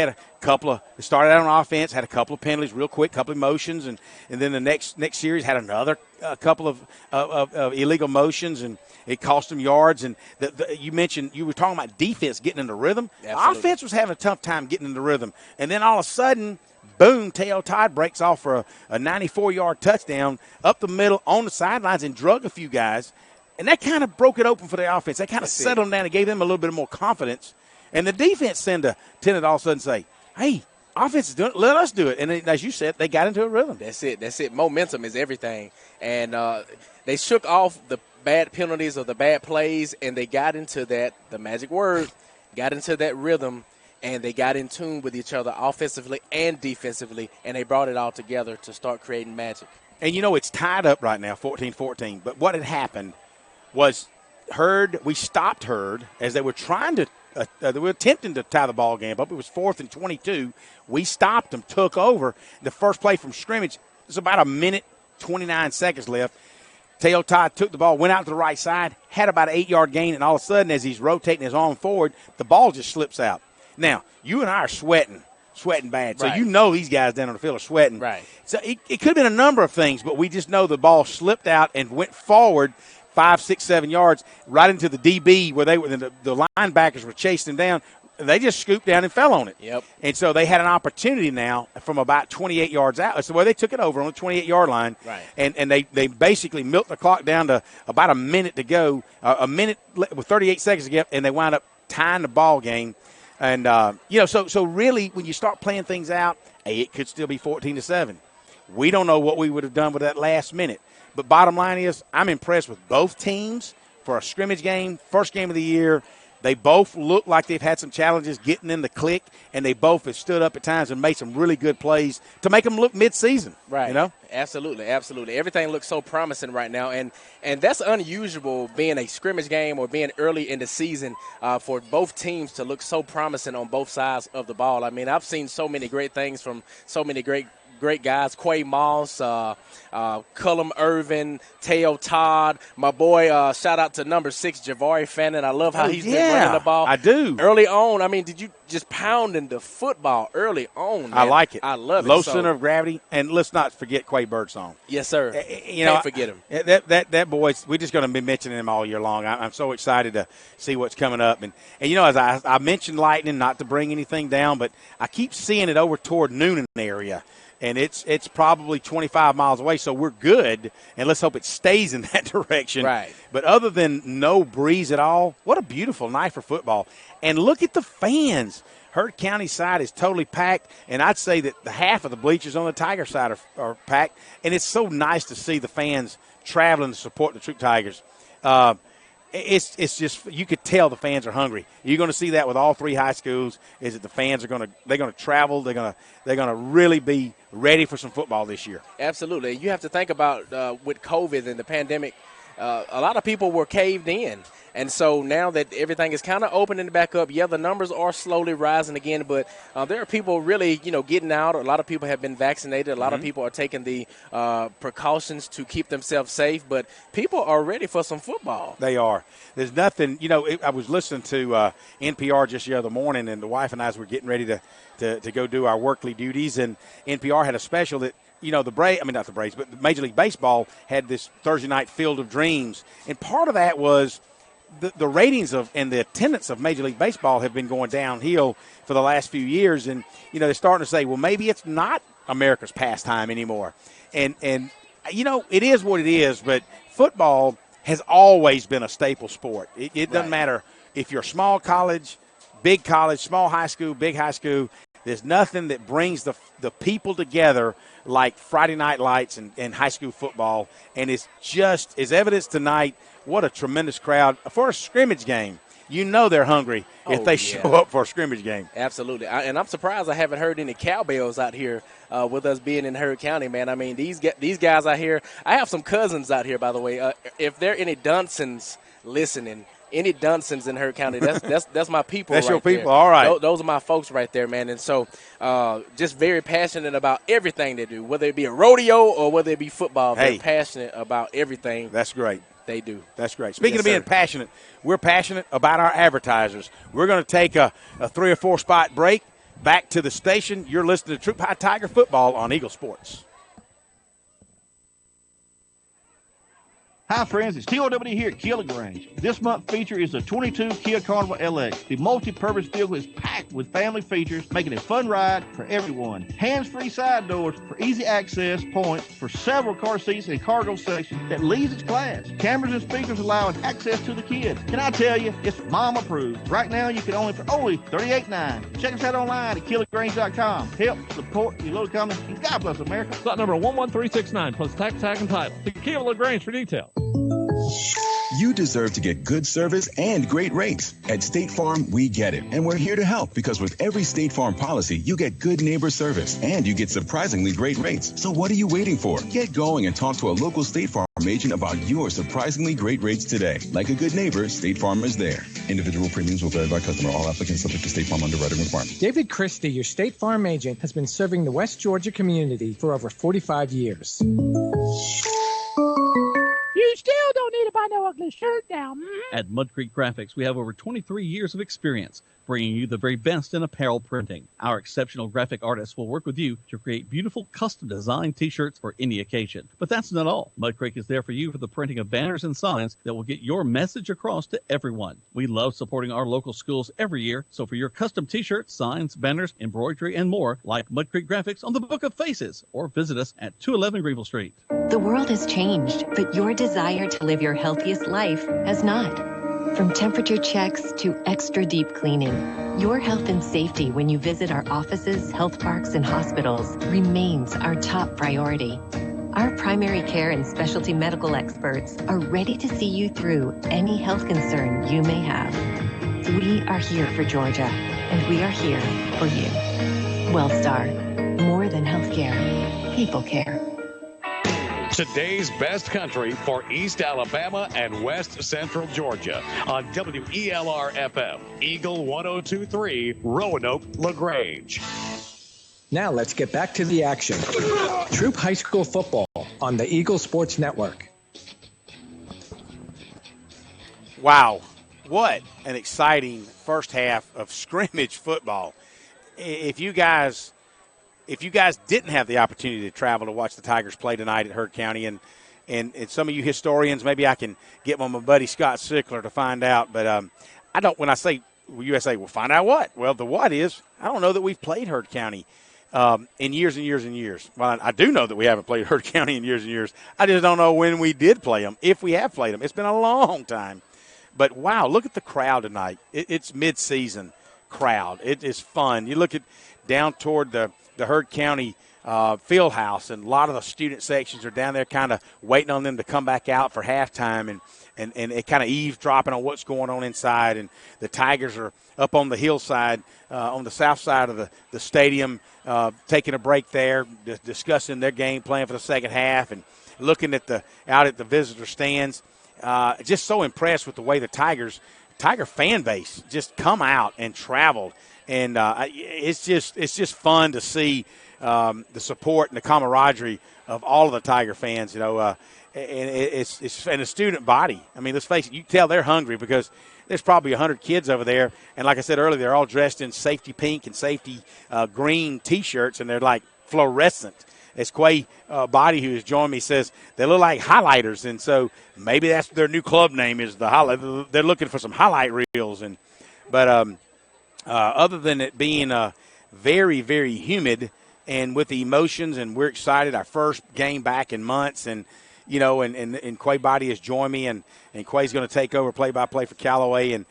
started out on offense, had a couple of penalties real quick, couple of motions, and then the next series had another couple of illegal motions, and it cost them yards. And you were talking about defense getting into rhythm.
Absolutely.
Offense was having a tough time getting into rhythm. And then all of a sudden, boom, Teo Todd breaks off for a 94-yard touchdown up the middle on the sidelines and drug a few guys. And that kind of broke it open for the offense. That kind of settled them down and gave them a little bit more confidence. And the defense tended all of a sudden say, hey, offense is doing it. Let us do it. And as you said, they got into a rhythm.
That's it. Momentum is everything. And they shook off the bad penalties or the bad plays, and they got into the magic word, got into that rhythm, and they got in tune with each other offensively and defensively, and they brought it all together to start creating magic.
And, it's tied up right now, 14-14. But what had happened was we stopped Hurd as they were trying to they were attempting to tie the ball game up. It was 4th and 22. We stopped them, took over. The first play from scrimmage, there's about 1:29 left. Teo Todd took the ball, went out to the right side, had about an 8-yard gain, and all of a sudden, as he's rotating his arm forward, the ball just slips out. Now, you and I are sweating bad. So
right.
These guys down on the field are sweating.
Right.
So it could have been a number of things, but we just know the ball slipped out and went forward 5, 6, 7 yards right into the DB where the linebackers were chasing them down. They just scooped down and fell on it.
Yep.
And so they had an opportunity now from about 28 yards out. That's the way they took it over on the 28-yard line.
Right.
And they basically milked the clock down to about a minute to go, a minute with 38 seconds to go, and they wound up tying the ball game. And, so really when you start playing things out, it could still be 14-7. We don't know what we would have done with that last minute. But bottom line is I'm impressed with both teams for a scrimmage game, first game of the year. They both look like they've had some challenges getting in the click, and they both have stood up at times and made some really good plays to make them look mid-season.
Right. Absolutely. Everything looks so promising right now, and that's unusual being a scrimmage game or being early in the season for both teams to look so promising on both sides of the ball. I mean, I've seen so many great things from so many great great guys, Quay Moss, Cullum Irvin, Teo Todd, my boy, shout out to number 6, Javari Fannin. I love how he's been running the ball.
I do.
Early on, I mean, did you just pounding the football early on, man?
I like it.
I love it.
Low center of gravity. And let's not forget Quay Birdsong.
Yes, sir.
Can't
forget him.
That boy, we're just going to be mentioning him all year long. I'm so excited to see what's coming up. And as I mentioned Lightning, not to bring anything down, but I keep seeing it over toward Noonan area. And it's probably 25 miles away, so we're good, and let's hope it stays in that direction.
Right.
But other than no breeze at all, what a beautiful night for football. And look at the fans. Hurd County side is totally packed, and I'd say that the half of the bleachers on the Tiger side are packed. And it's so nice to see the fans traveling to support the Troup Tigers. It's just, you could tell the fans are hungry. You're going to see that with all 3 high schools. Is that the fans are going to travel. They're going to really be ready for some football this year.
Absolutely. You have to think about with COVID and the pandemic, a lot of people were caved in. And so now that everything is kind of opening back up, the numbers are slowly rising again, but there are people really, getting out. A lot of people have been vaccinated. A lot of people are taking the precautions to keep themselves safe, but people are ready for some football.
They are. There's nothing, I was listening to NPR just the other morning, and the wife and I were getting ready to go do our workly duties, and NPR had a special that, not the Braves, but Major League Baseball had this Thursday night Field of Dreams. And part of that was the ratings and the attendance of Major League Baseball have been going downhill for the last few years. And, they're starting to say, well, maybe it's not America's pastime anymore. And it is what it is, but football has always been a staple sport. It doesn't matter if you're small college, big college, small high school, big high school. There's nothing that brings the people together like Friday Night Lights and high school football. And it's just, as evidenced tonight, what a tremendous crowd. For a scrimmage game, they're hungry if they show up for a scrimmage game.
Absolutely. And I'm surprised I haven't heard any cowbells out here with us being in Hurd County, man. I mean, these guys out here, I have some cousins out here, by the way. If there are any Dunsons listening, any Dunsons in Hurd County, that's my people.
That's
right
your people,
there.
all right.
Those are my folks right there, man. And so just very passionate about everything they do, whether it be a rodeo or whether it be football. They're passionate about everything.
That's great.
They do.
That's great. Speaking of being passionate, we're passionate about our advertisers. We're going to take a 3 or 4 spot break. Back to the station. You're listening to Troup High Tiger Football on Eagle Sports.
Hi, friends. It's TOWD here at Kia LaGrange. This month's feature is the 22 Kia Carnival LX. The multi-purpose vehicle is packed with family features, making it a fun ride for everyone. Hands-free side doors for easy access points for several car seats and cargo sections that leads its class. Cameras and speakers allowing access to the kids. Can I tell you, it's mom approved. Right now, you can own it for only $38.9. Check us out online at KiaLaGrange.com. Help support your local company, and God bless America.
Slot number 11369 plus tax, tag, and title. To Kia LaGrange for details.
You deserve to get good service and great rates. At State Farm, we get it. And we're here to help because with every State Farm policy, you get good neighbor service and you get surprisingly great rates. So what are you waiting for? Get going and talk to a local State Farm agent about your surprisingly great rates today. Like a good neighbor, State Farm is there. Individual premiums will vary by customer. All applicants subject to State Farm underwriting requirements.
David Christie, your State Farm agent, has been serving the West Georgia community for over 45 years.
You still don't need to buy no ugly shirt now.
At Mud Creek Graphics, we have over 23 years of experience bringing you the very best in apparel printing. Our exceptional graphic artists will work with you to create beautiful custom-designed T-shirts for any occasion. But that's not all. Mud Creek is there for you for the printing of banners and signs that will get your message across to everyone. We love supporting our local schools every year, so for your custom T-shirts, signs, banners, embroidery, and more, like Mud Creek Graphics on the Book of Faces, or visit us at 211 Greenville Street.
The world has changed, but your desire to live your healthiest life has not. From temperature checks to extra deep cleaning, your health and safety when you visit our offices, health parks, and hospitals remains our top priority. Our primary care and specialty medical experts are ready to see you through any health concern you may have. We are here for Georgia, and we are here for you. WellStar, more than healthcare, people care.
Today's best country for East Alabama and West Central Georgia on WELR FM, Eagle 102.3, Roanoke, LaGrange.
Now let's get back to the action. Troup High School football on the Eagle Sports Network.
Wow, what an exciting first half of scrimmage football. If you guys didn't have the opportunity to travel to watch the Tigers play tonight at Heard County, and some of you historians, maybe I can get my buddy Scott Sickler to find out, but I don't. When I say USA, we'll find out what. Well, the what is, I don't know that we've played Heard County in years and years and years. Well, I do know that we haven't played Heard County in years and years. I just don't know when we did play them, if we have played them. It's been a long time. But, wow, look at the crowd tonight. It's mid-season crowd. It is fun. You look at down toward the Heard County field house, and a lot of the student sections are down there kind of waiting on them to come back out for halftime and it kind of eavesdropping on what's going on inside. And the Tigers are up on the hillside on the south side of the stadium taking a break there, discussing their game plan for the second half and looking out at the visitor stands. Just so impressed with the way the Tiger fan base just come out and traveled, and it's just fun to see the support and the camaraderie of all of the Tiger fans. And it's and the student body. I mean, let's face it, you can tell they're hungry because there's probably 100 kids over there, and like I said earlier, they're all dressed in safety pink and safety green T-shirts, and they're like fluorescent. As Quay Body, who has joined me, says they look like highlighters, and so maybe that's their new club name is the highlight. They're looking for some highlight reels, but other than it being very, very humid and with the emotions, and we're excited. Our first game back in months, and and Quay Body has joined me, and Quay's going to take over play-by-play for Callaway, and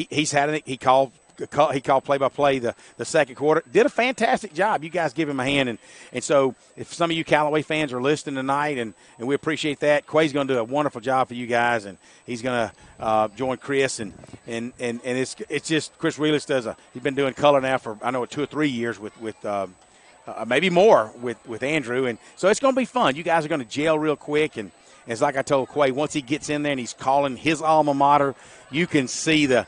he's had it. He called play-by-play the second quarter. Did a fantastic job. You guys give him a hand. And so if some of you Callaway fans are listening tonight, and we appreciate that, Quay's going to do a wonderful job for you guys, and he's going to join Chris. And it's just Chris Wheelis he's been doing color now for, I know, 2 or 3 years with maybe more with Andrew. And so it's going to be fun. You guys are going to gel real quick. And it's like I told Quay, once he gets in there and he's calling his alma mater, you can see the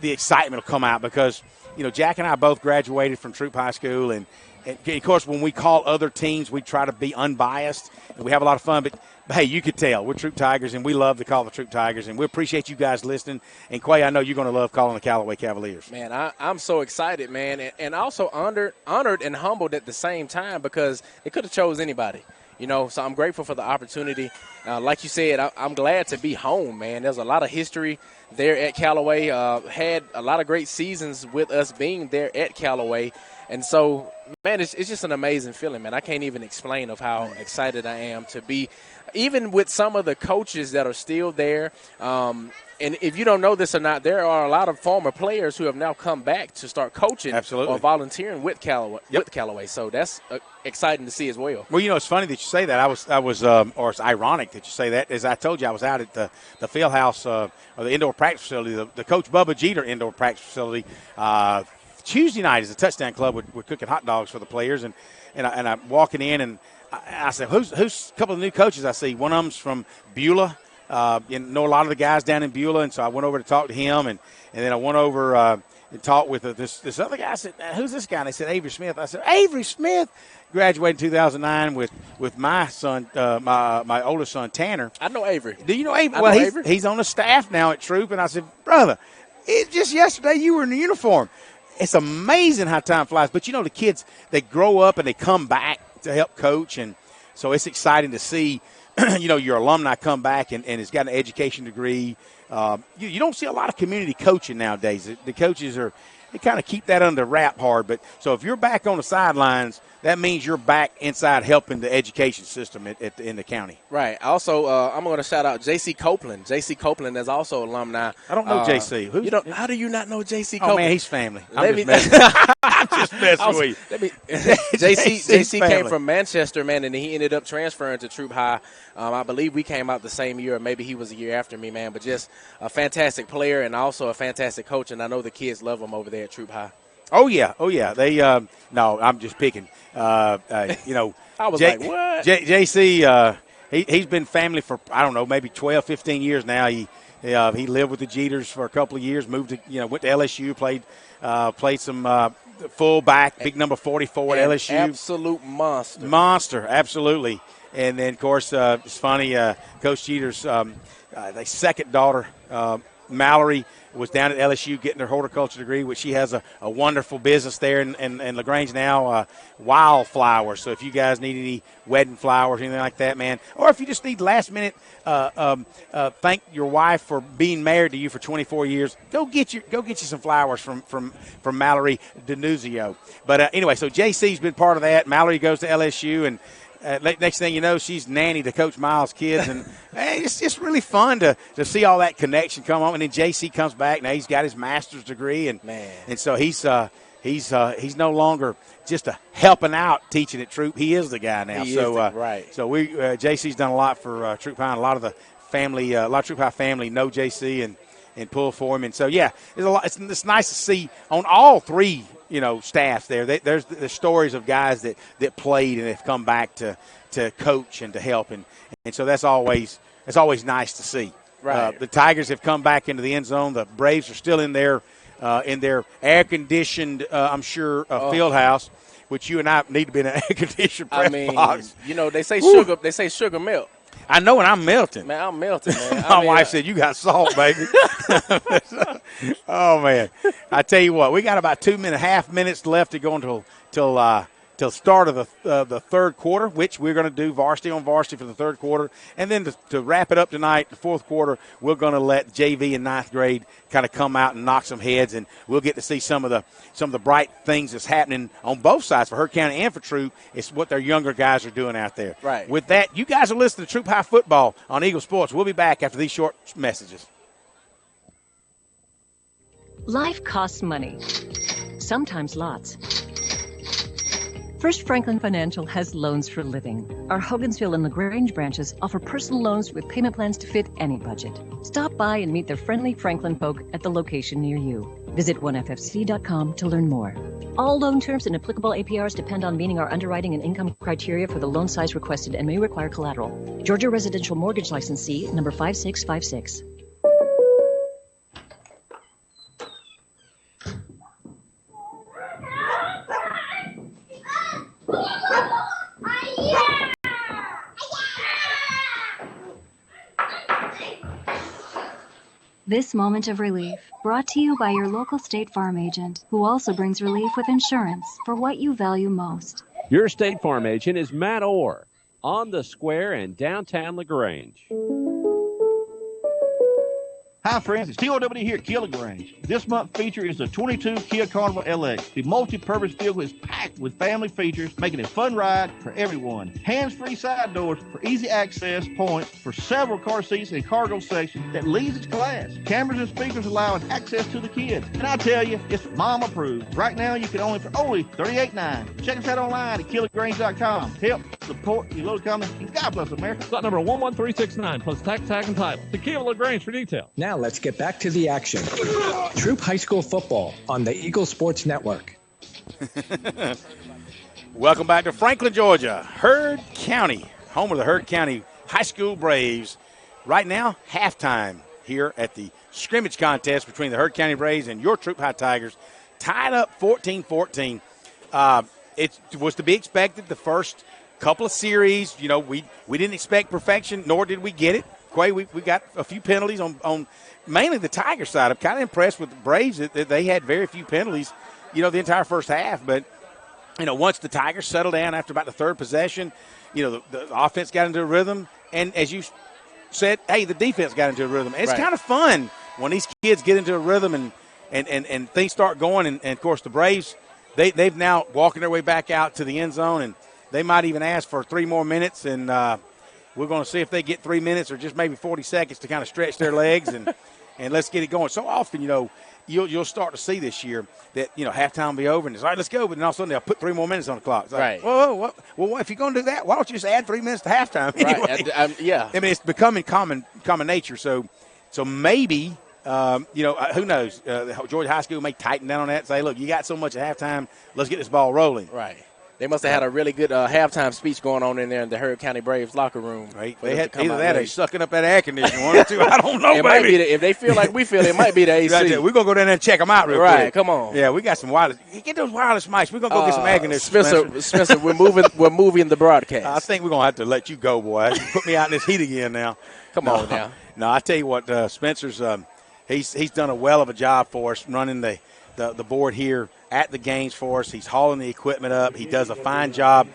excitement will come out because, Jack and I both graduated from Troup High School. And of course, when we call other teams, we try to be unbiased and we have a lot of fun. But hey, you could tell we're Troup Tigers, and we love to call the Troup Tigers. And we appreciate you guys listening. And, Quay, I know you're going to love calling the Callaway Cavaliers.
Man, I'm so excited, man, and also honored and humbled at the same time because it could have chose anybody. So I'm grateful for the opportunity. Like you said, I'm glad to be home, man. There's a lot of history there at Callaway. Had a lot of great seasons with us being there at Callaway. And so, man, it's just an amazing feeling, man. I can't even explain of how excited I am to be, even with some of the coaches that are still there. And if you don't know this or not, there are a lot of former players who have now come back to start coaching or volunteering with Callaway. With Callaway, so that's exciting to see as well.
Well, it's funny that you say that. Or it's ironic that you say that. As I told you, I was out at the field house or the indoor practice facility, the Coach Bubba Jeter indoor practice facility. Tuesday night is a touchdown club. We're cooking hot dogs for the players, and I'm walking in, and I said, "Who's a couple of new coaches?" I see one of them's from Beulah. Know a lot of the guys down in Beulah, and so I went over to talk to him, and then I went over and talked with this other guy. I said, "Who's this guy?" And they said, "Avery Smith." I said, "Avery Smith graduated in 2009 with my son, my oldest son Tanner."
I know Avery.
Do you know Avery? Well, he's on the staff now at Troup, and I said, "Brother, just yesterday you were in the uniform." It's amazing how time flies. But, the kids, they grow up and they come back to help coach. And so it's exciting to see, your alumni come back and has got an education degree. You don't see a lot of community coaching nowadays. The coaches they kind of keep that under wrap hard. But so if you're back on the sidelines, that means you're back inside helping the education system in the county.
Right. Also, I'm going to shout out J.C. Copeland. J.C. Copeland is also alumni.
I don't know J.C.
How do you not know J.C. Copeland?
Oh, man, he's family. I'm just messing with you.
J.C. came from Manchester, man, and he ended up transferring to Troup High. I believe we came out the same year, or maybe he was a year after me, man. But just a fantastic player and also a fantastic coach, and I know the kids love him over there at Troup High.
Oh yeah. They no, I'm just picking.
I was like, what?
JC, he's been family for, I don't know, maybe 12, 15 years now. He lived with the Jeters for a couple of years. Moved to went to LSU, played some the fullback, big number 44 at LSU.
Absolute monster.
Monster, absolutely. And then, of course, it's funny, Coach Jeter's the second daughter, Mallory, was down at LSU getting her horticulture degree, which she has a wonderful business there in LaGrange now, wildflowers. So if you guys need any wedding flowers or anything like that, man, or if you just need last minute, thank your wife for being married to you for 24 years, go get you some flowers from Mallory Denuzio. But anyway, so JC's been part of that. Mallory goes to LSU, and next thing you know, she's nanny to Coach Miles' kids, and it's just really fun to see all that connection come on. And then JC comes back. Now he's got his master's degree, and so he's no longer just helping out teaching at Troup. He is the guy now.
Right.
So JC's done a lot for Troup High. A lot of the family, a lot of Troup High family know JC and pull for him. And so there's a lot. It's nice to see on all three staffs there. There's the stories of guys that played and have come back to coach and to help, and so that's always nice to see.
Right.
The Tigers have come back into the end zone. The Braves are still in their air conditioned, I'm sure, field house, which you and I need to be in an air conditioned press box.
They say sugar. They say sugar melt.
I know, and I'm melting.
Man, I'm melting, man.
My wife said, you got salt, baby. Oh, man. I tell you what, we got about 2.5 minutes left to go till start of the third quarter, which we're going to do varsity on varsity for the third quarter. And then to wrap it up tonight, the fourth quarter, we're going to let JV and ninth grade kind of come out and knock some heads, and we'll get to see some of the bright things that's happening on both sides for Heard County and for Troup. It's what their younger guys are doing out there.
Right.
With that, you guys are listening to Troup High Football on Eagle Sports. We'll be back after these short messages.
Life costs money, sometimes lots. First Franklin Financial has loans for living. Our Hogansville and LaGrange branches offer personal loans with payment plans to fit any budget. Stop by and meet the friendly Franklin folk at the location near you. Visit oneffc.com to learn more. All loan terms and applicable APRs depend on meeting our underwriting and income criteria for the loan size requested and may require collateral. Georgia Residential Mortgage Licensee number 5656.
This moment of relief brought to you by your local State Farm agent, who also brings relief with insurance for what you value most.
Your State Farm agent is Matt Orr on the square in downtown LaGrange.
Hi, friends. It's TOW here at Kia LaGrange. This month's feature is the 22 Kia Carnival LX. The multi-purpose vehicle is packed with family features, making it a fun ride for everyone. Hands-free side doors for easy access points for several car seats and cargo sections that leads its class. Cameras and speakers allowing access to the kids. And I tell you, it's mom approved. Right now, you can own it for only $38.9. Check us out online at KiaLaGrange.com. Help support your local company. And God bless America.
Slot number 11369 plus tax, tag, and title. To Kia LaGrange for details.
Now let's get back to the action. Troup High School football on the Eagle Sports Network.
Welcome back to Franklin, Georgia. Heard County, home of the Heard County High School Braves. Right now, halftime here at the scrimmage contest between the Heard County Braves and your Troup High Tigers. Tied up 14-14. It was to be expected the first couple of series. We didn't expect perfection, nor did we get it. Quay, we got a few penalties on mainly the Tiger side. I'm kind of impressed with the Braves that they had very few penalties, the entire first half. But, once the Tigers settled down after about the third possession, the offense got into a rhythm. And as you said, hey, the defense got into a rhythm. And it's kind of fun when these kids get into a rhythm and things start going. And of course, the Braves, they've now walking their way back out to the end zone. And they might even ask for 3 more minutes. And we're going to see if they get 3 minutes or just maybe 40 seconds to kind of stretch their legs and let's get it going. So often, you'll start to see this year that, halftime will be over and it's all right, let's go. But then all of a sudden they'll put 3 more minutes on the clock. It's like,
right.
Whoa. Well, if you're going to do that, why don't you just add 3 minutes to halftime anyway?
Right. Yeah.
I mean, it's becoming common nature. So maybe, who knows? Georgia High School may tighten down on that and say, look, you got so much at halftime, let's get this ball rolling.
Right. They must have had a really good halftime speech going on in there in the Heard County Braves locker room.
Right. They had either that or sucking up that air conditioning, one or two. I don't know,
it might be if they feel like we feel, it might be the AC.
Right, we're going to go down there and check them out real quick.
Right, come on.
Yeah, we got some wireless. Get those wireless mics. We're going to go get some air conditioning.
Spencer, we're moving the broadcast.
I think we're going to have to let you go, boy. You put me out in this heat again now.
Come on now.
No, I tell you what, Spencer's he's done a well of a job for us running the board here at the games for us. He's hauling the equipment up. He does a fine job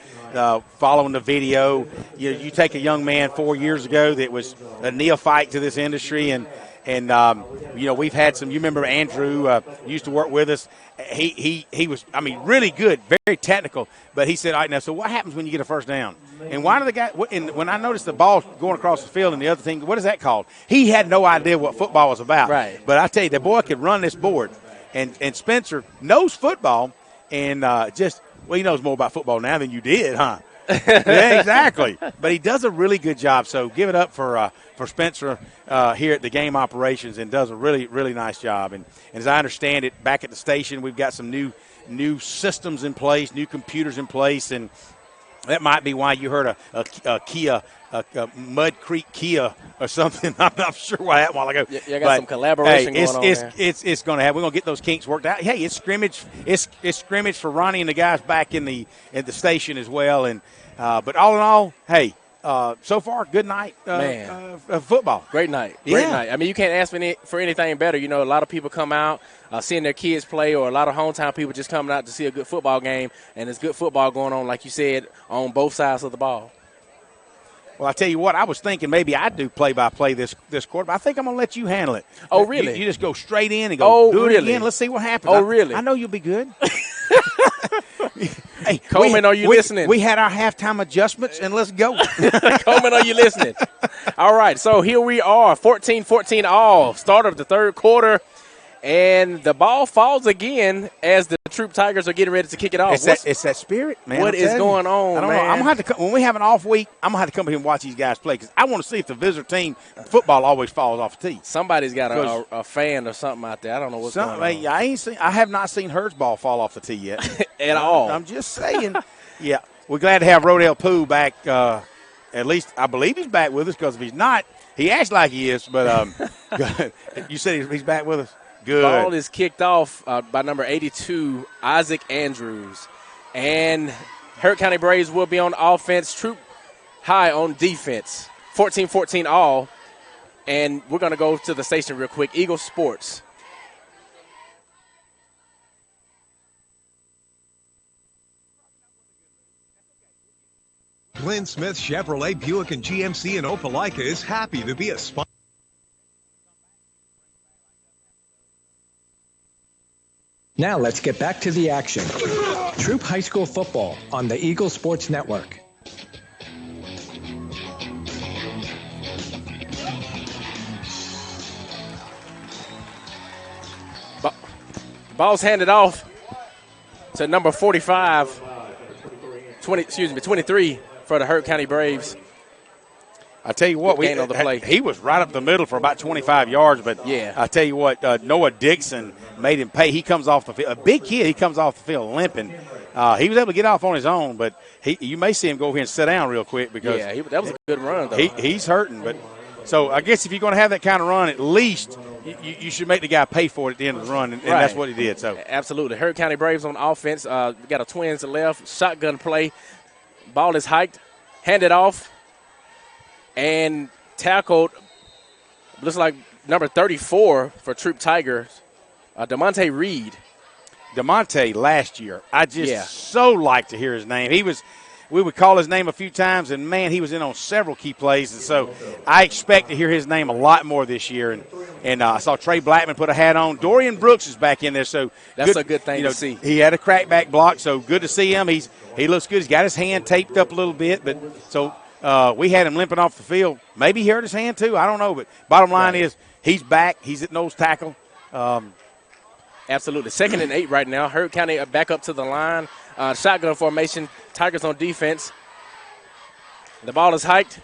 following the video. You take a young man 4 years ago that was a neophyte to this industry, and we've had some. You remember Andrew used to work with us. He was, really good, very technical. But he said, all right, now, so what happens when you get a first down? And why do the guy? When I noticed the ball going across the field and the other thing, what is that called? He had no idea what football was about.
Right.
But I tell you, the boy could run this board. And Spencer knows football, and he knows more about football now than you did, huh? Yeah, exactly. But he does a really good job. So give it up for Spencer here at the game operations, and does a really, really nice job. And as I understand it, back at the station, we've got some new systems in place, new computers in place, and that might be why you heard a Kia, a Mud Creek Kia or something. I'm not sure why that while ago.
Yeah, got some collaboration going on there.
It's going to happen. We're going to get those kinks worked out. Hey, it's scrimmage. It's scrimmage for Ronnie and the guys back in the station as well. And but all in all, hey, so far, good night football.
Great night. Great night. I mean, you can't ask for anything better. You know, a lot of people come out seeing their kids play, or a lot of hometown people just coming out to see a good football game, and there's good football going on, like you said, on both sides of the ball.
Well, I tell you what, I was thinking maybe I'd do play-by-play this quarter, but I think I'm going to let you handle it.
Oh, really?
You just go straight in and go do it again. Let's see what happens.
Oh, really?
I know you'll be good. Hey,
Coleman, are you listening?
We had our halftime adjustments, and let's go.
Coleman, are you listening? All right, so here we are, 14-14 all, start of the third quarter, and the ball falls again as the Troup Tigers are getting ready to kick it off.
It's that spirit, man.
What is going on,
I don't know. I'm gonna have to when we have an off week, I'm going to have to come here and watch these guys play, because I want to see if the visitor team football always falls off the tee.
Somebody's got a fan or something out there. I don't know what's going on.
I have not seen Hurd's ball fall off the tee yet.
At all.
I'm just saying. Yeah, we're glad to have Rodell Pooh back. At least I believe he's back with us, because if he's not, he acts like he is. But you said he's back with us? Good.
Ball is kicked off by number 82, Isaac Andrews. And Heard County Braves will be on offense. Troup High on defense. 14-14 all. And we're going to go to the station real quick. Eagle Sports.
Glenn Smith Chevrolet Buick and GMC in Opelika is happy to be a sponsor.
Now let's get back to the action. Troup High School football on the Eagle Sports Network.
Ball's handed off to number 23 for the Heard County Braves.
I tell you what,
on the play.
He was right up the middle for about 25 yards, but
yeah.
I tell you what, Noah Dixon made him pay. He comes off the field, a big kid. He comes off the field limping. He was able to get off on his own, but you may see him go over here and sit down real quick, because
that was a good run, though.
He's hurting, but so I guess if you're going to have that kind of run, at least you should make the guy pay for it at the end of the run, and that's what he did. So
absolutely, Heard County Braves on offense. We got a twins to left, shotgun play. Ball is hiked, handed off, and tackled. Looks like number 34 for Troup Tigers, DeMonte Reed.
DeMonte last year, I just so like to hear his name. We would call his name a few times, and, man, he was in on several key plays. And so I expect to hear his name a lot more this year. And I saw Trey Blackman put a hat on. Dorian Brooks is back in there. So
that's a good thing to see.
He had a crackback block, so good to see him. He looks good. He's got his hand taped up a little bit. But so we had him limping off the field. Maybe he hurt his hand too. I don't know. But bottom line is he's back. He's at nose tackle.
Absolutely. 2nd and 8 right now. Heard County back up to the line. Shotgun formation. Tigers on defense. The ball is hiked.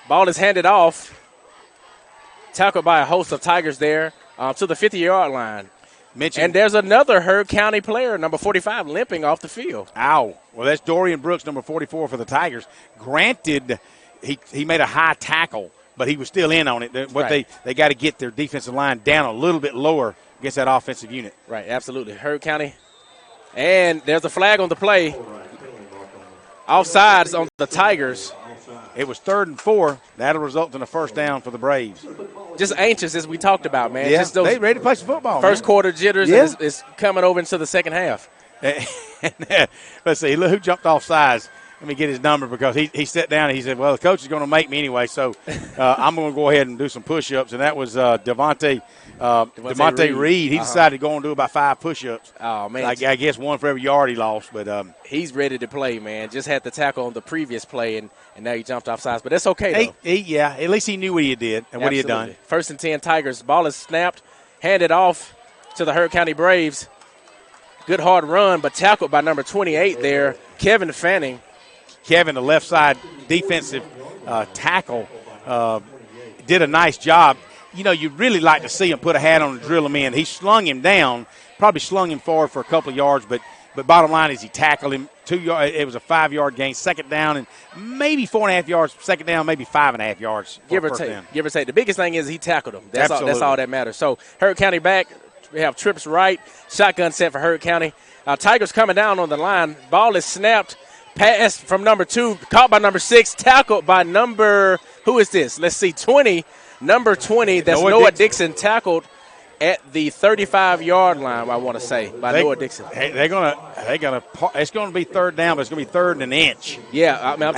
Ball is handed off. Tackled by a host of Tigers there to the 50-yard line. And there's another Heard County player, number 45, limping off the field.
Ow. Well, that's Dorian Brooks, number 44 for the Tigers. Granted, he made a high tackle, but he was still in on it. They got to get their defensive line down a little bit lower against that offensive unit.
Right, absolutely. Heard County. And there's a flag on the play. Offsides on the Tigers.
It was 3rd and 4. That'll result in a first down for the Braves.
Just anxious, as we talked about, man.
Yeah,
just those
they ready to play some football.
First quarter jitters,
yeah.
and it's coming over into the second half.
Let's see. Look who jumped off sides. Let me get his number because he sat down and he said, well, the coach is going to make me anyway, so I'm going to go ahead and do some push-ups. And that was Devontae Reed. He decided to go and do about 5 push-ups.
Oh, man.
I guess one for every yard he lost. But
he's ready to play, man. Just had the tackle on the previous play, and now he jumped off sides. But that's okay, though.
Yeah, at least he knew what he did and what he had done.
1st and 10 Tigers. Ball is snapped, handed off to the Heard County Braves. Good hard run, but tackled by number 28 there, Kevin Fanning.
Kevin, the left side defensive tackle, did a nice job. You know, you'd really like to see him put a hat on and drill him in. He slung him down, probably slung him forward for a couple of yards, but bottom line is he tackled him 2 yards. It was a 5-yard gain, 2nd down, and maybe 4.5 yards, 2nd down, maybe 5.5 yards.
Give or take. The biggest thing is he tackled him. That's all that matters. So Heard County back. We have trips right. Shotgun set for Heard County. Tigers coming down on the line. Ball is snapped. Pass from number 2, caught by number 6, tackled by number, who is this? Let's see, 20. Number 20, that's Noah Dixon tackled at the 35-yard line, I want to say, by Noah Dixon.
It's going to be 3rd down, but it's going to be 3rd and an inch.
Yeah, I mean,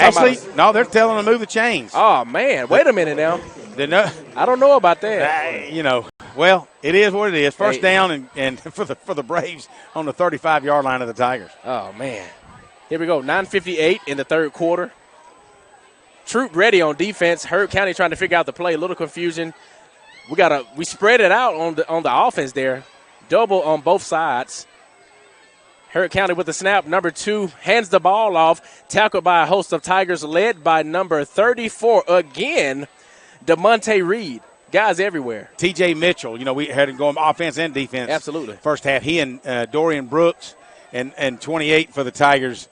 no, they're telling them to move the chains.
Oh, man, wait a minute now. I don't know about that.
Well, it is what it is. First down and for the Braves on the 35-yard line of the Tigers.
Oh, man. Here we go, 9:58 in the 3rd quarter. Troup ready on defense. Heard County trying to figure out the play. A little confusion. We spread it out on the offense there. Double on both sides. Heard County with the snap. Number 2 hands the ball off. Tackled by a host of Tigers led by number 34 again, DeMonte Reed. Guys everywhere.
T.J. Mitchell, we had him going offense and defense.
Absolutely.
First half, he and Dorian Brooks and 28 for the Tigers.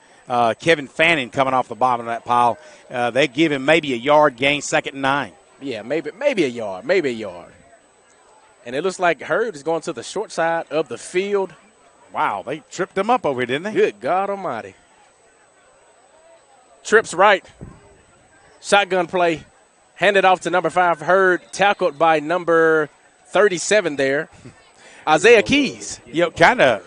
Kevin Fanning coming off the bottom of that pile. They give him maybe a yard gain, 2nd and 9.
Yeah, maybe a yard. And it looks like Heard is going to the short side of the field.
Wow, they tripped him up over here, didn't they?
Good God almighty. Trips right. Shotgun play. Handed off to number 5, Heard, tackled by number 37 there, Isaiah Keys.
Kind of.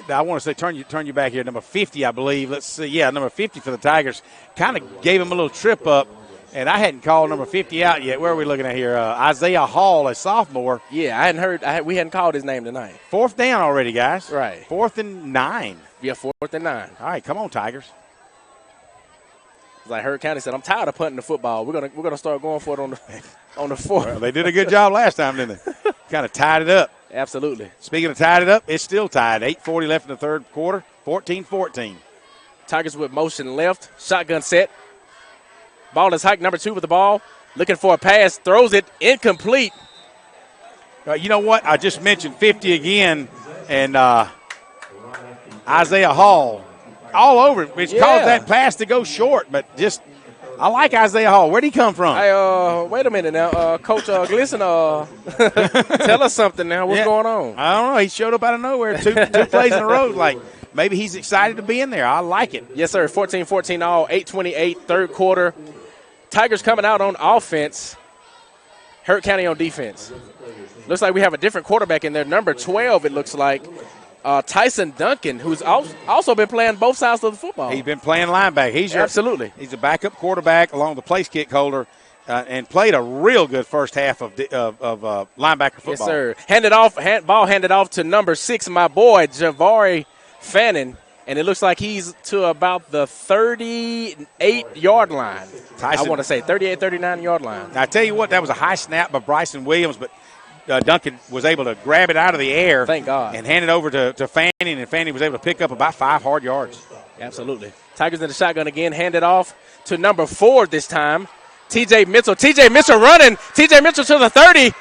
I want to say turn you back here. Number 50, I believe. Let's see. Yeah, number 50 for the Tigers. Kind of gave him a little trip up, and I hadn't called number 50 out yet. Where are we looking at here? Isaiah Hall, a sophomore.
Yeah, I hadn't heard. We hadn't called his name tonight.
4th down already, guys.
Right.
4th and 9.
Yeah, 4th and 9.
All right, come on, Tigers.
It's like Heard County said, I'm tired of punting the football. We're gonna start going for it on the 4th.
Well, they did a good job last time, didn't they? Kind of tied it up.
Absolutely.
Speaking of tied it up, it's still tied. 8:40 left in the 3rd quarter, 14-14.
Tigers with motion left. Shotgun set. Ball is hiked. Number 2 with the ball. Looking for a pass. Throws it. Incomplete.
You know what? I just mentioned 50 again. And Isaiah Hall. All over it. It's caused that pass to go short. But I like Isaiah Hall. Where'd he come from?
Hey, wait a minute now. Coach Gleason, tell us something now. What's going on?
I don't know. He showed up out of nowhere. Two plays in a row. Like, maybe he's excited to be in there. I like it.
Yes, sir. 14-14 all. 8:28, 3rd quarter. Tigers coming out on offense. Heard County on defense. Looks like we have a different quarterback in there. Number 12, it looks like. Tyson Duncan, who's also been playing both sides of the football.
He's been playing linebacker.
Absolutely.
He's a backup quarterback along the place kick holder and played a real good first half of linebacker football.
Yes, sir. Ball handed off to number 6, my boy, Javari Fannin, and it looks like he's to about the 38-yard line. I want to say 38, 39-yard line.
Now, I tell you what, that was a high snap by Bryson Williams, but Duncan was able to grab it out of the air.
Thank God.
And hand it over to Fanning, and Fanning was able to pick up about 5 hard yards.
Absolutely. Tigers in the shotgun again, handed off to number 4 this time, T.J. Mitchell. T.J. Mitchell running. T.J. Mitchell to the 30.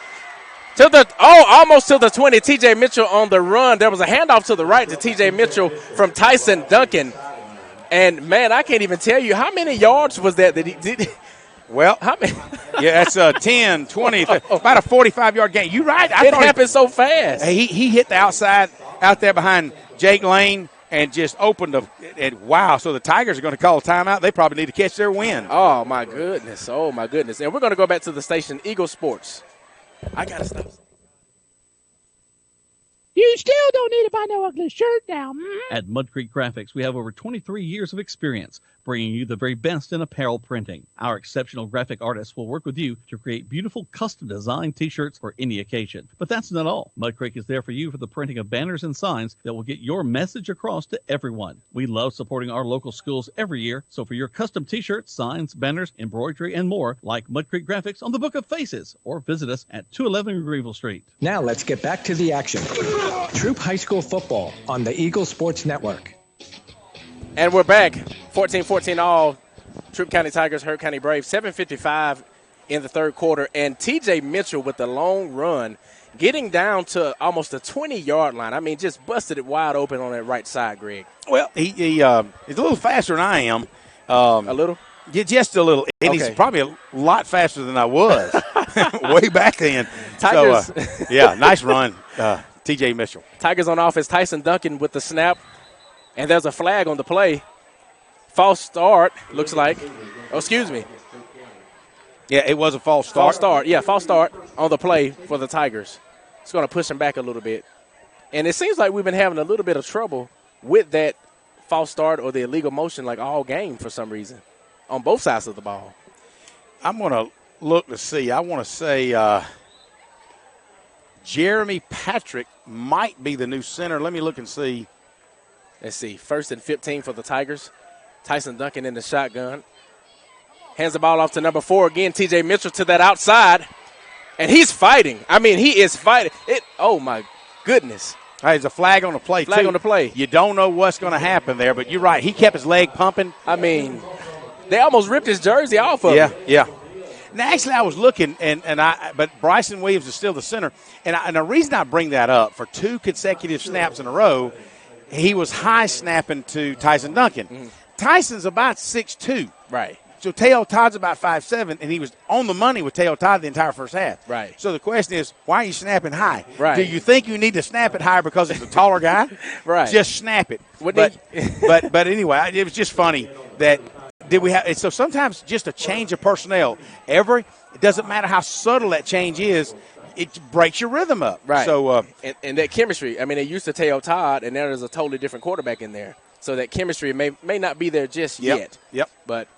Almost to the 20. T.J. Mitchell on the run. There was a handoff to the right to T.J. Mitchell from Tyson Duncan. And, man, I can't even tell you how many yards was that he did.
Well,
how many?
Yeah, that's 10, 20, about a 45-yard gain. You're right.
It happened so fast.
He hit the outside out there behind Jake Lane and just opened and wow. So the Tigers are going to call a timeout. They probably need to catch their win.
Oh, my goodness. And we're going to go back to the station, Eagle Sports. I got to stop.
You still don't need to buy no ugly shirt now.
At Mud Creek Graphics, we have over 23 years of experience bringing you the very best in apparel printing. Our exceptional graphic artists will work with you to create beautiful custom-designed T-shirts for any occasion. But that's not all. Mud Creek is there for you for the printing of banners and signs that will get your message across to everyone. We love supporting our local schools every year, so for your custom T-shirts, signs, banners, embroidery, and more, like Mud Creek Graphics on the Book of Faces, or visit us at 211 Greenville Street.
Now let's get back to the action. Troup High School football on the Eagle Sports Network.
And we're back. 14-14 all. Troup County Tigers, Heard County Braves. 7:55 in the third quarter. And T.J. Mitchell with the long run, getting down to almost the 20-yard line. I mean, just busted it wide open on that right side, Greg.
Well, he's a little faster than I am.
A little?
Yeah, just a little. And he's probably a lot faster than I was way back then.
Tigers.
So, yeah, nice run, T.J. Mitchell.
Tigers on offense. Tyson Duncan with the snap. And there's a flag on the play. False start, looks like. Oh, excuse me.
Yeah, it was a false start.
False start. Yeah, false start on the play for the Tigers. It's going to push them back a little bit. And it seems like we've been having a little bit of trouble with that false start or the illegal motion like all game for some reason on both sides of the ball.
I'm going to look to see. I want to say Jeremy Patrick might be the new center. Let me look and see.
Let's see. 1st and 15 for the Tigers. Tyson Duncan in the shotgun. Hands the ball off to number 4 again. T.J. Mitchell to that outside. And he's fighting. I mean, he is fighting. Oh, my goodness.
Hey, there's a flag on the play,
Flag on the play.
You don't know what's going to happen there, but you're right. He kept his leg pumping.
I mean, they almost ripped his jersey off of him.
Yeah. Now, actually, I was looking, but Bryson Williams is still the center. And the reason I bring that up, for 2 consecutive snaps in a row, he was high snapping to Tyson Duncan. Mm-hmm. Tyson's about 6'2".
Right.
So Teo Todd's about 5'7", and he was on the money with Teo Todd the entire first half.
Right.
So the question is, why are you snapping high?
Right.
Do you think you need to snap it higher because it's a taller guy?
Right.
Just snap it. But anyway, it was just funny that did we have. And so sometimes just a change of personnel. It doesn't matter how subtle that change is. It breaks your rhythm up.
Right.
So
and that chemistry. I mean, they used to Teo Todd, and now there's a totally different quarterback in there. So that chemistry may not be there just yet.
Yep.
But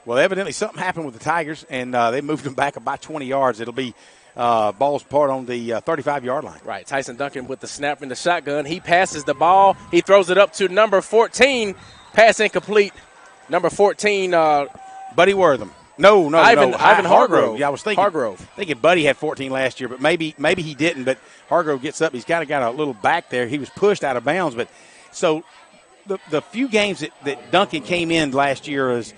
well, evidently something happened with the Tigers, and they moved them back about 20 yards. It'll be balls part on the 35-yard line.
Right. Tyson Duncan with the snap in the shotgun. He passes the ball. He throws it up to number 14. Pass incomplete. Number 14.
Buddy Wortham. No.
Ivan Hargrove.
Yeah, I was thinking Buddy had 14 last year, but maybe he didn't. But Hargrove gets up. He's kind of got a little back there. He was pushed out of bounds. But so the few games that Duncan came in last year as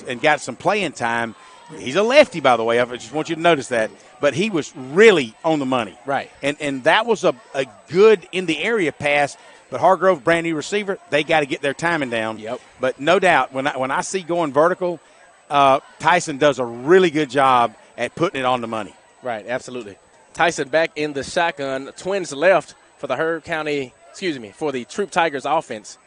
and got some playing time, he's a lefty, by the way. I just want you to notice that. But he was really on the money.
Right.
And that was a good in-the-area pass. But Hargrove, brand new receiver, they got to get their timing down.
Yep.
But no doubt, when I see going vertical, Tyson does a really good job at putting it on the money.
Right, absolutely. Tyson back in the shotgun. Twins left for the for the Troup Tigers offense.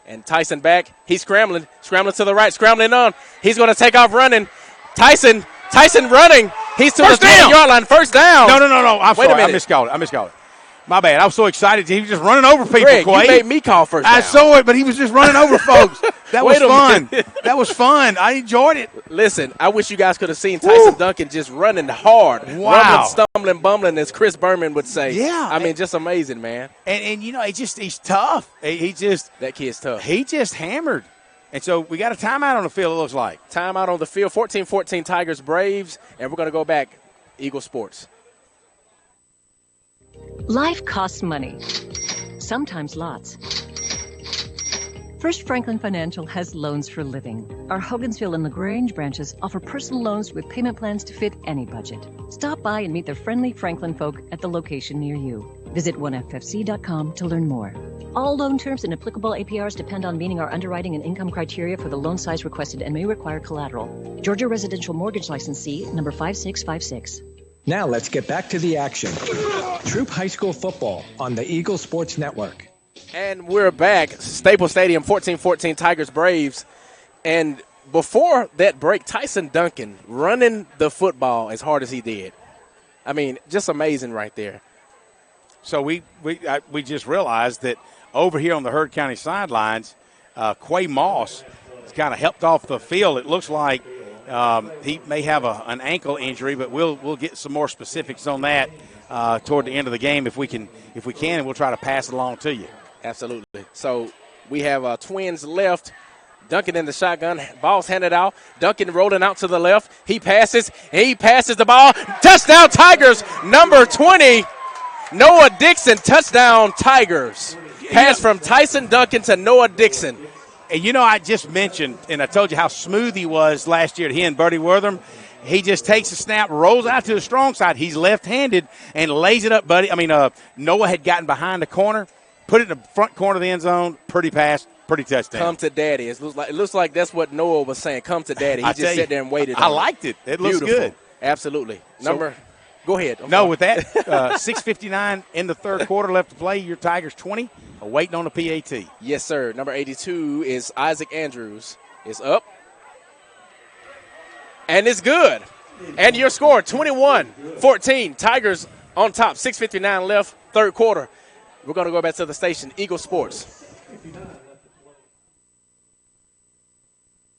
And Tyson back. He's scrambling to the right, scrambling on. He's going to take off running. Tyson running. He's to the 20-yard line. First down.
No. I'm
Wait
sorry.
a minute.
I miscalled it. My bad. I was so excited. He was just running over people,
Greg,
Quay.
You made me call first down.
I saw it, but he was just running over folks. That was fun. That was fun. I enjoyed it.
Listen, I wish you guys could have seen Tyson Duncan just running hard.
Wow.
Rumbling, stumbling, bumbling, as Chris Berman would say.
Yeah.
I mean, just amazing, man.
And he's tough.
That kid's tough.
He just hammered. And so we got a timeout on the field, it looks like.
Timeout on the field. 14-14 Tigers, Braves. And we're going to go back Eagle Sports.
Life costs money, sometimes lots. First Franklin Financial has loans for living. Our Hogansville and LaGrange branches offer personal loans with payment plans to fit any budget. Stop by and meet the friendly Franklin folk at the location near you. Visit oneffc.com to learn more. All loan terms and applicable APRs depend on meeting our underwriting and income criteria for the loan size requested and may require collateral. Georgia Residential Mortgage Licensee number 5656.
Now let's get back to the action. Troup High School football on the Eagle Sports Network.
And we're back. Staples Stadium, 14-14 Tigers Braves. And before that break, Tyson Duncan running the football as hard as he did. I mean, just amazing right there.
So we just realized that over here on the Heard County sidelines, Quay Moss has kind of helped off the field. It looks like he may have an ankle injury, but we'll get some more specifics on that toward the end of the game if we can, and we'll try to pass it along to you.
Absolutely. So we have Twins left. Duncan in the shotgun. Ball's handed out. Duncan rolling out to the left. He passes the ball. Touchdown Tigers, number 20. Noah Dixon, touchdown Tigers. Pass from Tyson Duncan to Noah Dixon.
And I just mentioned, and I told you how smooth he was last year. He and Bertie Wortham. He just takes a snap, rolls out to the strong side. He's left-handed and lays it up, buddy. Noah had gotten behind the corner, put it in the front corner of the end zone. Pretty pass, pretty touchdown.
Come to daddy. It looks like that's what Noah was saying. Come to daddy. He just sat there and waited.
I liked it. It looks good.
Absolutely. Go ahead.
With that, 6:59 in the third quarter left to play. Your Tigers 20, waiting on the PAT.
Yes, sir. Number 82 is Isaac Andrews. It's up. And it's good. And your score, 21-14. Tigers on top. 6:59 left, third quarter. We're going to go back to the station, Eagle Sports.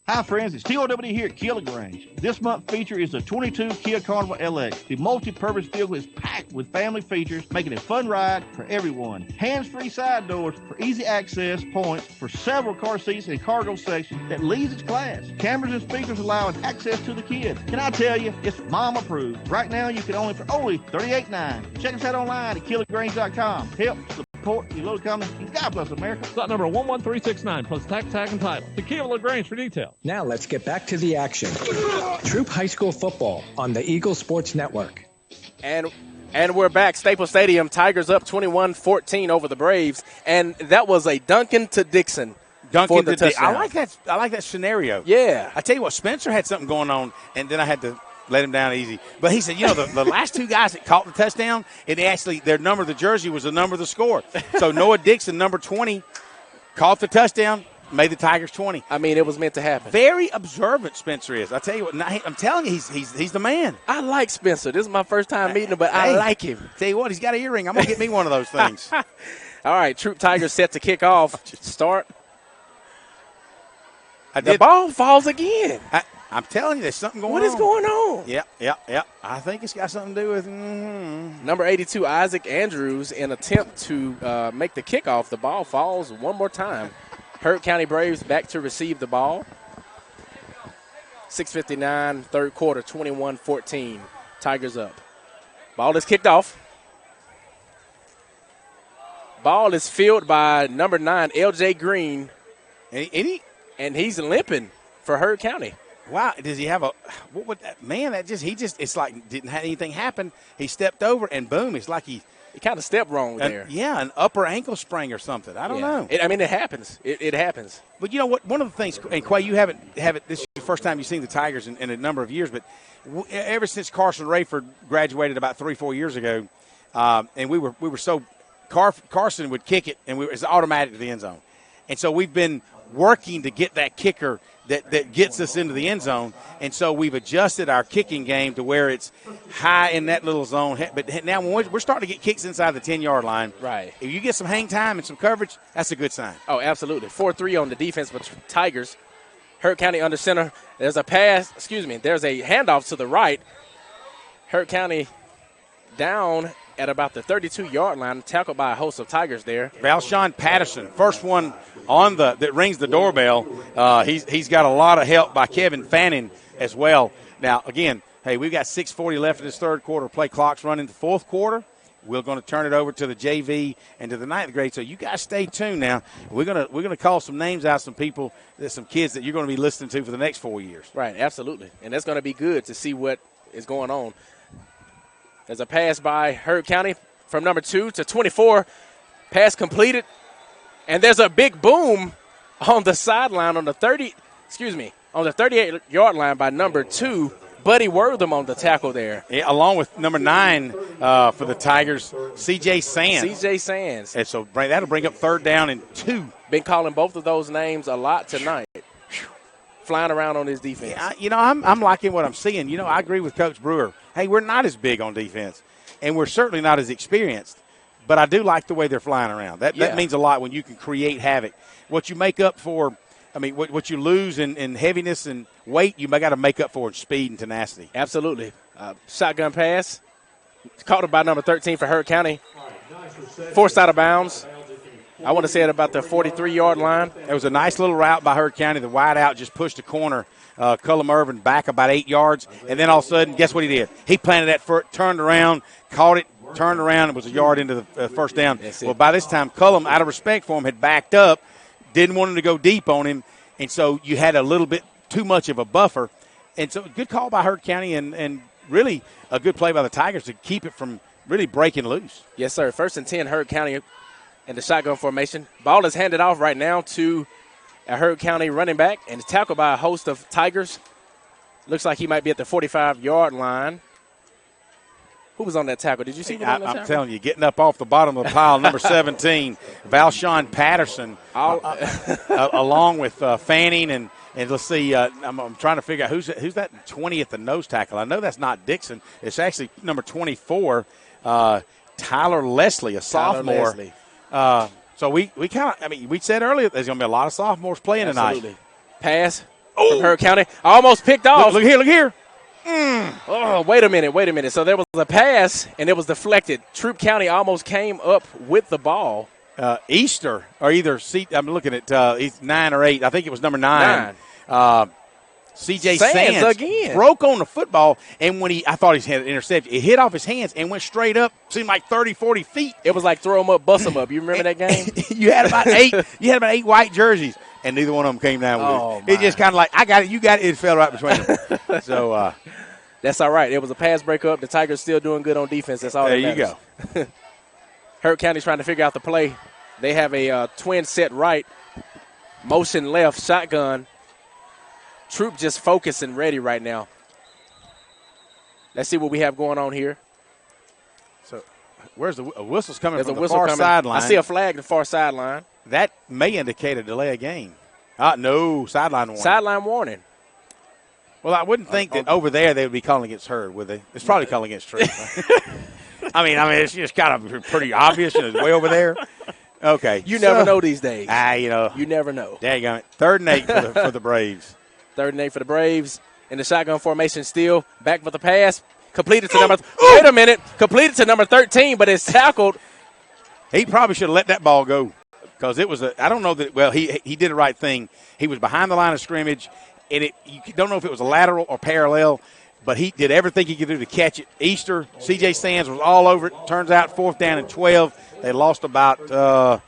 Hi, friends. It's TOW here at Kia LaGrange. This month's feature is the 22 Kia Carnival LX. The multi-purpose vehicle is packed with family features, making it a fun ride for everyone. Hands-free side doors for easy access points for several car seats and cargo sections that leads its class. Cameras and speakers allowing access to the kids. Can I tell you, it's mom approved. Right now, you can own it for only $38.9. Check us out online at KiaLaGrange.com. Help support your little company. And God bless America.
Slot number 11369 plus tax, tag, and title. To Kia LaGrange for details.
Now let's get back to the action. Troup High School football on the Eagle Sports Network.
And we're back. Staples Stadium, Tigers up 21-14 over the Braves. And that was a Duncan to Dixon.
Duncan
for the touchdown.
I like that scenario.
Yeah.
I tell you what, Spencer had something going on, and then I had to let him down easy. But he said, the last two guys that caught the touchdown, their number of the jersey was the number of the score. So Noah Dixon, number 20, caught the touchdown, made the Tigers 20.
I mean, it was meant to happen.
Very observant Spencer is. I tell you what, I'm telling you, he's the man.
I like Spencer. This is my first time meeting him, but I like him.
Tell you what, he's got an earring. I'm going to get me one of those things.
All right, Troup Tigers set to kick off. Start. The ball falls again.
I'm telling you, there's something going on.
What is going on?
Yeah. I think it's got something to do with
number 82, Isaac Andrews, in attempt to make the kickoff. The ball falls one more time. Heard County Braves back to receive the ball. 6:59, third quarter, 21-14. Tigers up. Ball is kicked off. Ball is fielded by number 9, L.J. Green. And he's limping for Heard County.
Wow, does he have what would that, man, it's like didn't have anything happen. He stepped over and boom, it's like he
kind of stepped wrong there.
Yeah, an upper ankle sprain or something. I don't know.
It happens. It happens.
But you know what? One of the things, and Quay, you haven't this is the first time you've seen the Tigers in a number of years, but ever since Carson Rayford graduated about 3-4 years ago, and we were so Carson would kick it and it's automatic to the end zone. And so we've been working to get that kicker that gets us into the end zone. And so we've adjusted our kicking game to where it's high in that little zone. But now when we're starting to get kicks inside the 10-yard line.
Right.
If you get some hang time and some coverage, that's a good sign.
Oh, absolutely. 4-3 on the defense, but Tigers. Heard County under center. There's a handoff to the right. Heard County down at about the 32-yard line, tackled by a host of Tigers there.
Valshawn Patterson, first one that rings the doorbell. He's got a lot of help by Kevin Fanning as well. Now, again, hey, we've got 6:40 left in this third quarter. Play clock's running the fourth quarter. We're going to turn it over to the JV and to the ninth grade. So you guys stay tuned now. We're gonna call some names out, some people, some kids that you're going to be listening to for the next 4 years.
Right, absolutely. And that's going to be good to see what is going on. There's a pass by Heard County from number 2 to 24. Pass completed. And there's a big boom on the sideline on the 38-yard line by number 2, Buddy Wortham on the tackle there.
Yeah, along with number 9 for the Tigers, C.J. Sands. And so that'll bring up 3rd down and 2.
Been calling both of those names a lot tonight. Flying around on his defense.
Yeah, I'm liking what I'm seeing. I agree with Coach Brewer. Hey, we're not as big on defense, and we're certainly not as experienced. But I do like the way they're flying around. That means a lot when you can create havoc. What you make up for, what you lose in heaviness and weight, you got to make up for in speed and tenacity.
Absolutely. Shotgun pass. Caught it by number 13 for Heard County. Forced out of bounds. I want to say it about the 43-yard line.
It was a nice little route by Heard County. The wide out just pushed the corner. Cullum Irvin back about 8 yards. And then all of a sudden, guess what he did? He planted that foot, turned around, caught it, turned around, and was a yard into the first down. Well, by this time, Cullum, out of respect for him, had backed up, didn't want him to go deep on him, and so you had a little bit too much of a buffer. And so good call by Heard County and really a good play by the Tigers to keep it from really breaking loose.
Yes, sir. 1st and 10, Heard County in the shotgun formation. Ball is handed off right now to a Heard County running back, and it's tackled by a host of Tigers. Looks like he might be at the 45-yard line. Who was on that tackle? Did you see him on that tackle?
I'm telling you, getting up off the bottom of the pile, number 17, Valshawn Patterson, along with Fanning. And let's see, I'm trying to figure out who's that 20th the nose tackle. I know that's not Dixon. It's actually number 24, Tyler Leslie, a sophomore. So we kind of, we said earlier there's going to be a lot of sophomores playing tonight.
Pass from Heard County. Almost picked off.
Look here.
Oh, wait a minute. So there was a pass, and it was deflected. Troup County almost came up with the ball.
Easter, or either I'm looking at he's 9 or 8. I think it was number 9. C.J. Sands
again
broke on the football, and I thought he had an interception. It hit off his hands and went straight up, seemed like 30, 40 feet.
It was like throw him up, bust him up. You remember that game?
You had about 8 white jerseys, and neither one of them came down with it. It just kind of like, I got it, you got it. It fell right between them. So
that's all right. It was a pass breakup. The Tigers still doing good on defense. That's all that matters.
There you go.
Heard County's trying to figure out the play. They have a twin set right, motion left, shotgun. Troup just focused and ready right now. Let's see what we have going on here.
So where's the whistle's coming
There's
from
a
the
whistle
far
coming.
sideline?
I see a flag the far sideline.
That may indicate a delay of game. No, sideline warning.
Sideline warning.
Well, I wouldn't think that over there they would be calling against Heard, would they? It's probably calling against Troup. I mean, it's just kind of pretty obvious, and it's way over there. Okay.
You never know these days.
You
never know.
Daggone it. 3rd and 8 for the Braves.
3rd and 8 for the Braves. In the shotgun formation still. Back for the pass. Completed to number – wait a minute. Completed to number 13, but it's tackled.
He probably should have let that ball go because it was I don't know that – well, he did the right thing. He was behind the line of scrimmage, and you don't know if it was a lateral or parallel, but he did everything he could do to catch it. Easter, C.J. Sands was all over it. Turns out 4th down and 12. They lost about 4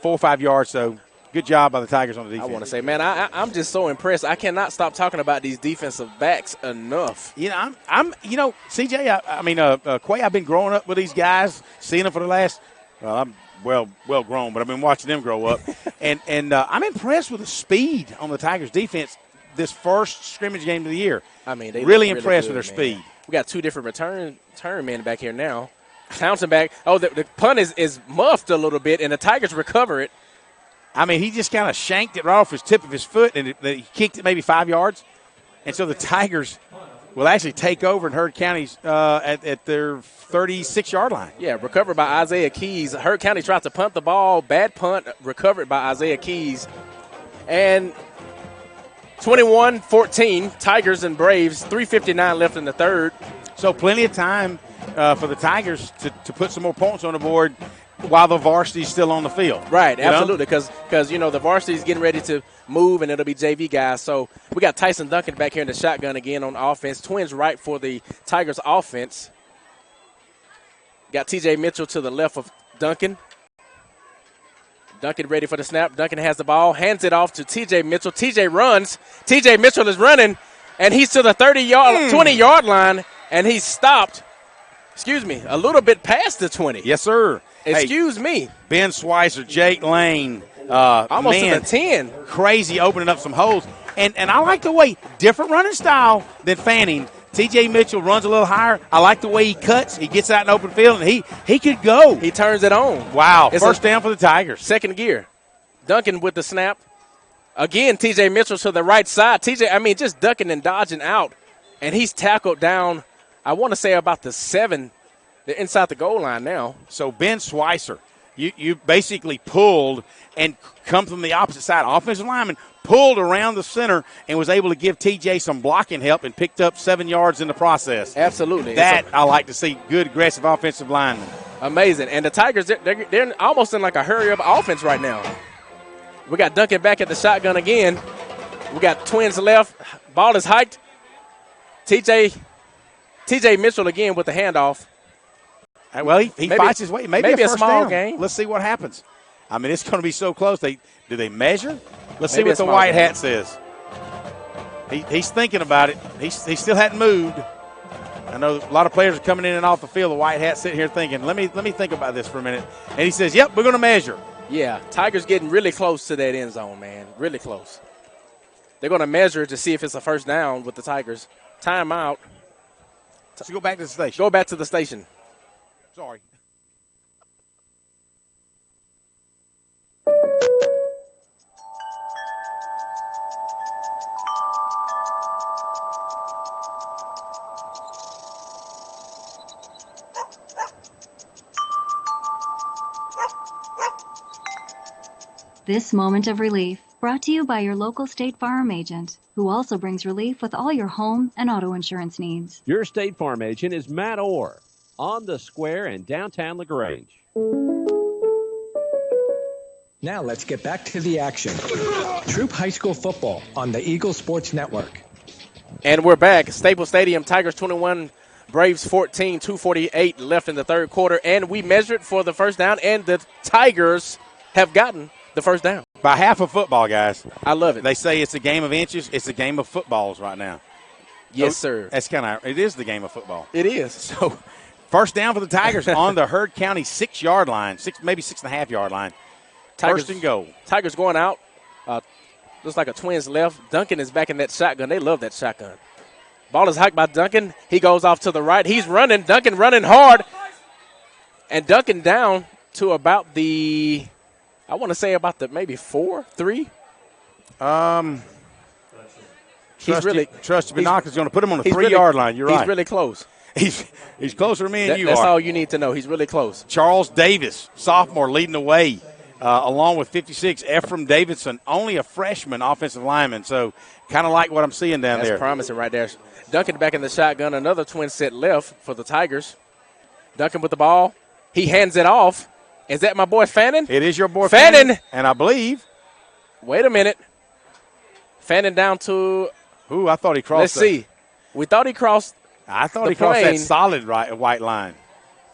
or 5 yards, so – good job by the Tigers on the defense.
I want to say, man, I'm just so impressed. I cannot stop talking about these defensive backs enough.
I'm CJ, Quay, I've been growing up with these guys, seeing them for the last, I'm well grown, but I've been watching them grow up. and I'm impressed with the speed on the Tigers defense this first scrimmage game of the year.
I mean, they
really
look
impressed
good,
with their speed.
We got 2 different return men back here now. Townsend back. Oh, the punt is muffed a little bit, and the Tigers recover it.
I mean, he just kind of shanked it right off his tip of his foot, and he kicked it maybe 5 yards. And so the Tigers will actually take over in Heard County's at their 36-yard line.
Yeah, recovered by Isaiah Keys. Heard County tried to punt the ball. Bad punt, recovered by Isaiah Keys. And 21-14, Tigers and Braves, 3:59 left in the 3rd.
So plenty of time for the Tigers to put some more points on the board while the varsity's still on the field.
Right, absolutely, because the varsity's getting ready to move, and it'll be JV guys. So we got Tyson Duncan back here in the shotgun again on offense. Twins right for the Tigers offense. Got T.J. Mitchell to the left of Duncan. Duncan ready for the snap. Duncan has the ball, hands it off to T.J. Mitchell. T.J. runs. T.J. Mitchell is running, and he's to the 20-yard line, and he's stopped, a little bit past the 20.
Yes, sir.
Excuse me.
Ben Schweitzer, Jake Lane.
Almost to the 10.
Crazy opening up some holes. And I like the way, different running style than Fanning. T.J. Mitchell runs a little higher. I like the way he cuts. He gets out in open field, and he could go.
He turns it on.
Wow, first down for the Tigers.
Second gear. Duncan with the snap. Again, T.J. Mitchell to the right side. Just ducking and dodging out. And he's tackled down, I want to say about the 7. They're inside the goal line now.
So Ben Schweitzer, you basically pulled and come from the opposite side. Offensive lineman pulled around the center and was able to give TJ some blocking help and picked up 7 yards in the process.
Absolutely.
That I like to see. Good, aggressive offensive linemen.
Amazing. And the Tigers, they're almost in like a hurry-up offense right now. We got Duncan back at the shotgun again. We got twins left. Ball is hiked. TJ Mitchell again with the handoff.
Well, he fights his way. Maybe a
small
down.
game.
Let's see what happens. It's going to be so close. Do they measure? Let's see
Maybe
what the white hat says. He's thinking about it. He still hadn't moved. I know a lot of players are coming in and off the field. The white hat sitting here thinking, let me think about this for a minute. And he says, yep, we're going to measure.
Yeah, Tigers getting really close to that end zone, man. Really close. They're going to measure to see if it's a first down with the Tigers. Timeout.
So go back to the station.
Go back to the station.
Sorry.
This moment of relief brought to you by your local State Farm agent, who also brings relief with all your home and auto insurance needs.
Your State Farm agent is Matt Orr on the square in downtown LaGrange.
Now let's get back to the action. Troup High School football on the Eagle Sports Network.
And we're back. Staples Stadium, Tigers 21, Braves 14, 2:48 left in the third quarter. And we measured for the first down, and the Tigers have gotten the first down.
By half of football, guys.
I love it.
They say it's a game of inches. It's a game of footballs right now.
Yes,
so
sir.
It is the game of football.
It is.
So first down for the Tigers on the Heard County 6-yard line, maybe 6.5-yard line.
Tigers,
first and goal.
Tigers going out. Looks like a twins left. Duncan is back in that shotgun. They love that shotgun. Ball is hiked by Duncan. He goes off to the right. He's running. Duncan running hard. And Duncan down to about I want to say about the maybe 4, 3.
Trusty Binoculars going to put him on the 3-yard line. You're right.
He's really close.
He's closer to me than you
That's
are.
all you need to know. He's really close.
Charles Davis, sophomore, leading the way, along with 56, Ephraim Davidson, only a freshman offensive lineman. So kind of like what I'm seeing down there.
That's promising right there. Duncan back in the shotgun. Another twin set left for the Tigers. Duncan with the ball. He hands it off. Is that my boy Fannin?
It is your boy
Fannin.
And I believe.
Wait a minute. Fannin down to.
I thought he crossed.
Let's see. We thought he crossed.
I thought he crossed that solid white line.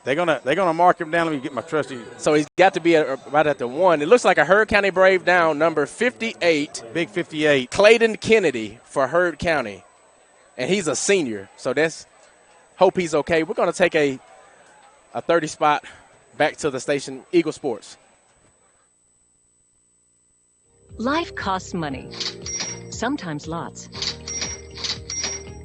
They're gonna mark him down. Let me get my trusty.
So he's got to be right at the 1. It looks like a Heard County Brave down, number 58.
Big 58.
Clayton Kennedy for Heard County. And he's a senior. So hope he's okay. We're going to take a 30 spot back to the station, Eagle Sports.
Life costs money, sometimes lots.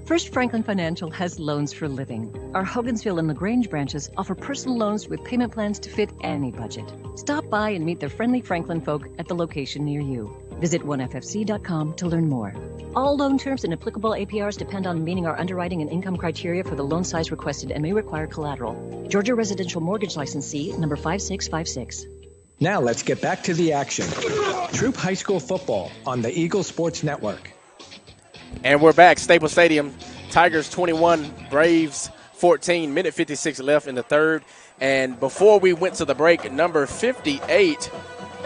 First Franklin Financial has loans for living. Our Hogansville and LaGrange branches offer personal loans with payment plans to fit any budget. Stop by and meet the friendly Franklin folk at the location near you. Visit onefc.com to learn more. All loan terms and applicable APRs depend on meeting our underwriting and income criteria for the loan size requested and may require collateral. Georgia Residential Mortgage Licensee number 5656.
Now let's get back to the action. Troup High School football on the Eagle Sports Network.
And we're back. Staples Stadium, Tigers 21, Braves 14, minute 56 left in the third. And before we went to the break, number 58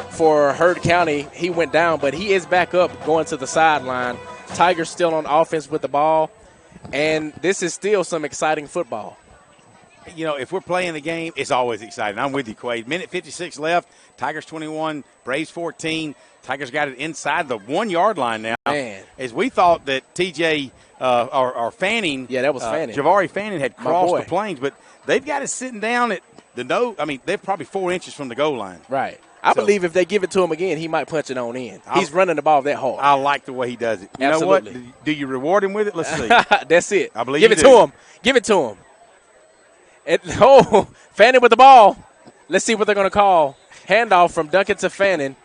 for Heard County, he went down, but he is back up going to the sideline. Tigers still on offense with the ball, and this is still some exciting football.
if we're playing the game, it's always exciting. I'm with you, Quade. Minute 56 left. Tigers 21, Braves 14. Tigers got it inside the 1 yard line now.
Man.
As we thought that TJ or Fanning.
Yeah, that was Fanning.
Javari Fanning had crossed the plains, but they've got it sitting down at the no. I mean, they're probably 4 inches from the goal line.
Right. I believe if they give it to him again, he might punch it on in. He's running the ball that hard.
I like the way he does it. You
Absolutely.
know what? Do you reward him with it? Let's see.
That's it.
I believe
Give it to him. Give it to him. Fanning with the ball. Let's see what they're going to call. Handoff from Duncan to Fanning.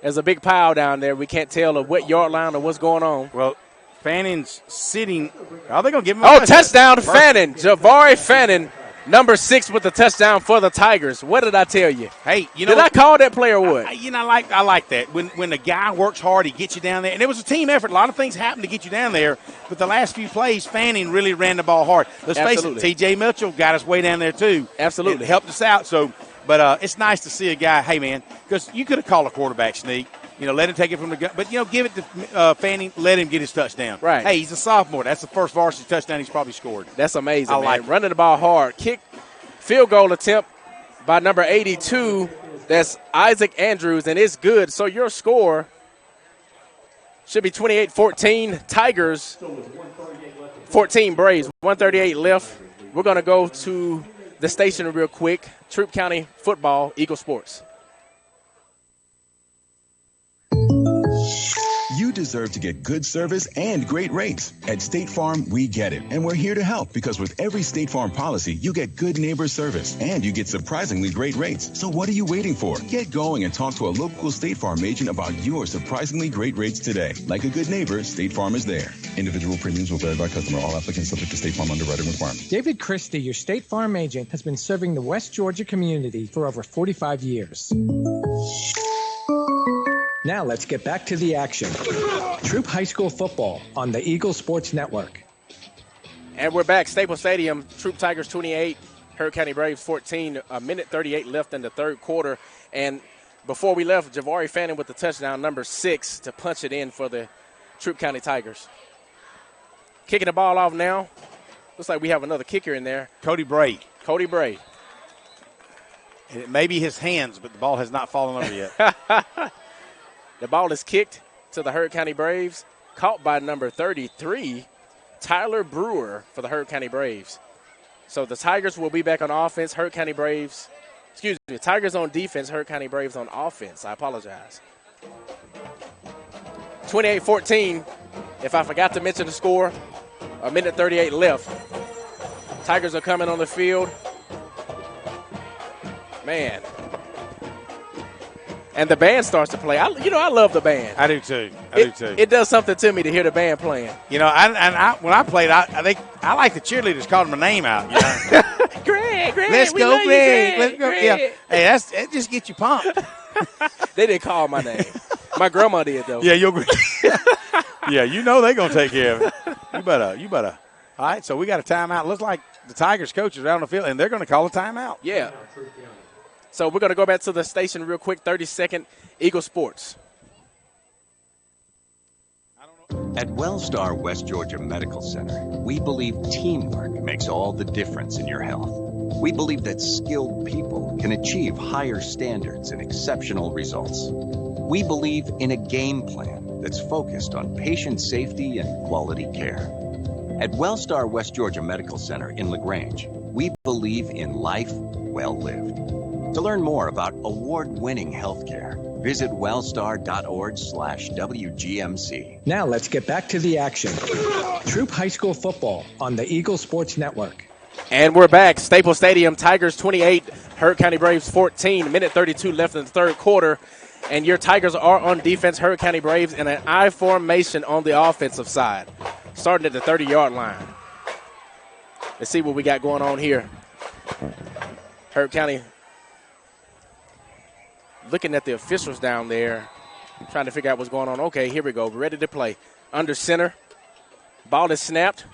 There's a big pile down there. We can't tell of what yard line or what's going on.
Well, Fanning's sitting. Are they going to give him
a touchdown to Fanning. Javari Fanning, number 6 with the touchdown for the Tigers. What did I tell you?
Hey,
did I call that play or what?
I like that. When the guy works hard, he gets you down there. And it was a team effort. A lot of things happened to get you down there. But the last few plays, Fanning really ran the ball hard. Let's face it, T.J. Mitchell got us way down there too.
Absolutely.
It helped us out. But it's nice to see a guy, hey, man, because you could have called a quarterback sneak. Let him take it from the gun. But, give it to Fanning. Let him get his touchdown.
Right.
Hey, he's a sophomore. That's the first varsity touchdown he's probably scored.
That's amazing,
I like
man. Running the ball hard. Field goal attempt by number 82. That's Isaac Andrews, and it's good. So your score should be 28-14. Tigers, 14 Braves. 138 left. We're going to go to the station real quick. Troup County football, Eagle Sports.
You deserve to get good service and great rates. At State Farm, we get it. And we're here to help because with every State Farm policy, you get good neighbor service and you get surprisingly great rates. So what are you waiting for? Get going and talk to a local State Farm agent about your surprisingly great rates today. Like a good neighbor, State Farm is there. Individual premiums will vary by customer. All applicants subject to State Farm underwriting requirements.
David Christie, your State Farm agent, has been serving the West Georgia community for over 45 years. Now let's get back to the action. Troup High School football on the Eagle Sports Network.
And we're back. Staples Stadium, Troup Tigers 28, Hurd County Braves 14. A minute 38 left in the third quarter. And before we left, Javari Fanning with the touchdown, number 6, to punch it in for the Troup County Tigers. Kicking the ball off now. Looks like we have another kicker in there.
Cody Braid.
And
it may be his hands, but the ball has not fallen over yet.
The ball is kicked to the Hurd County Braves, caught by number 33, Tyler Brewer for the Hurd County Braves. So the Tigers will be back on offense. Tigers on defense, Hurd County Braves on offense. I apologize. 28-14. If I forgot to mention the score, a minute 38 left. Tigers are coming on the field. Man. And the band starts to play. I love the band.
I do too.
It does something to me to hear the band playing.
When I played, I think I like the cheerleaders calling my name out.
Greg,
let's go, Greg. Let's go. Yeah. Hey, it just gets you pumped.
They didn't call my name. My grandma did though.
Yeah, yeah, they're gonna take care of it. You better. All right, so we got a timeout. Looks like the Tigers coaches are out on the field, and they're going to call a timeout.
Yeah. So we're going to go back to the station real quick, 30-second, Eagle Sports.
At Wellstar West Georgia Medical Center, we believe teamwork makes all the difference in your health. We believe that skilled people can achieve higher standards and exceptional results. We believe in a game plan that's focused on patient safety and quality care. At Wellstar West Georgia Medical Center in LaGrange, we believe in life well lived. To learn more about award-winning healthcare, visit wellstar.org/WGMC.
Now let's get back to the action. Troup High School football on the Eagle Sports Network.
And we're back. Staples Stadium, Tigers 28, Hurd County Braves 14. Minute 32 left in the third quarter. And your Tigers are on defense, Hurd County Braves, in an I formation on the offensive side, starting at the 30-yard line. Let's see what we got going on here. Hurd County looking at the officials down there, trying to figure out what's going on. Okay, here we go. We're ready to play. Under center. Ball is snapped.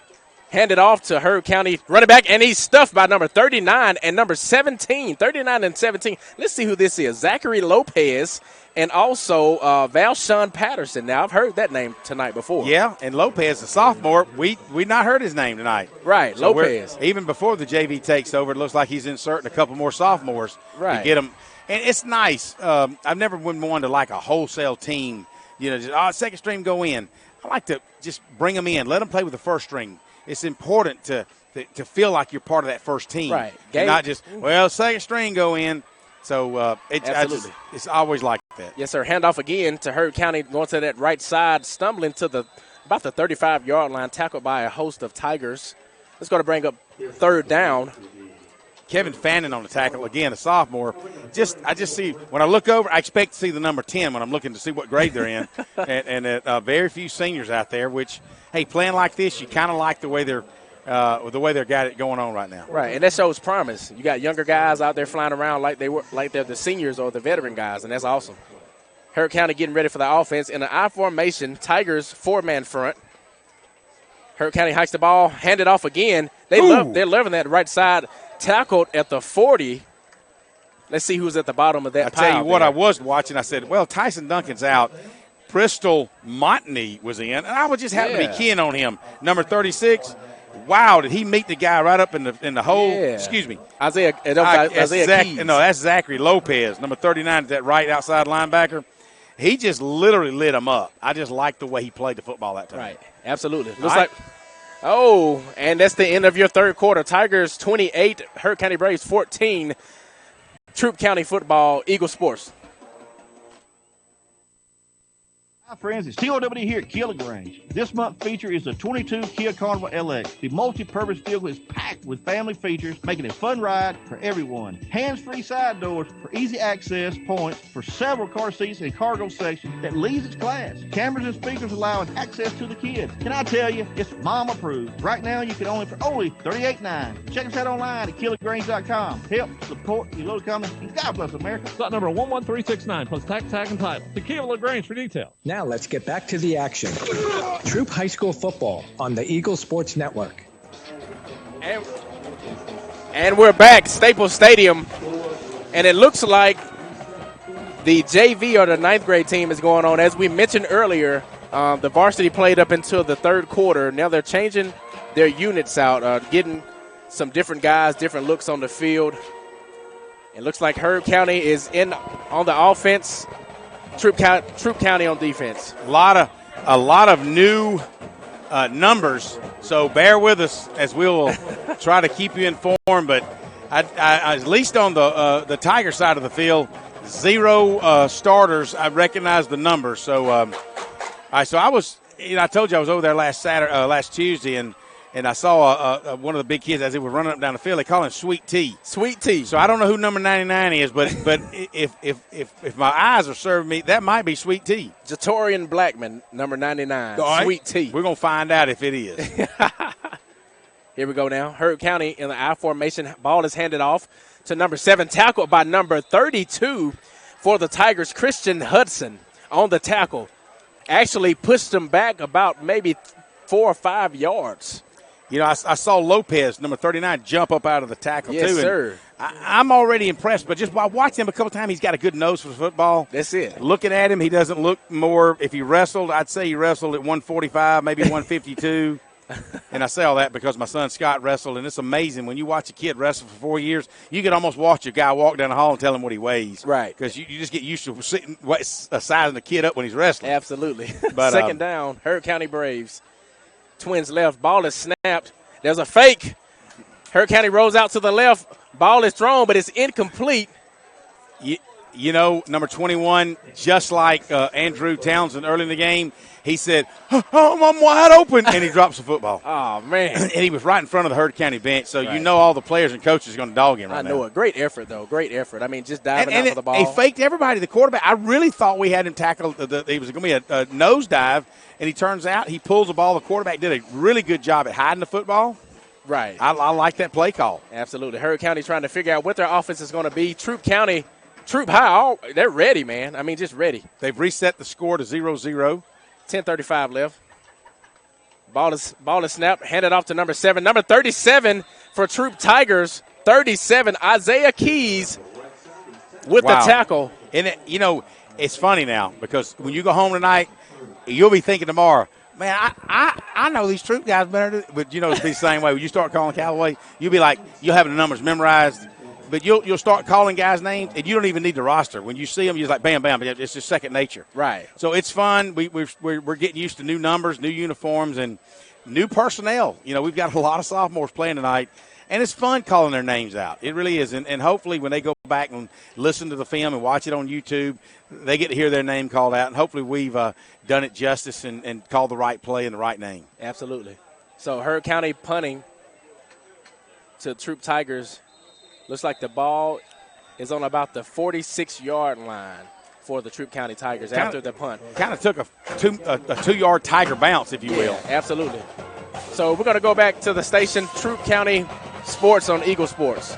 Handed off to Herb County running back, and he's stuffed by number 39 and number 17. 39 and 17. Let's see who this is. Zachary Lopez and also Valshon Patterson. Now, I've heard that name tonight before.
Yeah, and Lopez, a sophomore, we not heard his name tonight.
Right, so Lopez.
Even before the JV takes over, it looks like he's inserting a couple more sophomores to get them. And it's nice. I've never been one to like a wholesale team, just, second string go in. I like to just bring them in, let them play with the first string. It's important to feel like you're part of that first team.
Right.
And not just, second string go in. So it's always like that.
Yes, sir. Handoff again to Herb County, going to that right side, stumbling to about the 35-yard line, tackled by a host of Tigers. It's going to bring up third down.
Kevin Fannin on the tackle, again, a sophomore. I just see, when I look over, I expect to see the number 10 when I'm looking to see what grade they're in. and very few seniors out there, which, hey, playing like this, you kind of like the way they're got it going on right now.
Right, and that shows promise. You got younger guys out there flying around like they're the seniors or the veteran guys, and that's awesome. Herb County getting ready for the offense in an I formation. Tigers 4-man front. Herb County hikes the ball, hand it off again. They're loving that right side. Tackled at the 40. Let's see who's at the bottom of that pile.
I tell you what, I was watching. I said, Tyson Duncan's out. Bristol Montney was in, and I would just happen to be keying on him. Number 36. Wow, did he meet the guy right up in the hole? Yeah. Excuse me.
Isaiah Keys.
No, that's Zachary Lopez, number 39, that right outside linebacker. He just literally lit him up. I just liked the way he played the football that time.
Right, absolutely. Looks like – and that's the end of your third quarter. Tigers 28, Herb County Braves 14. Troup County football, Eagle Sports.
Hi, friends. It's TOW here at Kia LaGrange. This month's feature is the 22 Kia Carnival LX. The multi-purpose vehicle is packed with family features, making it a fun ride for everyone. Hands-free side doors for easy access points for several car seats and cargo sections that leads its class. Cameras and speakers allowing access to the kids. Can I tell you, it's mom approved. Right now, you can only for only $38.9. Check us out online at KiaLaGrange.com. Help support your local company, and God bless America.
Slot number 11369 plus tax, tag, and title. To Kia LaGrange for details.
Now let's get back to the action. Troup High School football on the Eagle Sports Network.
And we're back, Staples Stadium, and it looks like the JV or the ninth grade team is going on. As we mentioned earlier, the varsity played up until the third quarter. Now they're changing their units out, getting some different guys, different looks on the field. It looks like Herb County is in on the offense. Troup County on defense.
A lot of new numbers, so bear with us as we'll try to keep you informed. But I at least on the Tiger side of the field, 0 starters. I recognize the numbers. So, so I was, I told you I was over there last Tuesday, and I saw one of the big kids as he was running up down the field. They call him Sweet Tea.
Sweet Tea.
So I don't know who number 99 is, but if my eyes are serving me, that might be Sweet Tea.
Jatorian Blackman, number 99.
Right.
Sweet Tea.
We're going to find out if it is.
Here we go now. Herb County in the I formation. Ball is handed off to number 7, tackled by number 32 for the Tigers, Christian Hudson on the tackle. Actually pushed him back about maybe 4 or 5 yards.
I saw Lopez, number 39, jump up out of the tackle, too.
Yes, sir.
I'm already impressed, but just by watching him a couple times, he's got a good nose for football.
That's it.
Looking at him, he doesn't look more – if he wrestled, I'd say he wrestled at 145, maybe 152. And I say all that because my son Scott wrestled, and it's amazing. When you watch a kid wrestle for 4 years, you can almost watch a guy walk down the hall and tell him what he weighs.
Right.
Because you just get used to sizing the kid up when he's wrestling.
Absolutely.
But,
second down, Herb County Braves. Twins left. Ball is snapped. There's a fake. Herb County rolls out to the left. Ball is thrown, but it's incomplete.
Number 21, just like Andrew Townsend early in the game, he said, I'm wide open, and he drops the football.
Oh, man.
And he was right in front of the Herb County bench, so right. All the players and coaches are going to dog him right now.
I know it. Great effort, though. Great effort. I mean, just diving out for the ball.
He faked everybody. The quarterback, I really thought we had him tackled. He was going to be a nosedive, and he turns out he pulls the ball. The quarterback did a really good job at hiding the football.
Right.
I like that play call.
Absolutely. Herb County trying to figure out what their offense is going to be. Troup High, they're ready, man. I mean, just ready.
They've reset the score to 0-0.
10:35 left. Ball is snapped, handed off to number 7. Number 37 for Troup Tigers, 37, Isaiah Keys with the tackle.
And, it's funny now because when you go home tonight, you'll be thinking tomorrow, man, I know these Troup guys better. But, it'll be the same way. When you start calling Callaway, you'll be like, you'll have the numbers memorized. But you'll start calling guys' names, and you don't even need the roster. When you see them, you're just like, bam, bam. It's just second nature.
Right.
So it's fun. We're getting used to new numbers, new uniforms, and new personnel. We've got a lot of sophomores playing tonight, and it's fun calling their names out. It really is. And hopefully when they go back and listen to the film and watch it on YouTube, they get to hear their name called out. And hopefully we've done it justice and called the right play and the right name.
Absolutely. So Heard County punting to Troup Tigers. Looks like the ball is on about the 46-yard line for the Troup County Tigers after the punt.
Kind of took a 2-yard Tiger bounce, if you will.
Absolutely. So we're going to go back to the station, Troup County Sports on Eagle Sports.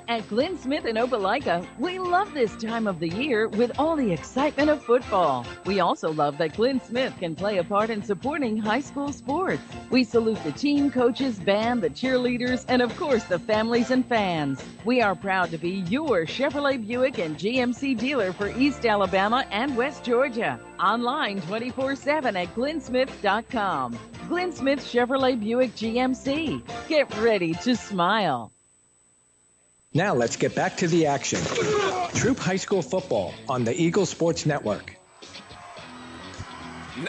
At Glenn Smith in Opelika, we love this time of the year with all the excitement of football. We also love that Glenn Smith can play a part in supporting high school sports. We salute the team, coaches, band, the cheerleaders, and of course the families and fans. We are proud to be your Chevrolet Buick and GMC dealer for East Alabama and West Georgia. Online 24/7 at glennsmith.com. Glenn Smith Chevrolet Buick GMC. Get ready to smile.
Now let's get back to the action. Troup High School football on the Eagle Sports Network.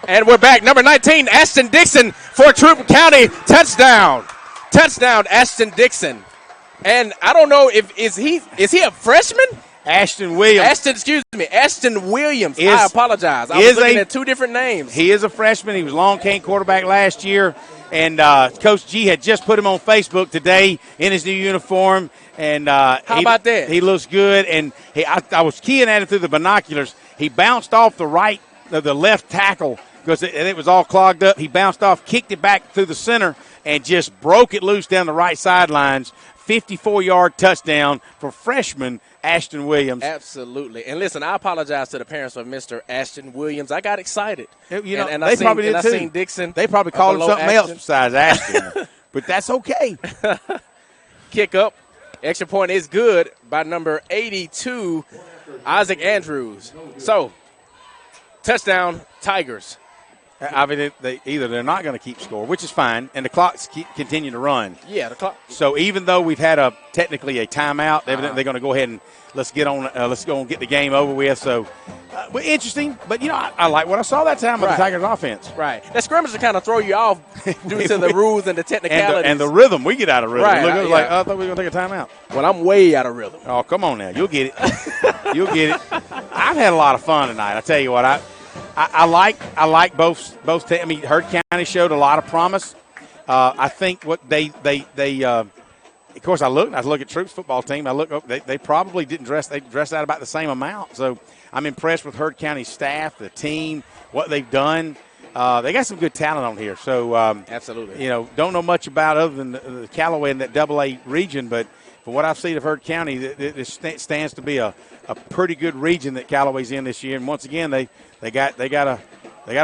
And we're back. Number 19, Ashton Dixon for Troup County. Touchdown. Touchdown, Ashton Dixon. And I don't know is he a freshman?
Ashton Williams.
Ashton Williams. I apologize. I was looking at two different names.
He is a freshman. He was Long Cane quarterback last year. And Coach G had just put him on Facebook today in his new uniform. And
how about that?
He looks good. And I was keying at him through the binoculars. He bounced off the left tackle because it was all clogged up. He bounced off, kicked it back through the center, and just broke it loose down the right sidelines. 54-yard touchdown for freshman Ashton Williams.
Absolutely. And listen, I apologize to the parents of Mr. Ashton Williams. I got excited.
And they probably did too.
I seen Dixon.
They probably called him something else besides Ashton. But that's okay.
Kick up. Extra point is good by number 82, Isaac Andrews. So, touchdown, Tigers.
I mean, they're not going to keep score, which is fine, and the clocks continue to run.
Yeah, the clock.
So even though we've had technically a timeout, evidently they're going to go ahead and let's go and get the game over with. So, interesting, but I like what I saw that time with the Tigers offense.
Right. That scrimmage will kind of throw you off due to the rules and the technicalities
and the rhythm. We get out of rhythm.
Right.
Look, like I thought we were going to take a timeout.
Well, I'm way out of rhythm.
Oh, come on now, you'll get it. You'll get it. I've had a lot of fun tonight. I tell you what, I like both. I mean, Heard County showed a lot of promise. I think what they of course I look at Troup's football team. They probably didn't dress. They dressed out about the same amount. So I'm impressed with Heard County staff, the team, what they've done. They got some good talent on here. So
absolutely,
don't know much about other than the Callaway in that AA region, but for what I've seen of Heard County, this stands to be a pretty good region that Callaway's in this year. And once again, they got to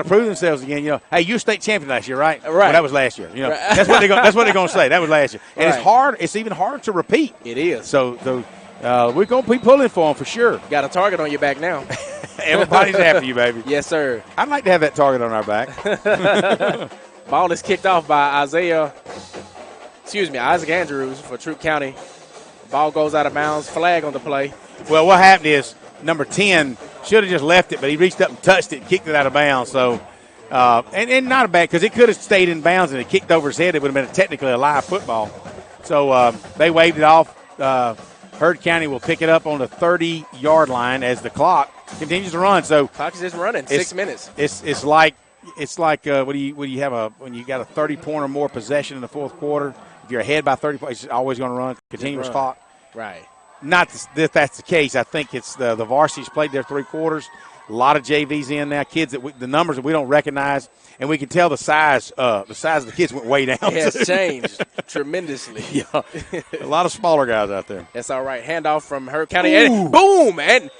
prove themselves again. Hey, you were state champion last year, right?
Right.
Well, that was last year.
Right.
That's what they're going to say. That was last year. And
Right.
it's hard. It's even harder to repeat.
It is.
So we're going to be pulling for them for sure.
Got a target on your back now.
Everybody's after you, baby.
Yes, sir.
I'd like to have that target on our back.
Ball is kicked off by Isaac Andrews for Troup County. Ball goes out of bounds. Flag on the play.
Well, what happened is number 10 should have just left it, but he reached up and touched it and kicked it out of bounds. So, and not a bad, because it could have stayed in bounds and it kicked over his head. It would have been technically a live football. So they waved it off. Heard County will pick it up on the 30-yard line as the clock continues to run. So
clock is just running. 6 minutes.
It's like what do you have when you got a 30-point or more possession in the fourth quarter? If you're ahead by 30 points, it's always going to run continuous clock.
Right.
Not that that's the case. I think it's the varsity's played their 3 quarters. A lot of JVs in now, kids the numbers that we don't recognize, and we can tell the size of the kids went way down.
It has changed tremendously.
Yeah, a lot of smaller guys out there.
That's all right. Handoff from Heard County, and boom, and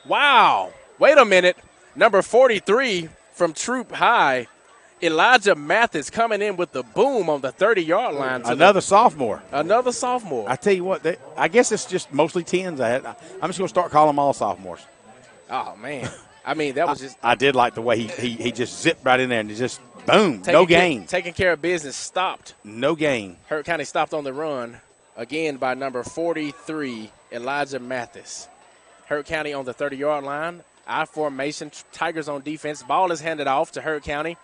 wow! Wait a minute, number 43 from Troup High. Elijah Mathis coming in with the boom on the 30-yard line.
Another sophomore.
Another sophomore.
I tell you what, I guess it's just mostly 10s. I'm just going to start calling them all sophomores.
Oh, man. I mean, that was just –
I did like the way he just zipped right in there and just, boom, no gain.
Taking care of business, stopped.
No gain.
Hurt County stopped on the run, again by number 43, Elijah Mathis. Hurt County on the 30-yard line. I formation, Tigers on defense. Ball is handed off to Hurt County.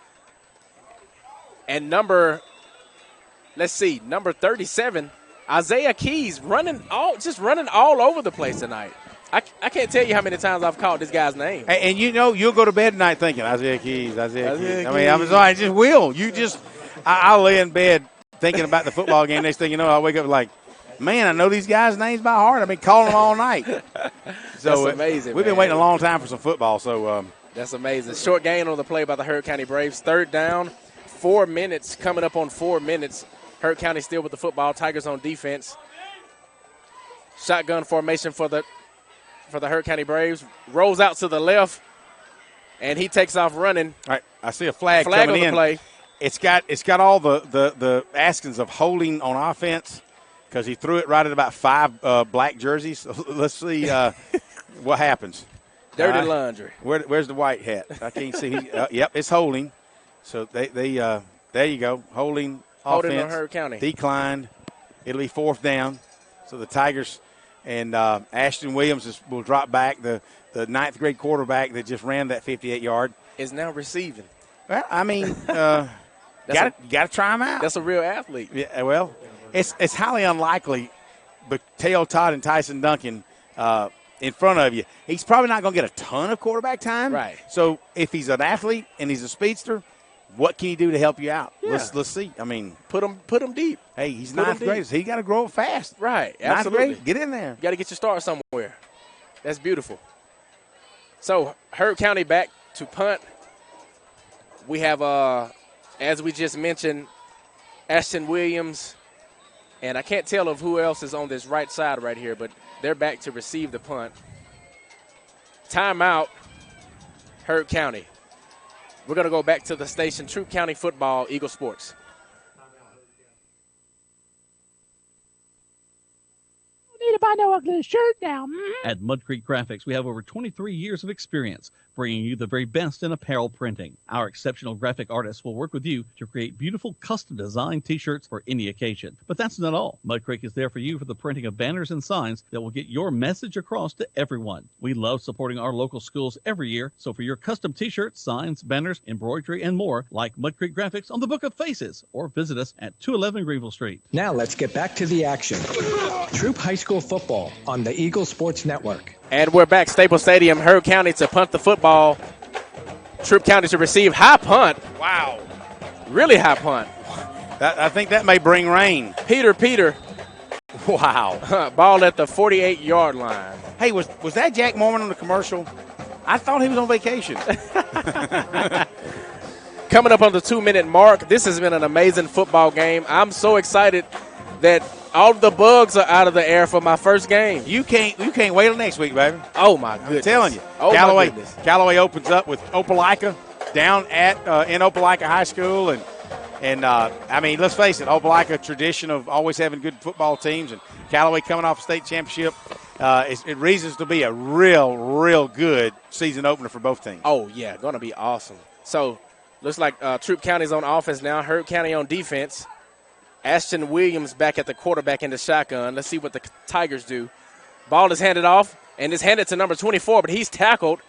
And number 37, Isaiah Keys running all over the place tonight. I can't tell you how many times I've called this guy's name.
And you know, you'll go to bed tonight thinking, Isaiah Keys. I mean, I'm sorry, I just will. I'll lay in bed thinking about the football game. Next thing you know, I'll wake up like, man, I know these guys' names by heart. I've been calling them all night. So
that's amazing.
We've been waiting a long time for some football. So
that's amazing. Short gain on the play by the Hurt County Braves. Third down, 4 minutes, coming up on 4 minutes. Hurt County still with the football. Tigers on defense. Shotgun formation for the Hurt County Braves. Rolls out to the left, and he takes off running.
All right, I see a flag coming
on
in.
The play.
It's got all the askings of holding on offense because he threw it right at about 5 black jerseys. Let's see what happens.
Dirty laundry.
Where's the white hat? I can't see. Yep, it's holding. So they there you go. Holding offense.
On Hurt County.
Declined. It'll be 4th down. So the Tigers and Ashton Williams will drop back. The 9th grade quarterback that just ran that 58-yard.
Is now receiving.
Well, I mean, got to try him out.
That's a real athlete.
Yeah, well, it's highly unlikely, but Teo Todd and Tyson Duncan in front of you, he's probably not going to get a ton of quarterback time.
Right.
So if he's an athlete and he's a speedster, what can he do to help you out?
Yeah.
Let's see. I mean,
put him deep.
Hey, he's 9th grade. He got to grow up fast.
Right.
9th
Absolutely.
grade, get in there.
You got to get your start somewhere. That's beautiful. So Hurt County back to punt. We have, as we just mentioned, Ashton Williams, and I can't tell of who else is on this right side right here, but they're back to receive the punt. Timeout, Hurt County. We're going to go back to the station, Troup County Football, Eagle Sports.
Don't need to buy no ugly shirt now.
At Mud Creek Graphics, we have over 23 years of experience bringing you the very best in apparel printing. Our exceptional graphic artists will work with you to create beautiful custom-designed T-shirts for any occasion. But that's not all. Mud Creek is there for you for the printing of banners and signs that will get your message across to everyone. We love supporting our local schools every year, so for your custom T-shirts, signs, banners, embroidery, and more, like Mud Creek Graphics on the Book of Faces, or visit us at 211 Greenville Street.
Now let's get back to the action. Troup High School football on the Eagle Sports Network.
And we're back, Staples Stadium, Hurt County to punt the football. Troup County to receive. High punt.
Wow.
Really high punt.
I think that may bring rain.
Peter.
Wow.
Ball at the 48-yard line.
Hey, was that Jack Mormon on the commercial? I thought he was on vacation.
Coming up on the 2-minute mark, this has been an amazing football game. I'm so excited that all of the bugs are out of the air for my first game.
You can't wait till next week, baby.
Oh, my goodness.
I'm telling you.
Oh,
Callaway,
my goodness.
Callaway opens up with Opelika down at in Opelika High School. And I mean, let's face it, Opelika, tradition of always having good football teams. And Callaway coming off a state championship. It reasons to be a real good season opener for both teams.
Oh, yeah, going to be awesome. So, looks like Troup County's on offense now. Hurt County on defense. Ashton Williams back at the quarterback in the shotgun. Let's see what the Tigers do. Ball is handed off, and it's handed to number 24, but he's tackled.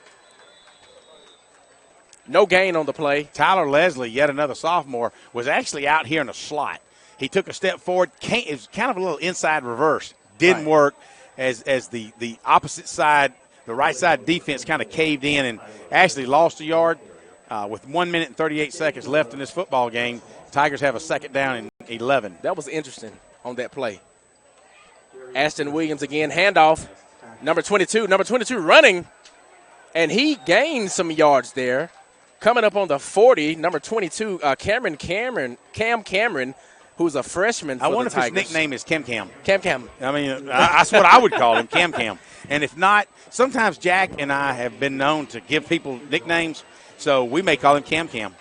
No gain on the play.
Tyler Leslie, yet another sophomore, was actually out here in the slot. He took a step forward. It was kind of a little inside reverse. Didn't work as the opposite side, the right side defense kind of caved in and actually lost a yard. With 1 minute and 38 seconds left in this football game, Tigers have a second down and 11.
That was interesting on that play. Ashton Williams again, handoff. Number 22 running, and he gained some yards there. Coming up on the 40, number 22, Cam Cameron who's a freshman for
I wonder
the
if
Tigers.
his nickname is Cam Cam.
Cam Cam.
I mean, that's what I would call him, Cam Cam. And if not, sometimes Jack and I have been known to give people nicknames, so we may call him Cam Cam.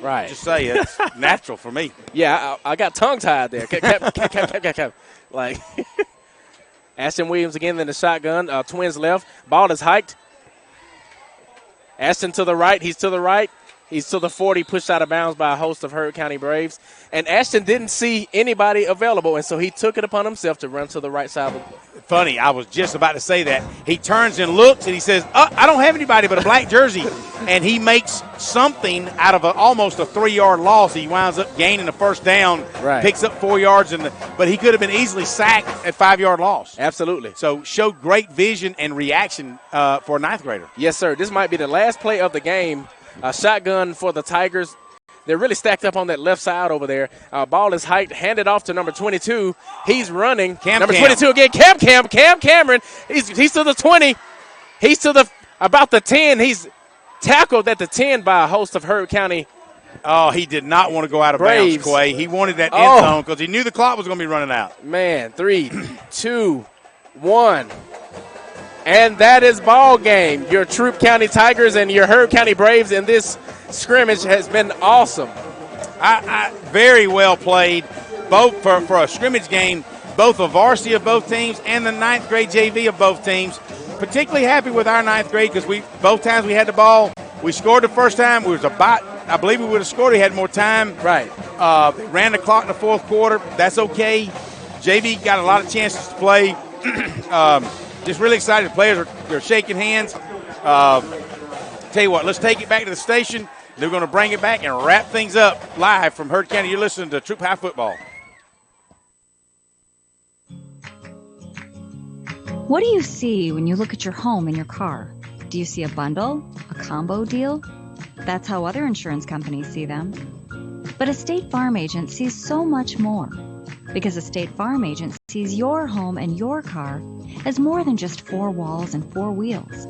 Right.
Just say it's natural for me.
Yeah, I got tongue-tied there. Cam. Like, Ashton Williams again in the shotgun. Twins left. Ball is hiked. Ashton to the right. He's to the right. He's to the 40, pushed out of bounds by a host of Heard County Braves. And Ashton didn't see anybody available, and so he took it upon himself to run to the right side of the
Funny, I was just about to say that. He turns and looks, and he says, I don't have anybody but a black jersey. And he makes something out of almost a 3-yard loss. He winds up gaining a first down, picks up 4 yards, but he could have been easily sacked at 5-yard loss.
Absolutely.
So showed great vision and reaction for a ninth grader.
Yes, sir. This might be the last play of the game. Shotgun for the Tigers. They're really stacked up on that left side over there. Ball is hiked, handed off to number 22. He's running. Number 22 again. Cam Cameron. He's to the 20. He's to about the 10. He's tackled at the 10 by a host of Heard County.
Oh, he did not want to go out of
Braves.
bounds, Quay. He wanted that end zone because he knew the clock was going to be running out.
Man, 3, 2, 1. And that is ball game. Your Troup County Tigers and your Heard County Braves in this scrimmage has been awesome.
Very well played, both for a scrimmage game, both the varsity of both teams and the ninth grade JV of both teams. Particularly happy with our ninth grade because both times we had the ball, we scored the first time. I believe we would have scored. We had more time.
Right.
Ran the clock in the fourth quarter. That's okay. JV got a lot of chances to play. Just really excited. The players are shaking hands. Tell you what, let's take it back to the station. They're going to bring it back and wrap things up live from Heard County. You're listening to Troup High Football.
What do you see when you look at your home and your car? Do you see a bundle? A combo deal? That's how other insurance companies see them. But a State Farm agent sees so much more. Because a State Farm agent sees your home and your car as more than just 4 walls and 4 wheels.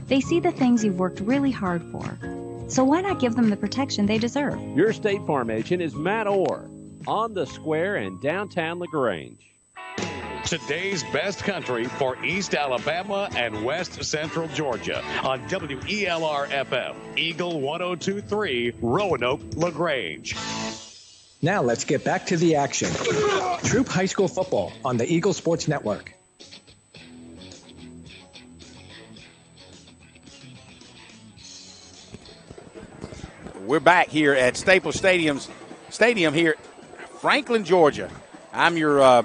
They see the things you've worked really hard for. So why not give them the protection they deserve?
Your State Farm agent is Matt Orr on the square in downtown LaGrange.
Today's best country for East Alabama and West Central Georgia on WELR-FM, Eagle 102.3, Roanoke, LaGrange.
Now let's get back to the action. Troup High School football on the Eagle Sports Network.
We're back here at Staples Stadium here, Franklin, Georgia. I'm your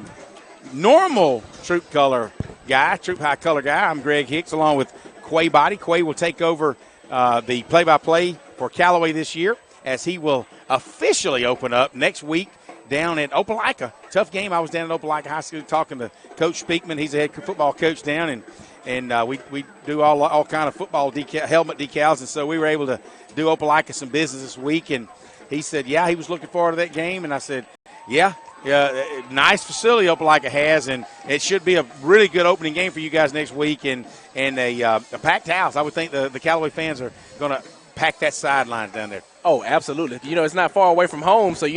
normal Troup High color guy. I'm Greg Hicks along with Quay Body. Quay will take over the play-by-play for Callaway this year as he will officially open up next week down at Opelika. Tough game. I was down at Opelika High School talking to Coach Speakman. He's a head football coach down, and we do all kind of football helmet decals, and so we were able to do Opelika some business this week. And he said, yeah, he was looking forward to that game, and I said, yeah, nice facility Opelika has, and it should be a really good opening game for you guys next week, and a packed house. I would think the Callaway fans are going to pack that sidelines down there.
Oh, absolutely. It's not far away from home, so,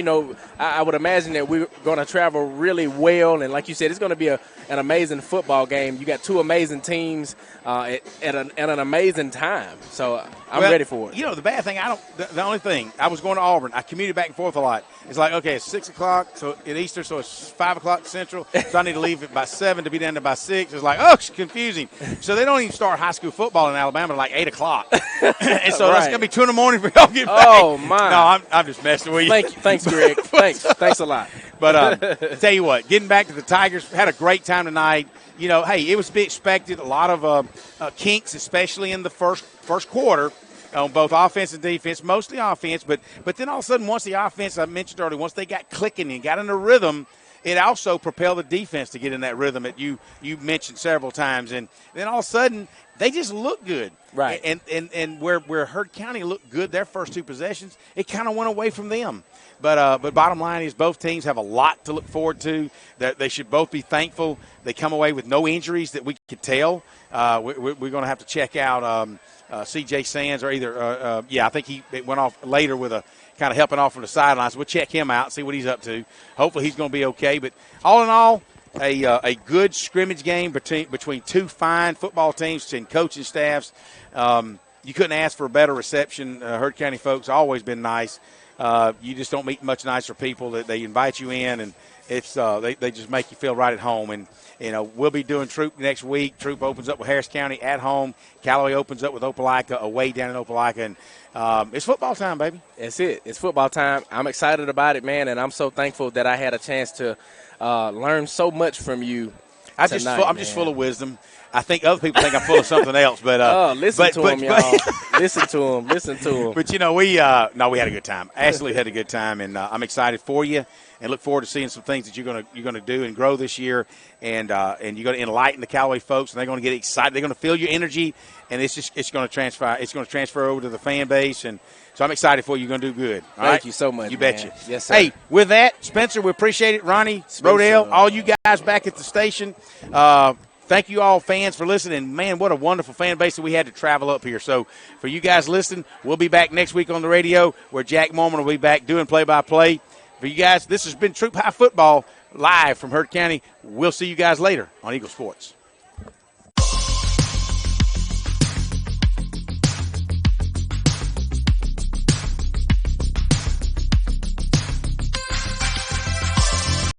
I would imagine that we're going to travel really well. And like you said, it's going to be an amazing football game. You got 2 amazing teams at an amazing time. So I'm ready for it.
The bad thing, the only thing, I was going to Auburn. I commuted back and forth a lot. It's like, okay, it's 6 o'clock at Easter, so it's 5 o'clock Central. So I need to leave it by 7 to be down there by 6. It's like, it's confusing. So they don't even start high school football in Alabama at like 8 o'clock. And so that's going to be 2 in the morning for y'all to get back.
Oh, my.
No, I'm just messing with you.
Thanks, Greg. Thanks a lot.
But tell you what, getting back to the Tigers, had a great time tonight. Hey, it was to be expected. A lot of kinks, especially in the first quarter, on both offense and defense, mostly offense. But then all of a sudden, once the offense, I mentioned earlier, once they got clicking and got in a rhythm, it also propelled the defense to get in that rhythm that you mentioned several times. And then all of a sudden, they just look good.
Right.
And where Heard County looked good their first two possessions, it kind of went away from them. But bottom line is both teams have a lot to look forward to. They should both be thankful they come away with no injuries that we could tell. We're going to have to check out C.J. Sands or either I think he went off later with a kind of helping off from the sidelines. We'll check him out, see what he's up to. Hopefully he's going to be okay. But all in all, a good scrimmage game between two fine football teams and coaching staffs. You couldn't ask for a better reception. Heard County folks always been nice. You just don't meet much nicer people. That they invite you in, and it's they just make you feel right at home. And we'll be doing Troup next week. Troup opens up with Harris County at home. Callaway opens up with Opelika away down in Opelika, and it's football time, baby.
That's it. It's football time. I'm excited about it, man, and I'm so thankful that I had a chance to learn so much from you. I'm
just full of wisdom. I think other people think I'm full of something else, but
listen to him, y'all. Listen to him.
But we had a good time. Absolutely had a good time, and I'm excited for you, and look forward to seeing some things that you're gonna do and grow this year, and you're gonna enlighten the Callaway folks, and they're gonna get excited. They're gonna feel your energy, and it's gonna transfer. It's gonna transfer over to the fan base, and so I'm excited for you. You're gonna do good.
Thank you so much.
You
man.
betcha.
Yes, sir.
Hey, with that, Spencer, we appreciate it. Ronnie, Rodale, all you guys back at the station. Thank you all, fans, for listening. Man, what a wonderful fan base that we had to travel up here. So for you guys listening, we'll be back next week on the radio where Jack Mormon will be back doing play-by-play. For you guys, this has been Troup High Football live from Heard County. We'll see you guys later on Eagle Sports.